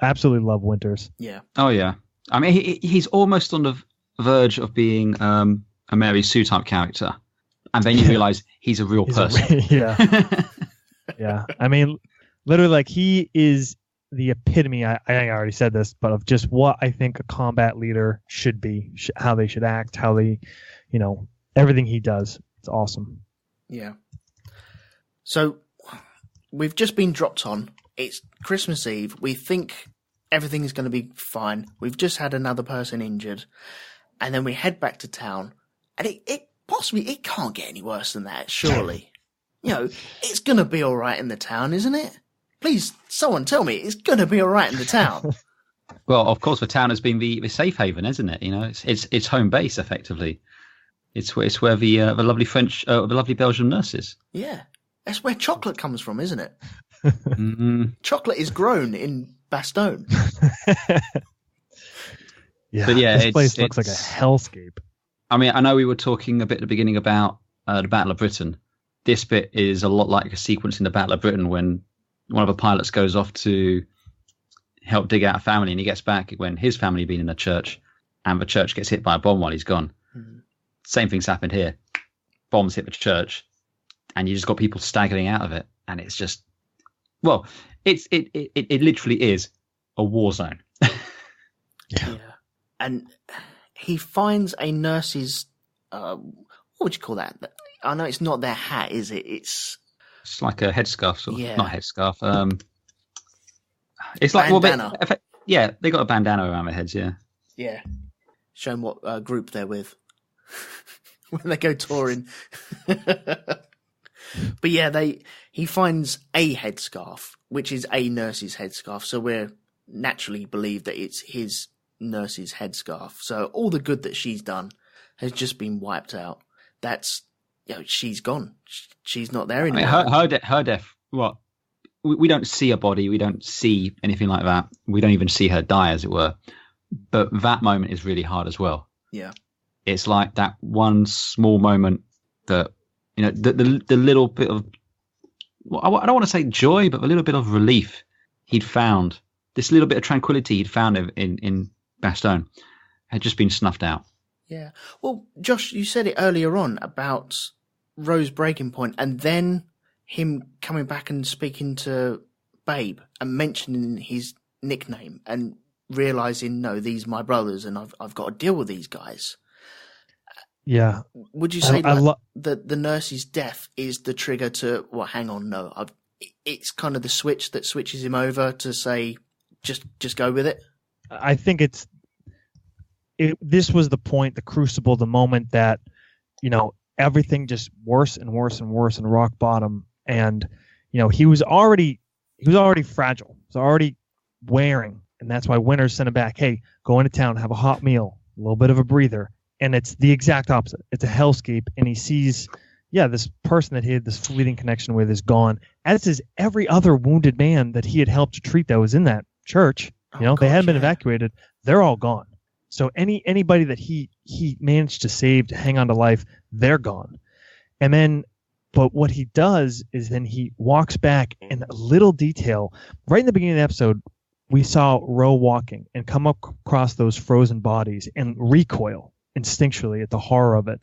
absolutely love Winters. Yeah. Oh yeah. I mean, he's almost on the verge of being a Mary Sue type character, and then you realize he's a real person. Yeah. I mean, literally, like, he is the epitome. I think I already said this, but of just what I think a combat leader should be, how they should act, how they, everything he does. It's awesome. Yeah. So we've just been dropped on. It's Christmas Eve. We think everything's going to be fine. We've just had another person injured. And then we head back to town. And it can't get any worse than that, surely. It's going to be all right in the town, isn't it? Please, someone tell me it's going to be all right in the town. Well, of course, the town has been the safe haven, isn't it? It's home base, effectively. It's where the lovely the lovely Belgian nurse is. Yeah. That's where chocolate comes from, isn't it? Mm-hmm. Chocolate is grown in Bastogne. Yeah, but yeah, this place looks like a hellscape. I mean, I know we were talking a bit at the beginning about the Battle of Britain. This bit is a lot like a sequence in the Battle of Britain when one of the pilots goes off to help dig out a family, and he gets back when his family had been in a church, and the church gets hit by a bomb while he's gone. Mm-hmm. Same thing's happened here. Bombs hit the church, and you just got people staggering out of it, and it's just, well, it literally is a war zone. Yeah. And he finds a nurse's, what would you call that? I know it's not their hat, is it? It's like a headscarf, sort of. Yeah. Not headscarf. It's like bandana. They got a bandana around their heads. Yeah. Yeah. Show them what group they're with when they go touring. But yeah, he finds a headscarf, which is a nurse's headscarf. So we're naturally believe that it's his nurse's headscarf. So all the good that she's done has just been wiped out. That's, she's gone. She's not there anymore. I mean, her death. What? We don't see a body. We don't see anything like that. We don't even see her die, as it were. But that moment is really hard as well. Yeah. It's like that one small moment that, the little bit of, I don't want to say joy, but a little bit of relief he'd found. This little bit of tranquility he'd found in Bastogne had just been snuffed out. Yeah. Well, Josh, you said it earlier on about Rowe's breaking point, and then him coming back and speaking to Babe and mentioning his nickname and realizing, no, these are my brothers, and I've got to deal with these guys. Yeah. Would you say the nurse's death is the trigger to, well, hang on, no, it's kind of the switch that switches him over to say, just go with it? I think this was the point, the crucible, the moment that, everything just worse and worse and worse and rock bottom. And, he was already fragile. He was already wearing. And that's why Winters sent him back. Hey, go into town, have a hot meal, a little bit of a breather. And it's the exact opposite. It's a hellscape. And he sees, this person that he had this fleeting connection with is gone, as is every other wounded man that he had helped to treat that was in that church. They hadn't been evacuated. They're all gone. So anybody that he managed to save, to hang on to life, they're gone. And then, but what he does is then he walks back in a little detail right in the beginning of the episode we saw Rowe walking and come across those frozen bodies and recoil instinctually at the horror of it.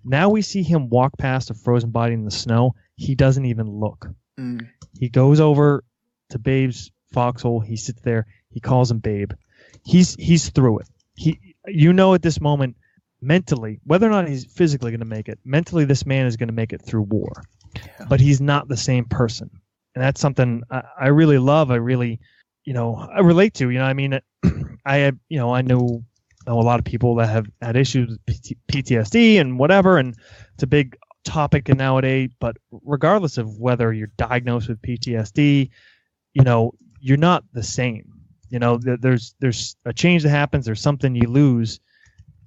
Now we see him walk past a frozen body in the snow. He doesn't even look. He goes over to Babe's foxhole. He sits there. He calls him Babe. He's through it. At this moment, mentally, whether or not he's physically going to make it, mentally this man is going to make it through war. Yeah. But he's not the same person. And that's something I really love. I really, I relate to. I mean, I know a lot of people that have had issues with PTSD and whatever, and it's a big topic nowadays. But regardless of whether you're diagnosed with PTSD, you're not the same. There's a change that happens. There's something you lose,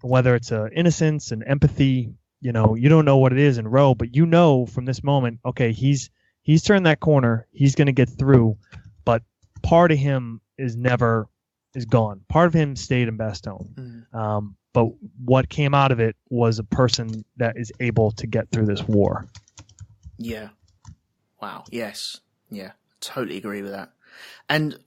whether it's innocence and empathy. You don't know what it is in Rowe, but from this moment, okay, he's turned that corner. He's going to get through, but part of him is gone. Part of him stayed in Bastogne. But what came out of it was a person that is able to get through this war. Yeah. Wow. Yes. Yeah. Totally agree with that. And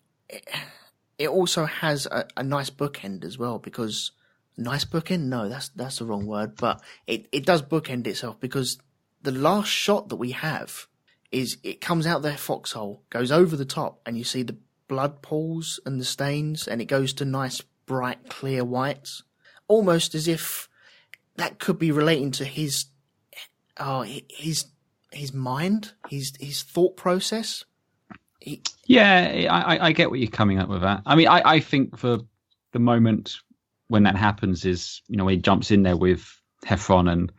it also has a nice bookend as well, because nice bookend? No, that's the wrong word, but it does bookend itself, because the last shot that we have is it comes out their foxhole, goes over the top, and you see the blood pools and the stains, and it goes to nice, bright, clear whites, almost as if that could be relating to his mind, his thought process. I get what you're coming up with that. I mean, I think for the moment when that happens is, when he jumps in there with Heffron and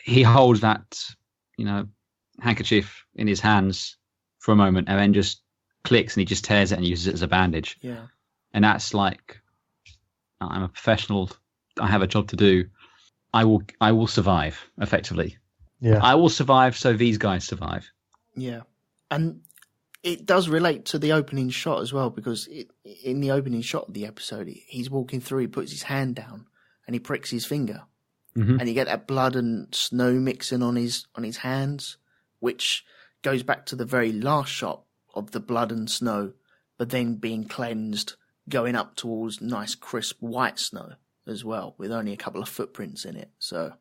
he holds that, handkerchief in his hands for a moment and then just clicks and he just tears it and uses it as a bandage. Yeah. And that's like, I'm a professional. I have a job to do. I will survive effectively. Yeah. I will survive so these guys survive. Yeah. And it does relate to the opening shot as well, because in the opening shot of the episode, he's walking through, he puts his hand down and he pricks his finger. Mm-hmm. And you get that blood and snow mixing on his hands, which goes back to the very last shot of the blood and snow, but then being cleansed, going up towards nice crisp white snow as well, with only a couple of footprints in it. So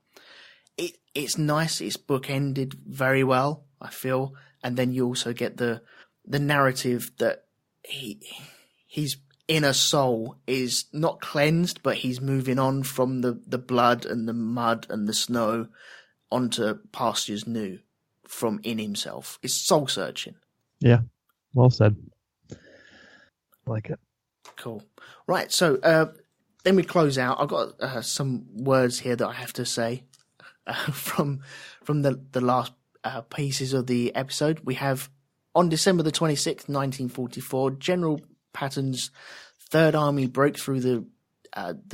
it's nice. It's bookended very well, I feel. And then you also get the narrative that his inner soul is not cleansed, but he's moving on from the blood and the mud and the snow onto pastures new from in himself. It's soul searching. Yeah, well said. I like it. Cool. Right, so then we close out. I've got some words here that I have to say from the last pieces of the episode. We have, on December the 26th, 1944, General Patton's Third Army broke through the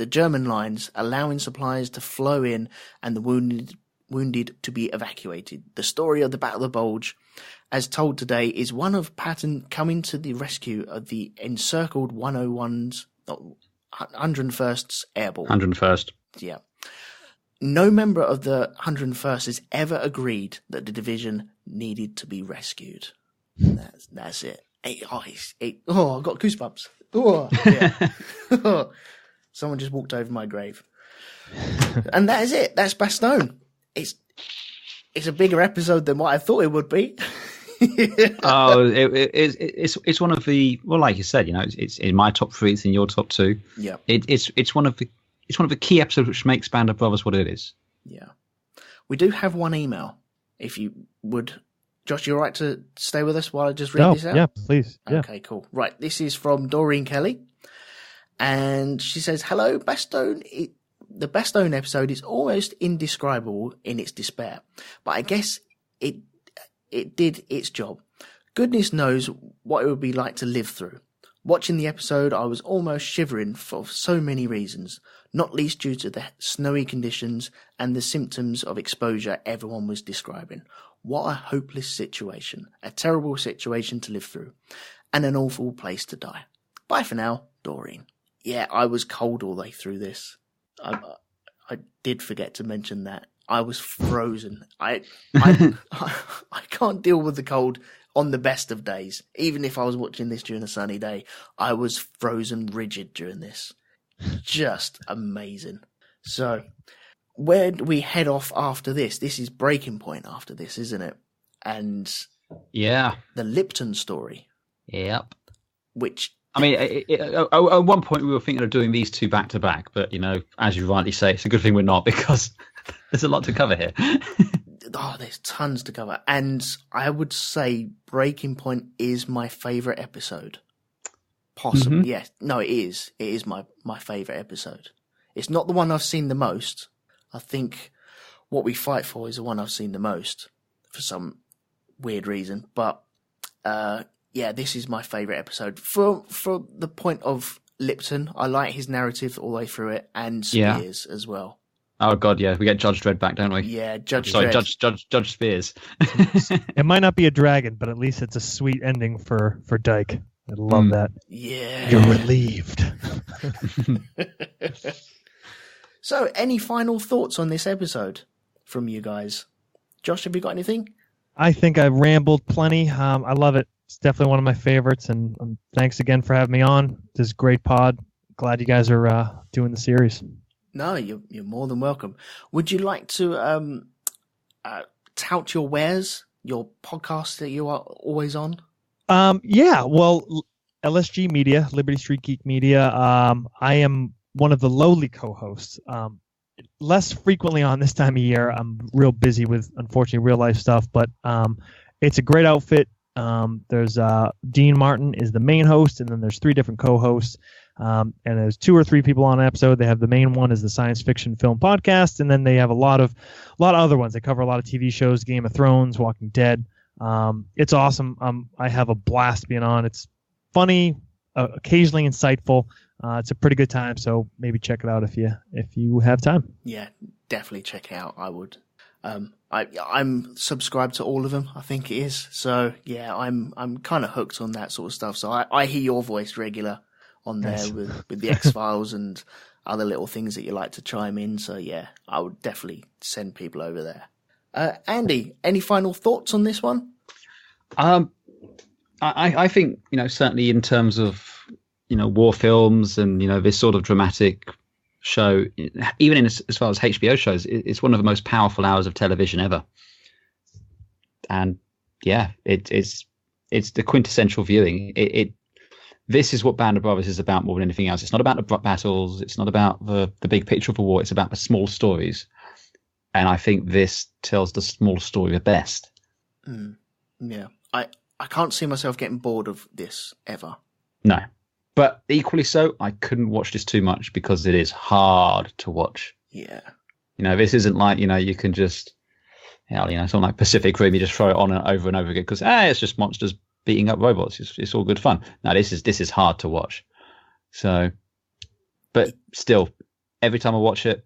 German lines, allowing supplies to flow in and the wounded to be evacuated. The story of the Battle of the Bulge, as told today, is one of Patton coming to the rescue of the encircled 101st Airborne. 101st. Yeah. No member of the 101st has ever agreed that the division needed to be rescued. That's it. I've got goosebumps. Oh, yeah. Someone just walked over my grave. And that is it. That's Bastogne. It's a bigger episode than what I thought it would be. It's one of the, well, like you said, it's in my top 3, it's in your top 2. Yeah. It's one of the key episodes which makes Band of Brothers what it is. Yeah. We do have one email, if you would. Josh, you all right to stay with us while I just read this out? Yeah, please. Yeah. Okay, cool. Right, this is from Doreen Kelly. And she says, hello, Bastogne. The Bastogne episode is almost indescribable in its despair, but I guess it did its job. Goodness knows what it would be like to live through. Watching the episode, I was almost shivering for so many reasons, not least due to the snowy conditions and the symptoms of exposure everyone was describing. What a hopeless situation, a terrible situation to live through, and an awful place to die. Bye for now, Doreen. Yeah, I was cold all the way through this. I did forget to mention that. I was frozen. I can't deal with the cold. on the best of days. Even if I was watching this during a sunny day, I was frozen rigid during this. Just amazing. So, where do we head off after this? This is breaking point after this, isn't it? And yeah, the Lipton story. Yep. Which, I mean, at one point we were thinking of doing these two back to back, but as you rightly say, it's a good thing we're not because there's a lot to cover here. There's tons to cover, and I would say Breaking Point is my favourite episode. Possibly, yes. No, it is. It is my favourite episode. It's not the one I've seen the most. I think What We Fight For is the one I've seen the most for some weird reason. But this is my favourite episode. For the point of Lipton, I like his narrative all the way through it, and Spears as well. Oh God, yeah, we get Judge Dredd back, don't we? Yeah, Judge Dredd. Judge Spears. It might not be a dragon, but at least it's a sweet ending for Dike. I love that. Yeah, you're relieved. So, any final thoughts on this episode from you guys? Josh, have you got anything? I think I rambled plenty. I love it. It's definitely one of my favorites, and thanks again for having me on. This is a great pod. Glad you guys are doing the series. No, you're more than welcome. Would you like to tout your wares, your podcast that you are always on? Yeah, well, LSG Media, Liberty Street Geek Media. I am one of the lowly co-hosts. Less frequently on this time of year. I'm real busy with, unfortunately, real life stuff, but it's a great outfit. There's Dean Martin is the main host, and then there's 3 different co-hosts. And there's 2 or 3 people on an episode. They have the main one is the science fiction film podcast, and then they have a lot of other ones. They cover a lot of TV shows, Game of Thrones, Walking Dead. It's awesome. I have a blast being on. It's funny, occasionally insightful. It's a pretty good time, so maybe check it out if you have time. Yeah, definitely check it out. I would. I'm subscribed to all of them, I think it is. So yeah, I'm kind of hooked on that sort of stuff. So I hear your voice regular on there nice. with the X-Files and other little things that you like to chime in. So yeah, I would definitely send people over there. Andy, any final thoughts on this one? I think, certainly in terms of, war films and, this sort of dramatic show, even as far as HBO shows, it's one of the most powerful hours of television ever. And yeah, it's the quintessential viewing. This is what Band of Brothers is about more than anything else. It's not about the battles. It's not about the big picture of a war. It's about the small stories. And I think this tells the small story the best. Yeah. I can't see myself getting bored of this ever. No. But equally so, I couldn't watch this too much because it is hard to watch. Yeah. This isn't like, you can just, it's not like Pacific Rim, you just throw it on and over again because, it's just monsters beating up robots. It's all good fun. No, this is hard to watch. So, but still, every time I watch it,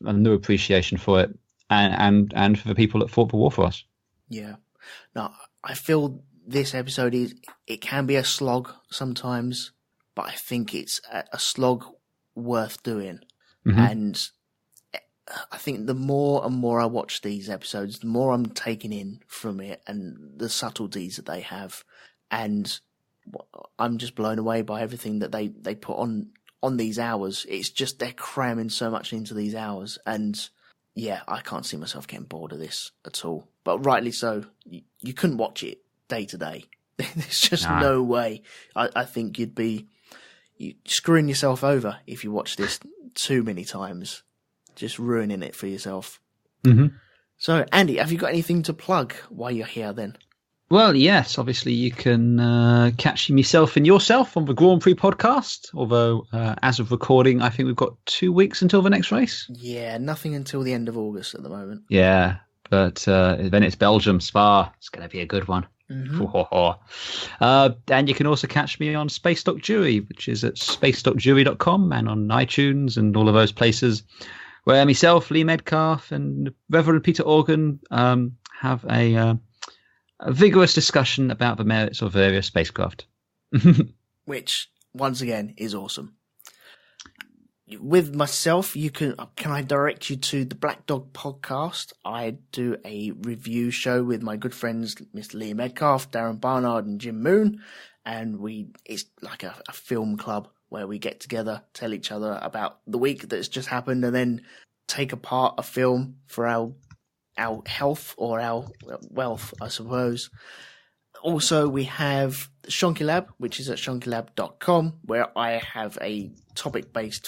a new appreciation for it and for the people that fought the war for us. Yeah. No, I feel this episode it can be a slog sometimes, but I think it's a slog worth doing. Mm-hmm. And I think the more and more I watch these episodes, the more I'm taking in from it and the subtleties that they have. And I'm just blown away by everything that they put on these hours. It's just they're cramming so much into these hours. And yeah, I can't see myself getting bored of this at all. But rightly so, you couldn't watch it day to day. There's just no way. I think you'd be screwing yourself over if you watch this too many times. Just ruining it for yourself. Mm-hmm. So, Andy, have you got anything to plug while you're here then? Well, yes. Obviously, you can catch myself and yourself on the Grand Prix podcast. Although, as of recording, I think we've got 2 weeks until the next race. Yeah, nothing until the end of August at the moment. Yeah, but then it's Belgium, Spa. It's going to be a good one. Mm-hmm. And you can also catch me on Space Dock Jury, which is at spacedockjury.com and on iTunes and all of those places, where myself, Lee Medcalf, and Reverend Peter Organ have a vigorous discussion about the merits of various spacecraft. Which, once again, is awesome. with myself, can I direct you to the Black Dog Podcast? I do a review show with my good friends, Mr. Lee Metcalf, Darren Barnard, and Jim Moon. And it's like a film club where we get together, tell each other about the week that's just happened, and then take apart a film for our health or our wealth, I suppose. Also, we have Shonky Lab, which is at shonkylab.com, where I have a topic-based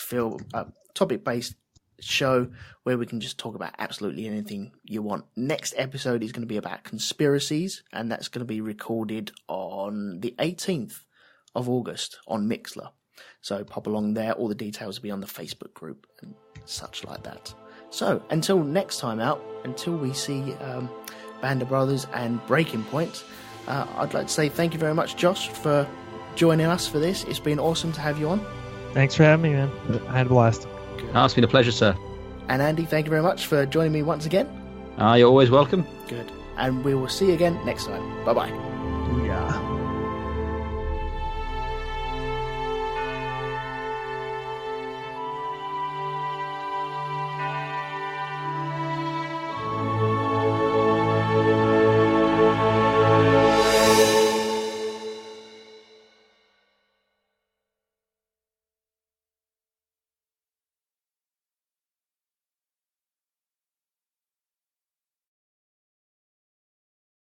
show where we can just talk about absolutely anything you want. Next episode is going to be about conspiracies, and that's going to be recorded on the 18th of August on Mixler. So pop along there. All the details will be on the Facebook group and such like that. So until next time out, until we see Band of Brothers and Breaking Point, I'd like to say thank you very much, Josh, for joining us for this. It's been awesome to have you on. Thanks for having me, man. I had a blast. Oh, it's been a pleasure, sir. And Andy, thank you very much for joining me once again. You're always welcome. Good. And we will see you again next time. Bye-bye.